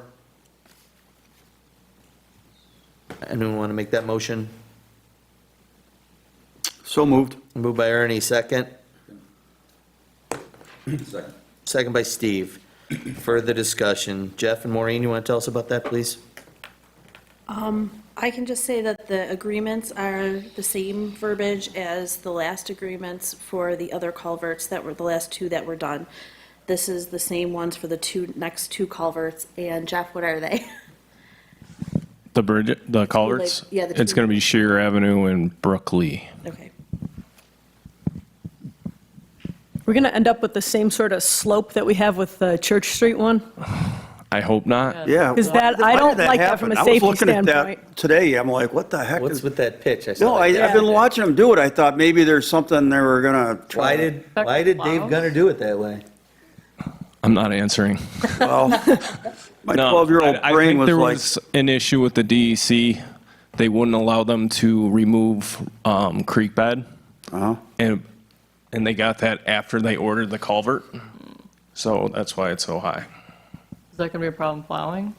Anyone want to make that motion?
So moved.
Moved by Ernie, second.
Second.
Second by Steve. Further discussion. Jeff and Maureen, you want to tell us about that, please?
I can just say that the agreements are the same verbiage as the last agreements for the other culverts that were, the last 2 that were done. This is the same ones for the next 2 culverts, and Jeff, what are they?
The bridge, the culverts?
Yeah, the
It's
two.
going to be Shear Avenue and Brook Lee.
Okay.
We're going to end up with the same sort of slope that we have with the Church Street one?
I hope not.
Yeah.
Because
why
that,
did-
I
why
don't
did
like that from a
happen?
safety
I was looking at
standpoint.
that today. I'm like, what the heck?
What's
is-
with that pitch? I saw
No,
that.
I've been watching them do it. I thought maybe there's something they were gonna
Why
try.
did Dave Gunner do it that way?
I'm not answering.
Well, my
No,
12-year-old
I
brain
think
was
there
like,
was an issue with the DEC. They wouldn't allow them to remove creek bed,
uh
and they got that after they ordered the culvert. So that's why it's so high.
Is that going to be a problem plowing?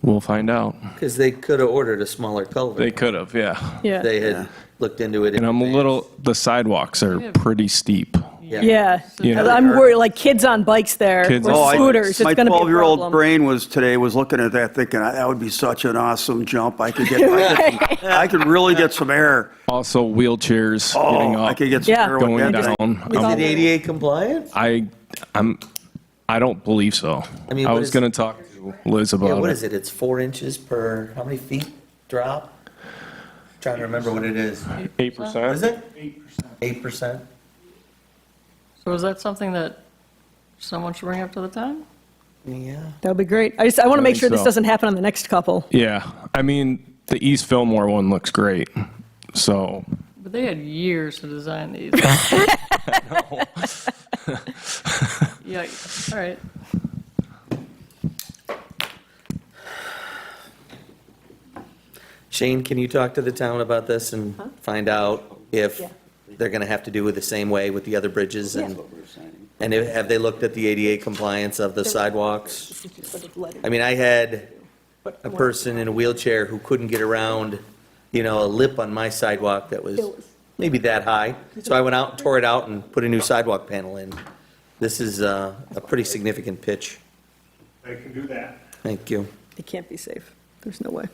We'll find out.
Because they could have ordered a smaller culvert.
They could have, yeah.
Yeah.
They had looked into it. in
And I'm a
advance.
little, the sidewalks are pretty steep.
Yeah.
You know.
I'm worried, like kids on bikes there,
Kids
with
on
scooters, it's
my
going to be a
12-year-old
problem.
brain was looking at that thinking, that would be such an awesome jump. I could I could really get some air.
Also wheelchairs getting
Oh,
up.
I could get some
Yeah.
air with
Going
that thing.
down.
Is it ADA compliant?
I don't believe so.
I mean,
I
what
was
is-
going to talk to Liz
Yeah,
about
what
it.
is it? It's 4 inches per, how many feet drop? Trying to remember what it is.
8%.
Is it? 8%?
So is that something that someone should bring up to the town?
Yeah.
That would be great. I want to make
think
sure this
so.
doesn't happen on the next couple.
Yeah. I mean, the East Fillmore one looks great. So,
But they had years to design these. Yeah, all right.
Shane, can you talk to the town about this and find out if they're going to have to do it the same way with the other bridges? And have they looked at the ADA compliance of the sidewalks? I mean, I had a person in a wheelchair who couldn't get around, a lip on my sidewalk that was maybe that high. So I went out and tore it out and put a new sidewalk panel in. This is a pretty significant pitch.
They can do that.
Thank you.
It can't be safe. There's no way.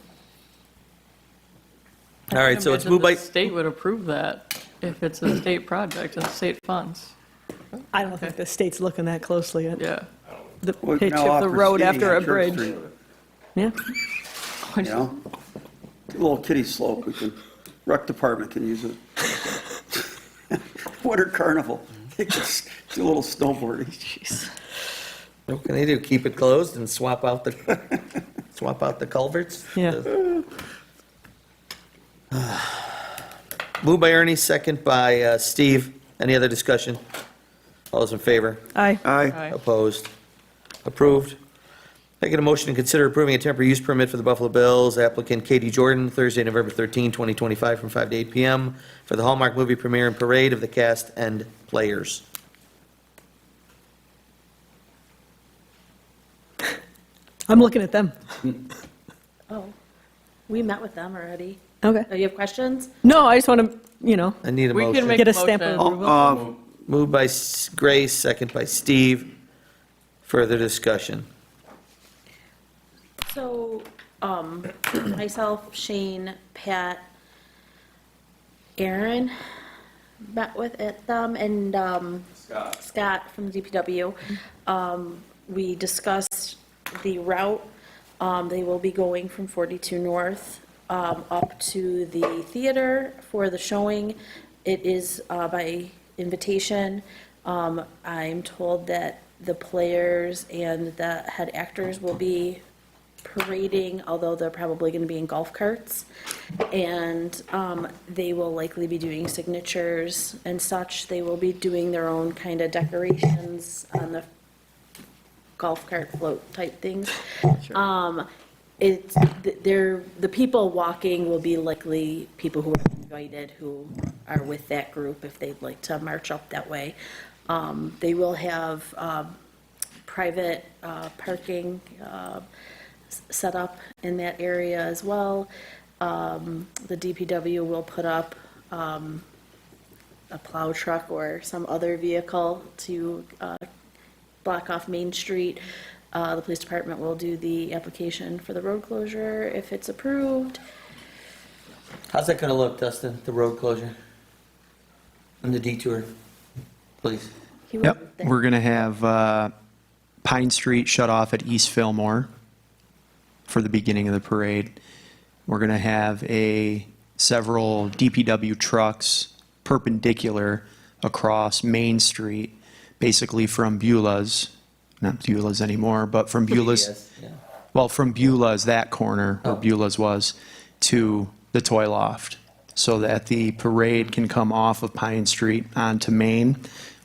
All right, so it's
Imagine
moved by,
the state would approve that if it's a state project and state funds.
I don't think the state's looking that closely at
Yeah.
the
We're
pitch
now
of the
offer
road
skating
after a
on Church
bridge.
Street,
Yeah.
You know? A little kiddie slope, rec department can use it. Winter carnival, they can do a little snowboarding. Jeez.
what can they do? Keep it closed and swap out the, swap out the culverts?
Yeah.
Moved by Ernie, second by Steve. Any other discussion? All those in favor?
Aye.
Aye.
Opposed? Approved. I get a motion to consider approving a temporary use permit for the Buffalo Bills applicant Katie Jordan, Thursday, November 13, 2025, from 5 to 8 p.m. for the Hallmark movie premiere and parade of the cast and players.
I'm looking at them.
Oh, we met with them already.
Okay.
Oh, you have questions?
No, I just want to, you know,
I need a
We can
motion.
make
get
a
a stamp of
motion.
approval.
Moved by Grace, second by Steve. Further discussion.
So, myself, Shane, Pat, Aaron met with them, and Scott from the DPW. We discussed the route. They will be going from 42 North up to the theater for the showing. It is by invitation. I'm told that the players and the head actors will be parading, although they're probably going to be in golf carts. And they will likely be doing signatures and such. They will be doing their own kind of decorations on the golf cart float type things. It's, the people walking will be likely people who are invited, who are with that group if they'd like to march up that way. They will have private parking set up in that area as well. The DPW will put up a plow truck or some other vehicle to block off Main Street. The police department will do the application for the road closure if it's approved.
How's that going to look, Dustin, the road closure? And the detour, please?
Yep, we're going to have Pine Street shut off at East Fillmore for the beginning of the parade. We're going to have several DPW trucks perpendicular across Main Street, basically from Beulah's, not Beulah's anymore, but from Beulah's,
Yes, yeah.
well, from Beulah's, that corner where Beulah's was, to the toy loft, so that the parade can come off of Pine Street onto Main.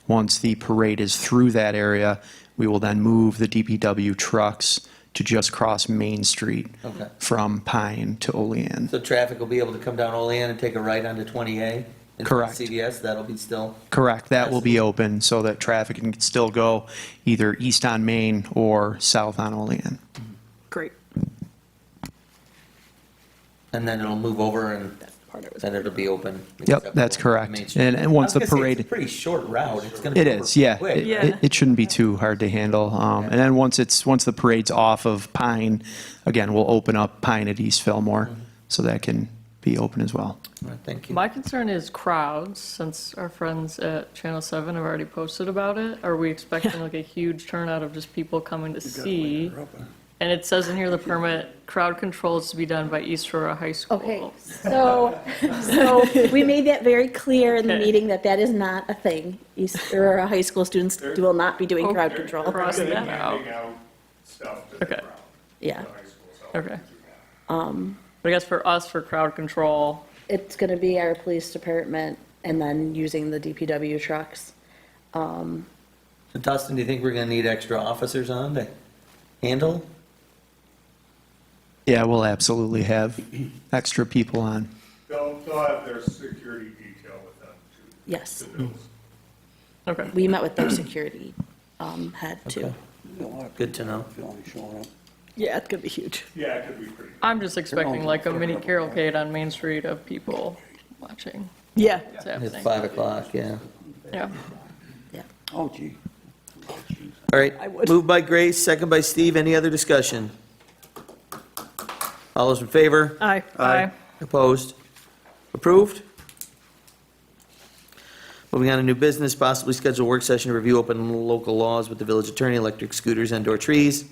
Once the parade is through that area, we will then move the DPW trucks to just cross Main Street
Okay.
from Pine to Olean.
So traffic will be able to come down Olean and take a right onto 20A? into
Correct.
CVS, that'll be still?
Correct, that will be open so that traffic can still go either east on Main or south on Olean.
Great.
And then it'll move over and then it'll be open?
Yep, that's correct.
Main Street.
And once the
I was gonna say,
parade.
It's a pretty short route, it's going to
It
be
is,
over
yeah.
quick.
It shouldn't be too hard to handle. And then once the parade's off of Pine, again, we'll open up Pine at East Fillmore, so that can be open as well.
All right, thank you.
My concern is crowds, since our friends at Channel 7 have already posted about it. Are we expecting like a huge turnout of just people coming to see? And it says in here the permit, crowd control is to be done by East Aurora High School.
Okay, so we made that very clear in the
Okay.
meeting that that is not a thing. East Aurora High School students will not be doing crowd control.
Crossing that out.
Handing out stuff to the
Okay.
crowd.
Yeah.
The high school, so.
Okay. But I guess for us, for crowd control,
It's going to be our police department and then using the DPW trucks.
So Dustin, do you think we're going to need extra officers on to handle?
Yeah, we'll absolutely have extra people on.
They'll have their security detail with them too.
Yes.
The bills.
okay.
We met with their security head too.
Good to know.
Yeah, it's going to be huge.
Yeah, it could be pretty.
I'm just expecting like a mini cavalcade on Main Street of people watching.
Yeah.
What's
It's
happening.
5 o'clock, yeah.
Yeah.
Oh, gee.
All right, moved by Grace, second by Steve. Any other discussion? All those in favor?
Aye.
Opposed? Approved? Moving on to new business, possibly schedule a work session to review open local laws with the village attorney, electric scooters, indoor trees.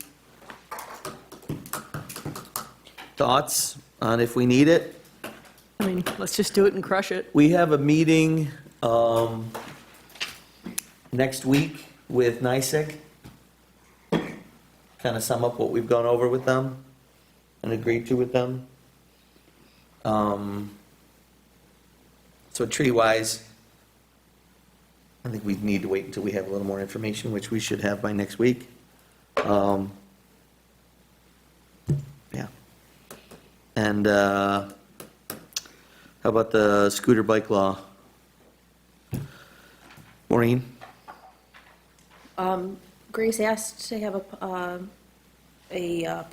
Thoughts on if we need it?
I mean, let's just do it and crush it.
We have a meeting next week with NICEAG. Kind of sum up what we've gone over with them and agreed to with them. So tree-wise, I think we need to wait until we have a little more information, which we should have by next week. Yeah. And how about the scooter bike law? Maureen?
Grace asked to have a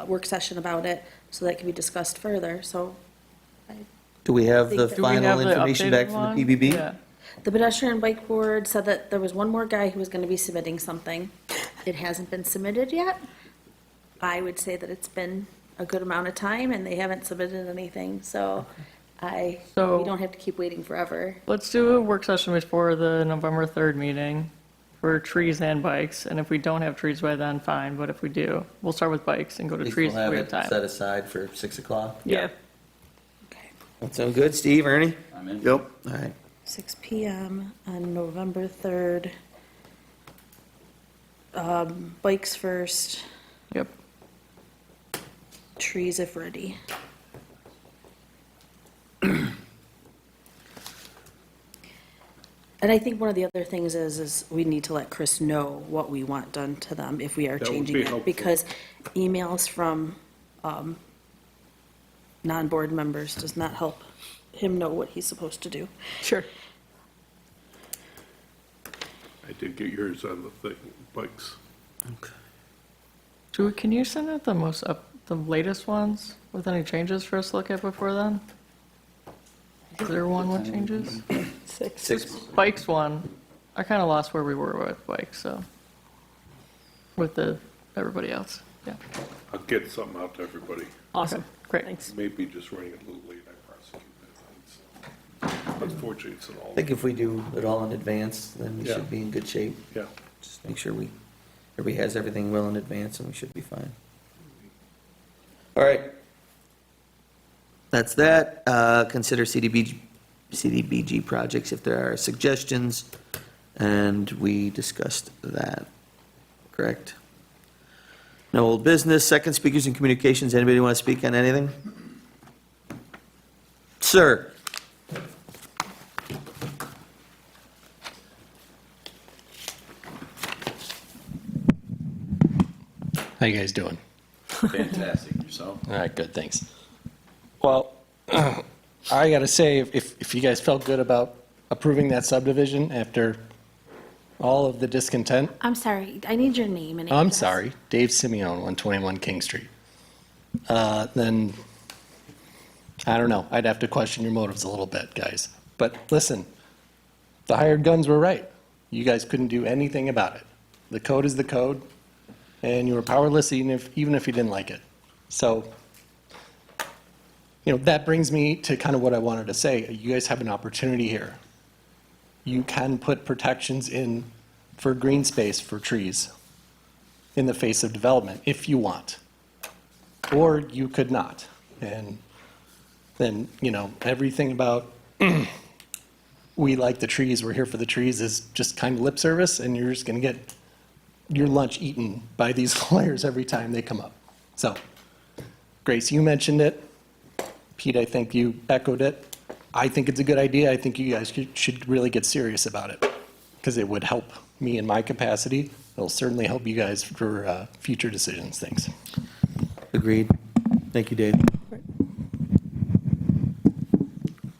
work session about it, so that can be discussed further, so.
Do we have the
Do we
final
have the
information back
updated
from
one?
the PBB?
Yeah.
The pedestrian bike board said that there was one more guy who was gonna be submitting something. It hasn't been submitted yet. I would say that it's been a good amount of time, and they haven't submitted anything, so we don't have to keep waiting forever.
Let's do a work session before the November 3rd meeting for trees and bikes, and if we don't have trees by then, fine, but if we do, we'll start with bikes and go to
We
trees
still
if
have
we have
it
time.
set aside for 6 o'clock?
Yeah.
That sound good, Steve, Ernie?
I'm in.
Yep.
All right.
6 PM on November 3rd. Bikes first,
Yep.
trees if ready. And I think one of the other things is we need to let Chris know what we want done to them if we are
That would
changing
be
it.
helpful.
Because emails from non-board members does not help him know what he's supposed to do.
Sure.
I did get yours on the thing, bikes.
Can you send out the latest ones with any changes for us to look at before then? Is there one with changes?
Six.
Bikes one, I kind of lost where we were with bikes, so, with everybody else, yeah.
I'll get something out to everybody.
Awesome, great. Thanks.
Maybe just running it a little late, I prosecute that thing, so. Unfortunately, it's an all.
I think if we do it all in advance, then we
Yeah.
should be in good shape.
Yeah.
Just make sure everybody has everything well in advance, and we should be fine. All right. That's that. Consider CDBG projects if there are suggestions, and we discussed that, correct? No old business. Second, speakers and communications. Anybody want to speak on anything? Sir?
How you guys doing?
Fantastic. Yourself?
All right, good, thanks. Well, I gotta say, if you guys felt good about approving that subdivision after all of the discontent,
I'm sorry, I need your name and
I'm
address.
sorry, Dave Simeone, 121 King Street. Then, I don't know, I'd have to question your motives a little bit, guys. But listen, the hired guns were right. You guys couldn't do anything about it. The code is the code, and you were powerless even if you didn't like it. So, that brings me to kind of what I wanted to say. You guys have an opportunity here. You can put protections in for green space for trees in the face of development if you want. Or you could not. And then, everything about we like the trees, we're here for the trees is just kind of lip service, and you're just going to get your lunch eaten by these lawyers every time they come up. So, Grace, you mentioned it. Pete, I think you echoed it. I think it's a good idea. I think you guys should really get serious about it because it would help me in my capacity. It'll certainly help you guys for future decisions. Thanks.
Agreed. Thank you, Dave.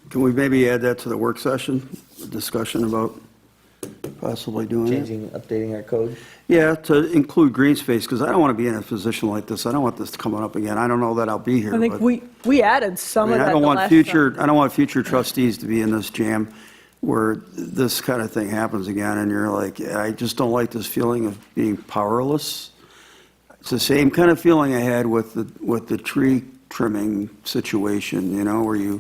Can we maybe add that to the work session, a discussion about possibly doing it?
Changing, updating our code.
Yeah, to include green space, because I don't want to be in a position like this. I don't want this coming up again. I don't know that I'll be here.
I think
but-
we added some
I mean,
of that
I don't
the
want
last
future,
time.
I don't want future trustees to be in this jam where this kind of thing happens again, and you're like, I just don't like this feeling of being powerless. It's the same kind of feeling I had with the tree trimming situation, where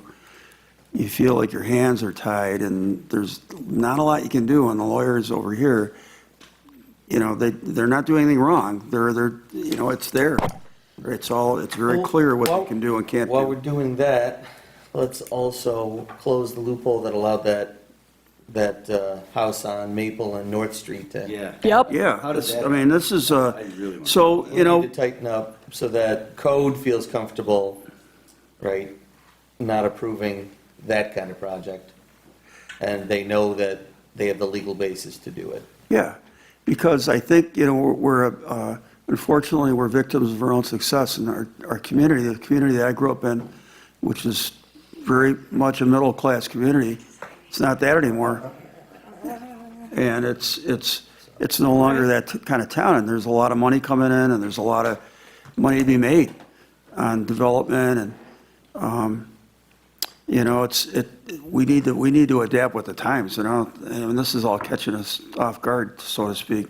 you feel like your hands are tied and there's not a lot you can do, and the lawyers over here, you know, they're not doing anything wrong. They're, you know, it's there. It's very clear what they can do and can't
While we're
do.
doing that, let's also close the loophole that allowed that house on Maple and North Street to.
Yeah.
Yep.
Yeah,
How did that-
I mean, this is,
really want
so,
We
you know,
need to tighten up so that code feels comfortable, right, not approving that kind of project. And they know that they have the legal basis to do it.
yeah, because I think, you know, unfortunately, we're victims of our own success in our community, the community that I grew up in, which is very much a middle-class community. It's not that anymore. And it's no longer that kind of town, and there's a lot of money coming in, and there's a lot of money to be made on development, and, you know, we need to adapt with the times, you know, and this is all catching us off guard, so to speak.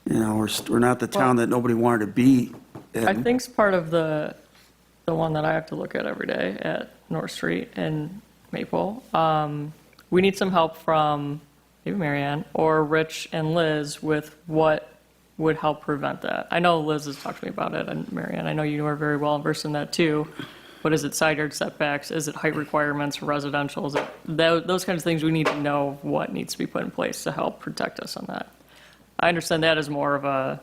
You know, we're not the town that nobody wanted to be in.
I think's part of the one that I have to look at every day at North Street and Maple. We need some help from maybe Marianne or Rich and Liz with what would help prevent that. I know Liz has talked to me about it, and Marianne, I know you are very well versed in that too. What is it, side yard setbacks? Is it height requirements for residential? Is it those kinds of things? We need to know what needs to be put in place to help protect us on that. I understand that is more of a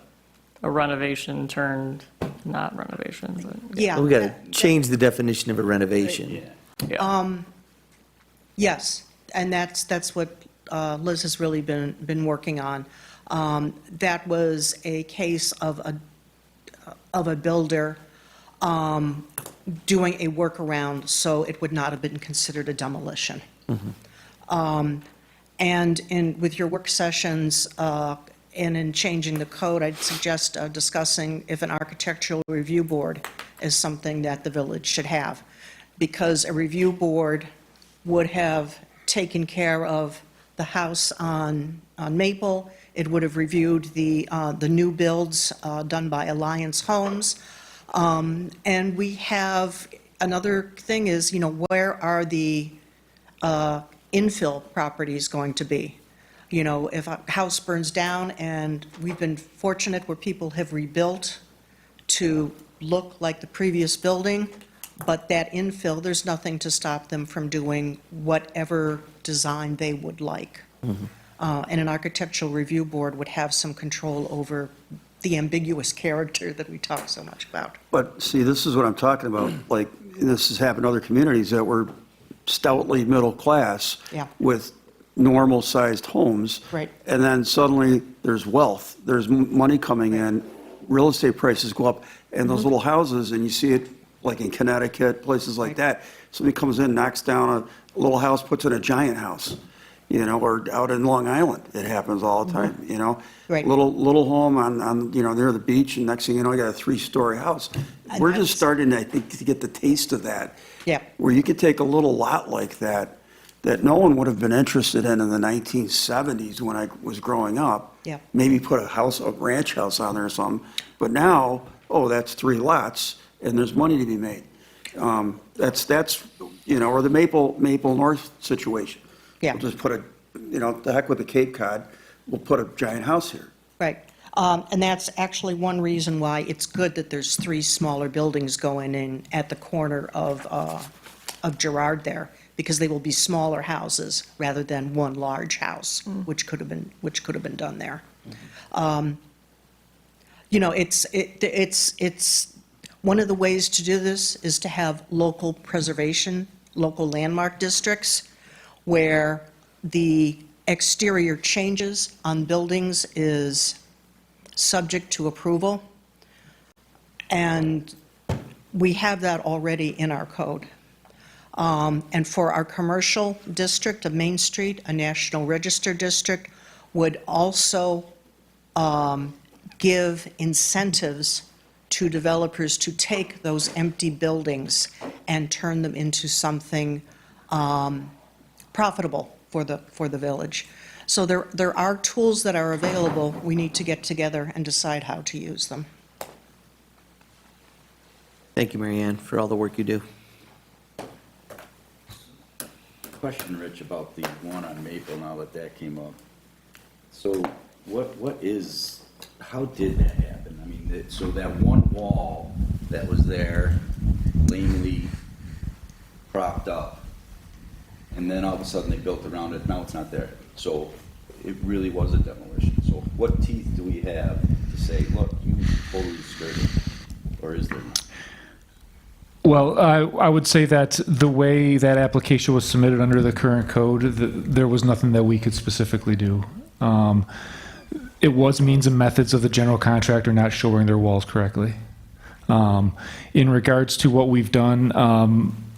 renovation turned not renovation, but
Yeah.
We got to change the definition of a renovation.
Yes, and that's what Liz has really been working on. That was a case of a builder doing a workaround, so it would not have been considered a demolition. And with your work sessions, and in changing the code, I'd suggest discussing if an architectural review board is something that the village should have, because a review board would have taken care of the house on Maple. It would have reviewed the new builds done by Alliance Homes. And we have, another thing is, you know, where are the infill properties going to be? You know, if a house burns down, and we've been fortunate where people have rebuilt to look like the previous building, but that infill, there's nothing to stop them from doing whatever design they would like. And an architectural review board would have some control over the ambiguous character that we talk so much about.
But see, this is what I'm talking about. Like, this has happened in other communities that were stoutly middle class
Yeah.
with normal-sized homes.
Right.
And then suddenly, there's wealth, there's money coming in, real estate prices go up, and those little houses, and you see it like in Connecticut, places like that. Somebody comes in, knocks down a little house, puts in a giant house, you know, or out in Long Island, it happens all the time, you know?
Right.
Little home on, you know, near the beach, and next thing you know, you got a 3-story house. We're just starting, I think, to get the taste of that.
Yeah.
Where you could take a little lot like that no one would have been interested in the 1970s when I was growing up.
Yeah.
Maybe put a ranch house on there or something. But now, that's 3 lots, and there's money to be made. That's, you know, or the Maple North situation.
Yeah.
We'll just put the heck with the Cape Cod, we'll put a giant house here.
Right. And that's actually one reason why it's good that there's 3 smaller buildings going in at the corner of Girard there, because they will be smaller houses rather than one large house, which could have been done there. You know, it's one of the ways to do this is to have local preservation, local landmark districts, where the exterior changes on buildings is subject to approval. And we have that already in our code. And for our commercial district of Main Street, a National Register district would also give incentives to developers to take those empty buildings and turn them into something profitable for the village. So there are tools that are available. We need to get together and decide how to use them.
Thank you, Marianne, for all the work you do.
question, Rich, about the one on Maple, now that that came up. So how did that happen? I mean, so that one wall that was there, lamely propped up, and then all of a sudden they built around it, now it's not there. So it really was a demolition. So what teeth do we have to say, look, you totally destroyed it, or is there not?
Well, I would say that the way that application was submitted under the current code, there was nothing that we could specifically do. It was means and methods of the general contractor not showing their walls correctly. In regards to what we've done,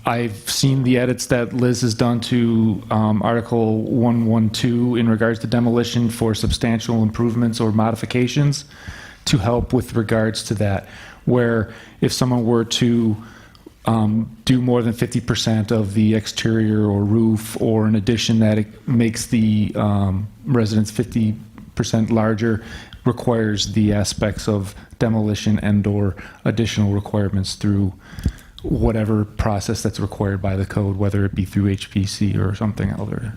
I've seen the edits that Liz has done to Article 112 in regards to demolition for substantial improvements or modifications to help with regards to that, where if someone were to do more than 50% of the exterior or roof or an addition that it makes the residence 50% larger, requires the aspects of demolition and/or additional requirements through whatever process that's required by the code, whether it be through HPC or something other.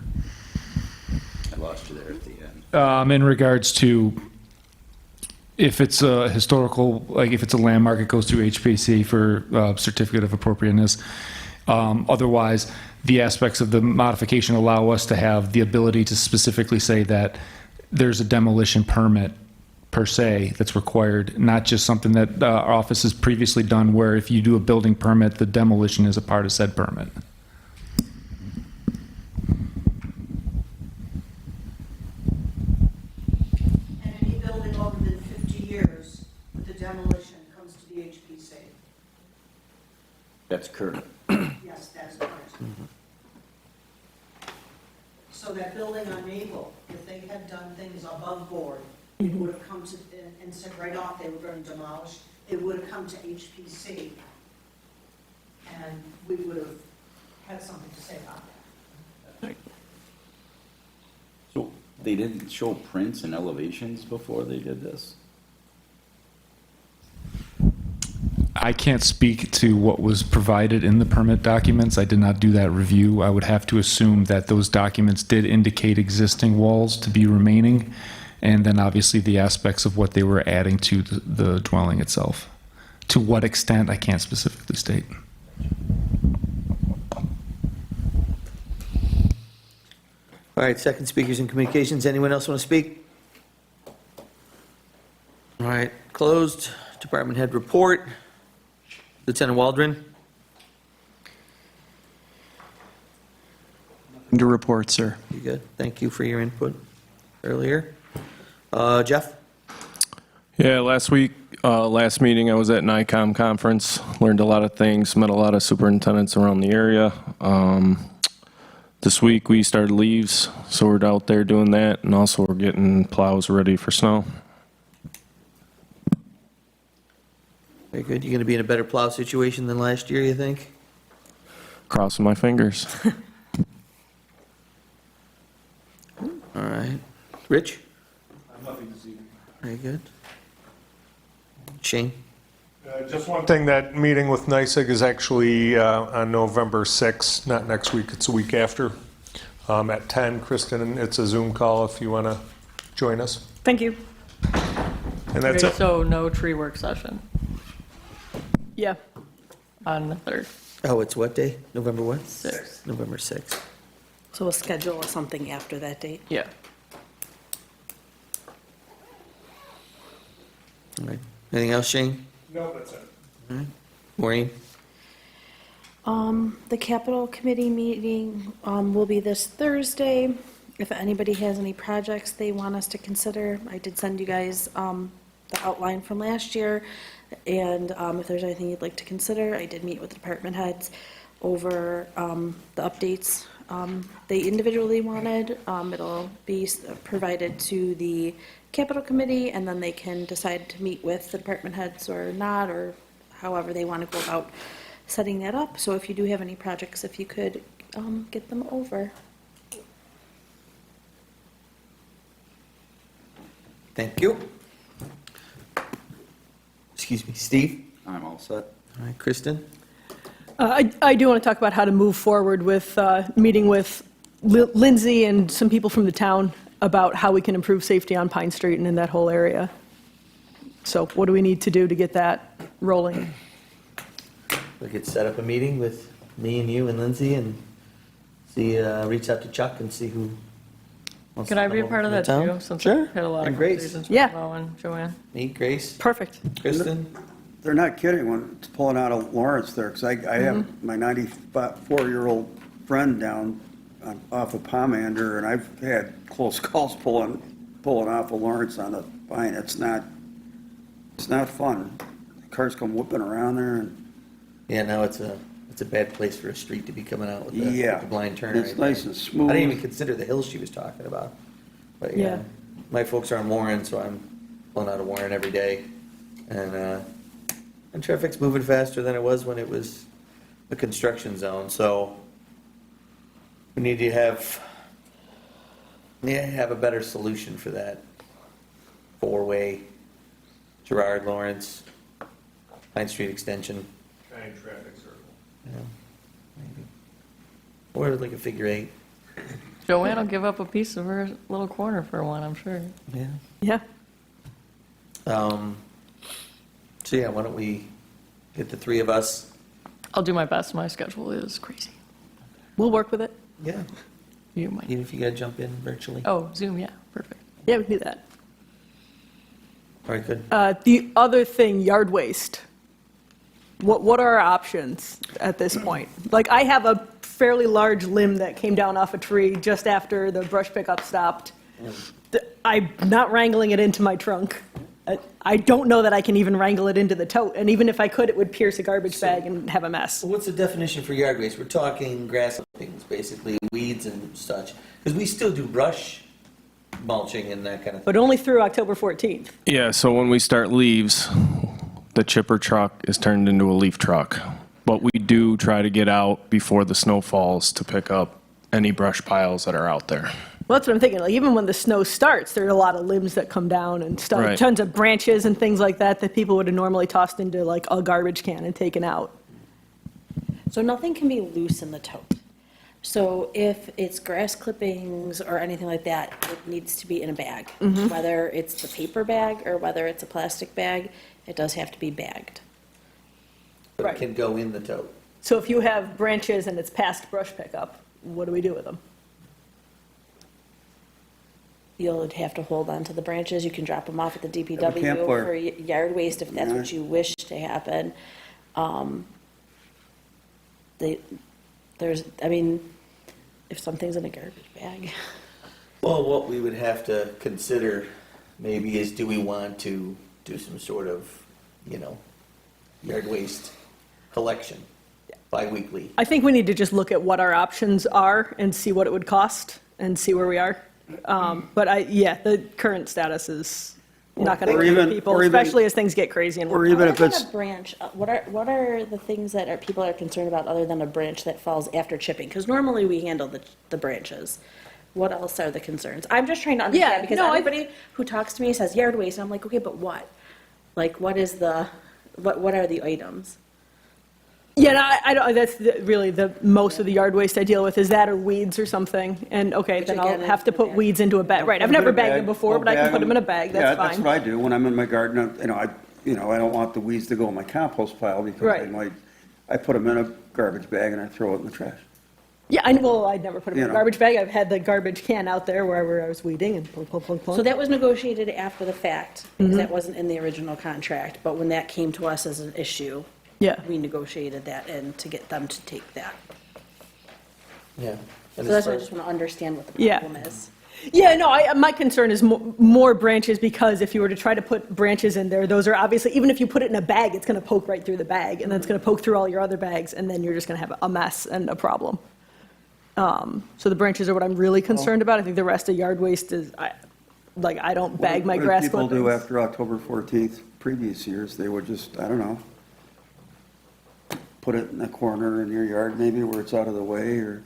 I lost you there at the end.
In regards to if it's a historical, like if it's a landmark, it goes through HPC for certificate of appropriateness. Otherwise, the aspects of the modification allow us to have the ability to specifically say that there's a demolition permit per se that's required, not just something that our office has previously done where if you do a building permit, the demolition is a part of said permit.
And any building older than 50 years with the demolition comes to the HPC.
That's current.
Yes, that's correct. So that building on Maple, if they had done things above board, it would have come to, and said right off they were going to demolish, it would have come to HPC, and we would have had something to say about that.
So they didn't show prints and elevations before they did this?
I can't speak to what was provided in the permit documents. I did not do that review. I would have to assume that those documents did indicate existing walls to be remaining, and then obviously the aspects of what they were adding to the dwelling itself. To what extent, I can't specifically state.
All right, second speakers in communications. Anyone else want to speak? All right, closed. Department head report. Lieutenant Waldron.
Nothing to report, sir.
You good? Thank you for your input earlier. Jeff?
Yeah, last meeting, I was at NICOM conference, learned a lot of things, met a lot of superintendents around the area. This week, we started leaves, so we're out there doing that, and also we're getting plows ready for snow.
Very good. You're going to be in a better plow situation than last year, you think?
Crossing my fingers.
All right. Rich?
Nothing this evening.
Very good. Shane?
Just one thing, that meeting with NYSEG is actually on November 6th, not next week, it's a week after, at 10. Kristen, it's a Zoom call if you want to join us.
Thank you.
And that's
Okay,
it.
so no tree work session
Yeah.
on the 3rd.
Oh, it's what day? November what?
6th.
November 6th.
So we'll schedule something after that date.
Yeah.
All right. Anything else, Shane?
No, that's it.
All right. Maureen?
The capital committee meeting will be this Thursday. If anybody has any projects they want us to consider, I did send you guys the outline from last year. And if there's anything you'd like to consider, I did meet with the department heads over the updates they individually wanted. It'll be provided to the capital committee, and then they can decide to meet with the department heads or not, or however they want to go about setting that up. So if you do have any projects, if you could get them over.
Thank you. Excuse me, Steve?
I'm all set.
All right, Kristen?
I do want to talk about how to move forward with meeting with Lindsay and some people from the town about how we can improve safety on Pine Street and in that whole area. So what do we need to do to get that rolling?
We could set up a meeting with me and you and Lindsay and see, reach out to Chuck and see who wants
Could
to
I be a
come
part of
over
that
to town.
too? Since
Sure.
I've had a lot of
And Grace.
conversations
Yeah.
with Mo and Joanne.
Me, Grace,
Perfect.
Kristen.
They're not kidding when it's pulling out of Lawrence there, because I have my 94-year-old friend down off of Pomander, and I've had close calls pulling off of Lawrence on the Pine. It's not fun. Cars come whipping around there, and
Yeah, no, it's a bad place for a street to be coming out with
Yeah.
with the blind turn.
It's
right there.
nice and smooth.
I didn't even consider the hill she was talking about. But yeah,
Yeah.
my folks are on Warren, so I'm pulling out of Warren every day. And traffic's moving faster than it was when it was a construction zone, so we need to have a better solution for that. Four-way, Gerard, Lawrence, Pine Street Extension.
Giant traffic circle.
Yeah, maybe. Or like a figure eight.
Joanne will give up a piece of her little corner for one, I'm sure.
Yeah.
Yeah.
So yeah, why don't we get the three of us?
I'll do my best. My schedule is crazy.
We'll work with it.
Yeah.
You might.
Even if you gotta jump in virtually.
Oh, Zoom, yeah, perfect.
Yeah, we can do that.
All right, good.
The other thing, yard waste. What are our options at this point? Like, I have a fairly large limb that came down off a tree just after the brush pickup stopped. I'm not wrangling it into my trunk. I don't know that I can even wrangle it into the tote, and even if I could, it would pierce a garbage bag and have a mess.
So what's the definition for yard waste? We're talking grass clippings, basically, weeds and such. Because we still do brush mulching and that kind of thing.
But only through October 14th.
Yeah, so when we start leaves, the chipper truck is turned into a leaf truck. But we do try to get out before the snow falls to pick up any brush piles that are out there.
Well, that's what I'm thinking. Like, even when the snow starts, there are a lot of limbs that come down and stuff,
Right.
tons of branches and things like that people would have normally tossed into like a garbage can and taken out.
So nothing can be loose in the tote. So if it's grass clippings or anything like that, it needs to be in a bag. Whether it's the paper bag or whether it's a plastic bag, it does have to be bagged.
But
Right.
it can go in the tote.
So if you have branches and it's past brush pickup, what do we do with them?
You'll have to hold on to the branches. You can drop them off at the
Campfire.
DPW for yard waste if that's what you wish to happen. If something's in a garbage bag.
Well, what we would have to consider maybe is, do we want to do some sort of, yard waste collection bi-weekly?
I think we need to just look at what our options are and see what it would cost and see where we are. But the current status is not going
Or
to
even-
get people,
or even-
especially as things get crazy. And
or even if
Other than
it's,
a branch, what are the things that people are concerned about other than a branch that falls after chipping? Because normally we handle the branches. What else are the concerns? I'm just trying to understand,
Yeah,
because
no,
everybody who talks to me says yard waste, and I'm like, okay, but what? Like, what are the items?
Yeah, no, I don't, that's really the most of the yard waste I deal with is that or weeds or something. And okay,
Which
then
again
I'll have to
is
put
bad.
weeds into a bag. Right, I've never bagged them before,
I'll
but I can
bag
put them in a bag,
Yeah,
that's
that's
fine.
what I do when I'm in my garden. I don't want the weeds to go in my compost pile because
Right.
I put them in a garbage bag and I throw it in the trash.
Yeah, I'd never put them in
You
a
know.
garbage bag. I've had the garbage can out there wherever I was weeding and plunk, plunk, plunk, plunk.
So that was negotiated after the fact, because that wasn't in the original contract, but when that came to us as an issue,
Yeah.
we negotiated that and to get them to take that.
Yeah.
So that's why I just want to understand what the
Yeah.
problem is.
Yeah, no, my concern is more branches, because if you were to try to put branches in there, those are obviously, even if you put it in a bag, it's going to poke right through the bag, and then it's going to poke through all your other bags, and then you're just going to have a mess and a problem. So the branches are what I'm really concerned about. I think the rest of yard waste is, I don't bag my grass
What
clippings.
did people do after October 14th, previous years? They would just, I don't know, put it in a corner in your yard maybe where it's out of the way, or,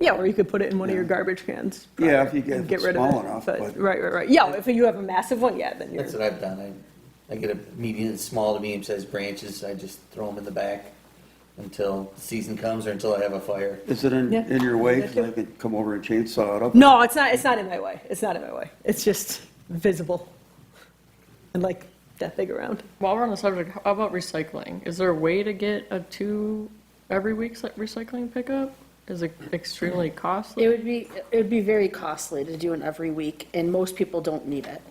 Yeah, or you could put it in one of your garbage cans.
yeah, if you
and
get
rid of
small
it.
enough,
But,
but.
right. Yeah, if you have a massive one, yeah, then you're.
That's what I've done. I get a small to medium-sized branches, I just throw them in the back. until the season comes or until I have a fire.
Is it in,
Yeah.
in your way? 'Cause I could come over and chainsaw it up.
No, it's not in my way. It's not in my way. It's just visible and like that big around.
While we're on the subject, how about recycling? Is there a way to get a 2 every week recycling pickup? Is it extremely costly?
It would be very costly to do it every week, and most people don't need it.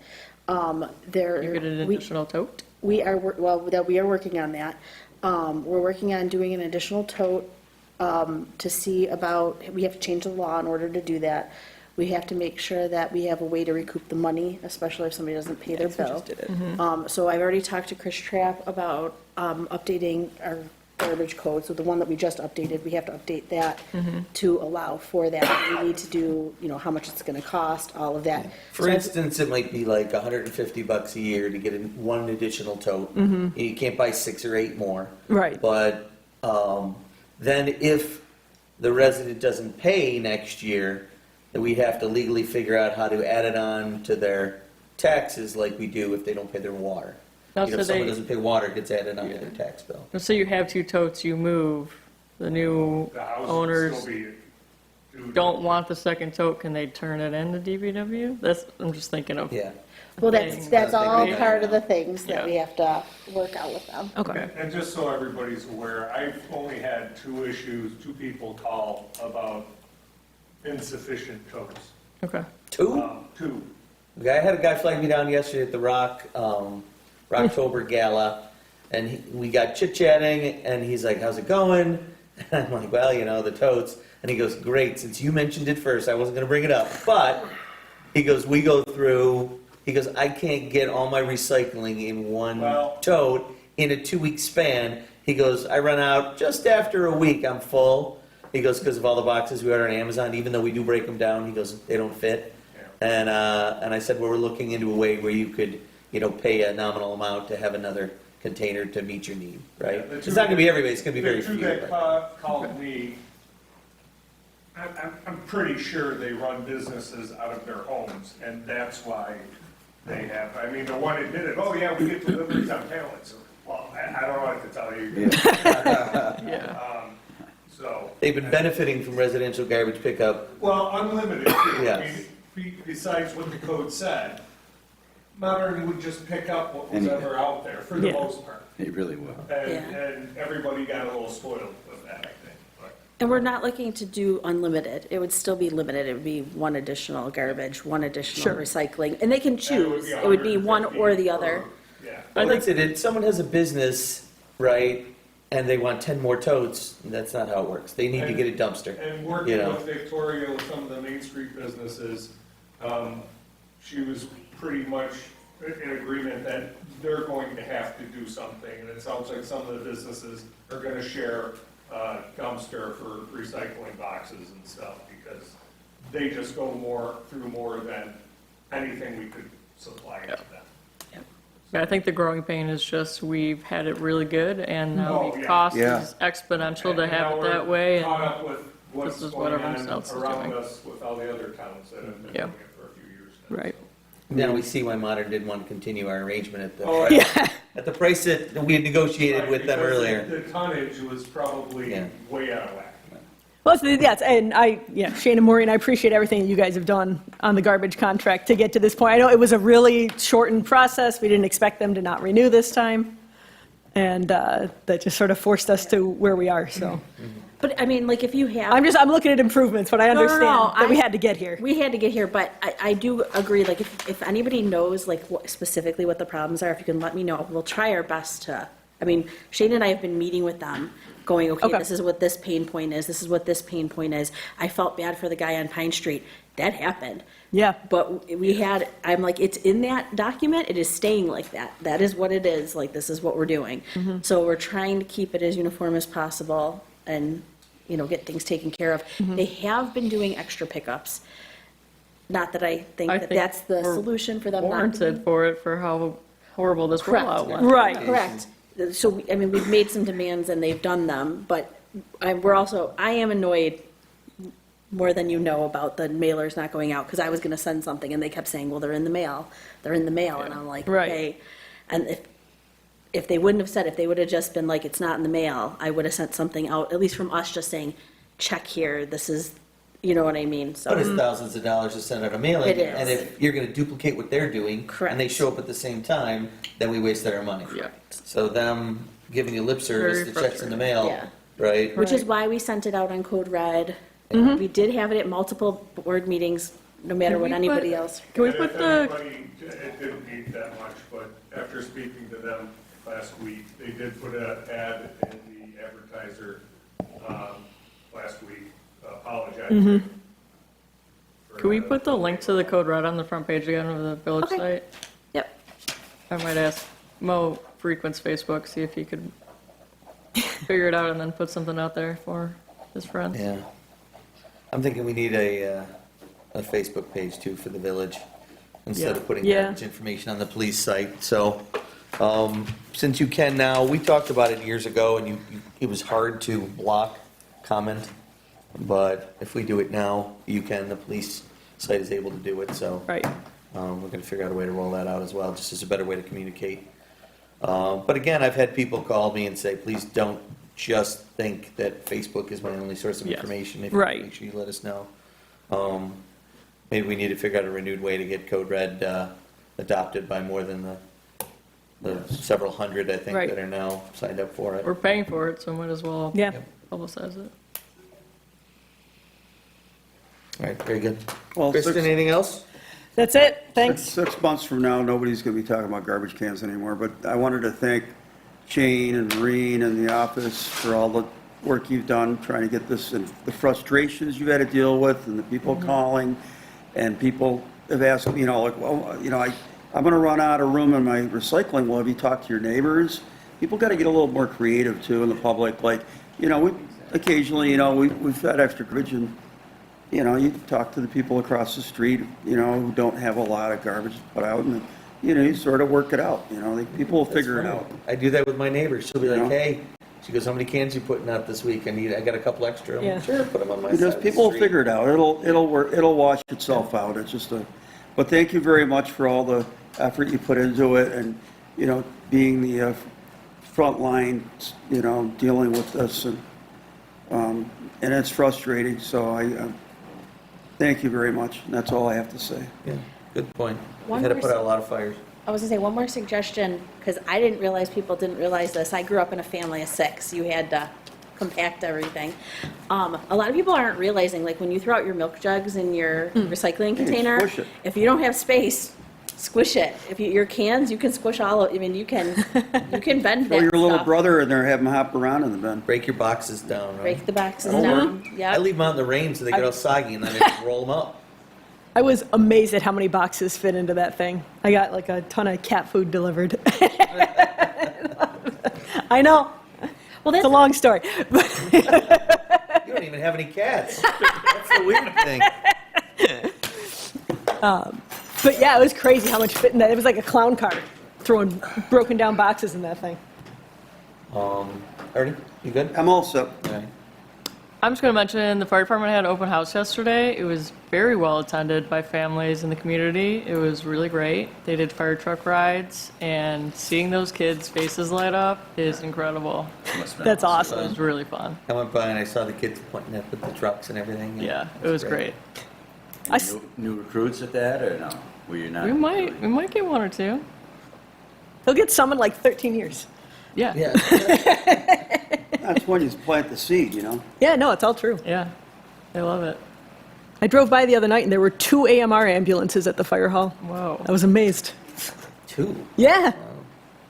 You get an additional tote?
We are, we are working on that. We're working on doing an additional tote to see about, we have to change the law in order to do that. We have to make sure that we have a way to recoup the money, especially if somebody doesn't pay their bill. So I've already talked to Chris Trapp about updating our garbage code. So the one that we just updated, we have to update that to allow for that. We need to do, how much it's going to cost, all of that.
For instance, it might be like $150 a year to get one additional tote. You can't buy 6 or 8 more.
Right.
But then if the resident doesn't pay next year, then we have to legally figure out how to add it on to their taxes like we do if they don't pay their water.
Now,
If
so
someone
they-
doesn't pay water, it gets added onto their tax bill.
Let's say you have 2 totes, you move, the new
The house would
owners
still be due to-
don't want the second tote, can they turn it into DPW? I'm just thinking of.
Yeah.
Well,
paying
that's
the
all
big-
part of the things that
Yeah.
we have to work out with them.
Okay.
And just so everybody's aware, I've only had 2 issues, 2 people call about insufficient totes.
Okay.
2?
2.
Okay, I had a guy flag me down yesterday at the Rocktober Gala, and we got chit-chatting, and he's like, how's it going? And I'm like, well, the totes. And he goes, great, since you mentioned it first, I wasn't gonna bring it up. But, he goes, we go through, he goes, I can't get all my recycling in one tote in a 2-week span. He goes, I run out just after a week, I'm full. He goes, because of all the boxes we order on Amazon, even though we do break them down, he goes, they don't fit. And I said, well, we're looking into a way where you could, pay a nominal amount to have another container to meet your need, right? It's not gonna be everybody, it's gonna be very few.
The 2 that
but-
called me, I'm pretty sure they run businesses out of their homes, and that's why they have, the one admitted, oh, yeah, we get deliveries on pallets. Well, I don't know what to tell you.
Yeah.
So.
They've been benefiting from residential garbage pickup.
Well, unlimited, too.
Yes.
Besides what the code said, Modern would just pick up what was
Anything.
ever out there, for the
Yeah.
most part.
It really will.
And everybody got a little spoiled with that, I think. But
And we're not looking to do unlimited. It would still be limited. It would be one additional garbage, one additional recycling, and they can choose. It would be one or the other.
Yeah.
Well, that's it. If someone has a business, right, and they want 10 more totes, that's not how it works. They need to get a dumpster.
And working
You know.
with Victoria with some of the Main Street businesses, she was pretty much in agreement that they're going to have to do something. And it sounds like some of the businesses are gonna share a dumpster for recycling boxes and stuff, because they just go through more than anything we could supply to them.
Yeah, I think the growing pain is just we've had it really good, and now
Oh,
the
yeah.
cost
Yeah.
is exponential to
And
have
now
it
we're
that way,
Caught
and
up with what's
this is what
going
everyone
on
else is
around
doing.
us with all the other towns that have been
Yeah.
doing it for a few years now.
Right.
Now we see why Modern didn't want to continue our arrangement at the,
Oh,
at the price that we had negotiated
Right,
with them
because
earlier.
The tonnage was probably
Yeah.
way out of whack.
Well, yes, and Shane and Maureen, I appreciate everything that you guys have done on the garbage contract to get to this point. I know it was a really shortened process. We didn't expect them to not renew this time. And that just sort of forced us to where we are, so.
But if you have.
I'm looking at improvements, but I
No,
understand that we
I-
had to get here.
We had to get here, but I do agree, if anybody knows, specifically what the problems are, if you can let me know, we'll try our best to, Shane and I have been meeting with them, going, okay,
Okay.
this is what this pain point is, this is what this pain point is. I felt bad for the guy on Pine Street. That happened.
Yeah.
But I'm like, it's in that document, it is staying like that. That is what it is, this is what we're doing. So we're trying to keep it as uniform as possible and, get things taken care of. They have been doing extra pickups. Not that I think
I
that
think
that's the
we're
solution for them not to.
Warranted for it, for how horrible this
Correct.
rollout went.
Right.
Correct. So, we've made some demands and they've done them, but I am annoyed more than you know about the mailers not going out, because I was gonna send something and they kept saying, well, they're in the mail, and I'm like,
Right.
okay. And if they wouldn't have said, if they would have just been like, it's not in the mail, I would have sent something out, at least from us, just saying, check here, this is, you know what I mean, so.
But it's thousands of dollars to send out a mailing.
It is.
And if you're gonna duplicate what they're doing.
Correct.
And they show up at the same time, then we wasted our money.
Yeah.
So them giving you lip service,
Very
the checks in the mail,
Yeah.
right?
Which is why we sent it out on Code Red. We did have it at multiple board meetings, no matter
Can
what
we
anybody
put-
else.
Can we
And
put
if
the,
anybody, it didn't need that much, but after speaking to them last week, they did put an ad in the advertiser last week apologizing. for,
can we put the link to the Code Red on the front page again of the village
Okay.
site?
Yep.
I might ask Mo frequents Facebook, see if he could figure it out and then put something out there for his friends.
Yeah. I'm thinking we need a Facebook page too for the village, instead
Yeah.
of putting
Yeah.
that much information on the police site. So, since you can now, we talked about it years ago, and it was hard to block comment. But if we do it now, you can, the police site is able to do it, so.
Right.
We're gonna figure out a way to roll that out as well, just as a better way to communicate. But again, I've had people call me and say, please don't just think that Facebook is my only source of
Yes.
information. If
Right.
Make sure you let us know. Maybe we need to figure out a renewed way to get Code Red adopted by more than the several hundred, I think,
Right.
that are now signed up for it.
We're paying for it, so might as well
Yeah.
publicize it.
All right, very good.
Well,
Kristen, anything else?
That's it, thanks.
6 months from now, nobody's going to be talking about garbage cans anymore, but I wanted to thank Shane and Maureen and the office for all the work you've done trying to get this, and the frustrations you've had to deal with, and the people calling, and people have asked, you know, like, well, you know, I'm going to run out of room in my recycling. Well, have you talked to your neighbors? People got to get a little more creative too in the public, like, you know, we occasionally, you know, we've had extra garbage, and you know, you talk to the people across the street, you know, who don't have a lot of garbage to put out, and, you know, you sort of work it out, you know, people will figure it out.
I do that with my neighbors. She'll be like,
You know?
hey, she goes, how many cans you putting out this week? I got a couple extra. I'm like,
Yeah.
sure, put them on my side
Because
of the
people will
street.
figure it out, it'll work, it'll wash itself out, it's just but thank you very much for all the effort you put into it, and, you know, being the front line, you know, dealing with this, and it's frustrating, so I thank you very much, and that's all I have to say.
Yeah, good point. We've
One
had to
more
put out a
se-
lot of fires.
I was gonna say, one more suggestion, because I didn't realize people didn't realize this. I grew up in a family of 6. You had to compact everything. A lot of people aren't realizing, like, when you throw out your milk jugs in your recycling container,
squish it.
if you don't have space, squish it. If your cans, you can squish all of, I mean, you can bend
Throw
that
your little
stuff.
brother in there, have him hop around in the bin.
Break your boxes down, right?
Break the boxes
That'll
down.
I
Yep.
leave them out in the rain so they get all soggy, and then I just roll them up.
I was amazed at how many boxes fit into that thing. I got like a ton of cat food delivered. I know,
Well,
it's
that's
a long story.
You don't even have any cats. That's the weird thing.
But yeah, it was crazy how much fit in that. It was like a clown car throwing broken down boxes in that thing.
Ernie, you good?
I'm all set.
All right.
I'm just going to mention the fire department had an open house yesterday. It was very well attended by families in the community. It was really great. They did fire truck rides, and seeing those kids' faces light up is incredible.
That's
It
awesome.
was really fun.
I went by and I saw the kids pointing at the trucks and everything.
Yeah, it was great.
I s-
New recruits at that, or no? Were you not?
We might get one or two.
He'll get some in like 13 years.
Yeah.
Yeah.
That's when you plant the seed, you know?
Yeah, no, it's all true.
Yeah. They love it.
I drove by the other night and there were 2 AMR ambulances at the fire hall.
Whoa.
I was amazed.
2.
Yeah.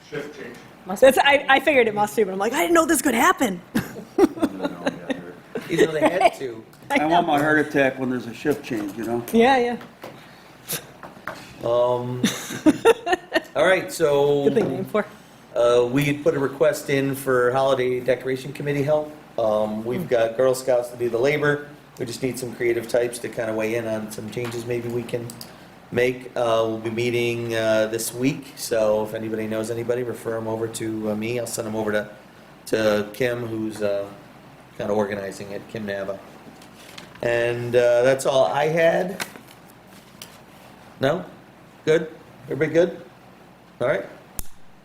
Shift change.
That's, I figured it must be, but I'm like, I didn't know this could happen.
Even though they had to.
I want my heart attack when there's a shift change, you know?
Yeah, yeah.
All right, so.
Good thing named for.
We had put a request in for holiday decoration committee help. We've got Girl Scouts to do the labor. We just need some creative types to kind of weigh in on some changes maybe we can make. We'll be meeting this week, so if anybody knows anybody, refer them over to me. I'll send them over to Kim, who's kind of organizing it, Kim Nava. And that's all I had. No? Good? Everybody good? All right.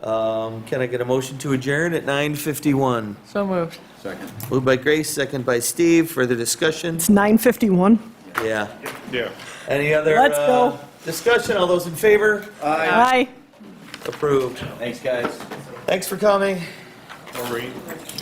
Can I get a motion to adjourn at 9:51?
So moved.
Second.
Moved by Grace, second by Steve. Further discussion?
It's 9:51.
Yeah.
Yeah.
Any other
Let's go.
discussion? All those in favor?
Aye.
Approved.
Thanks, guys.
Thanks for coming.
Maureen?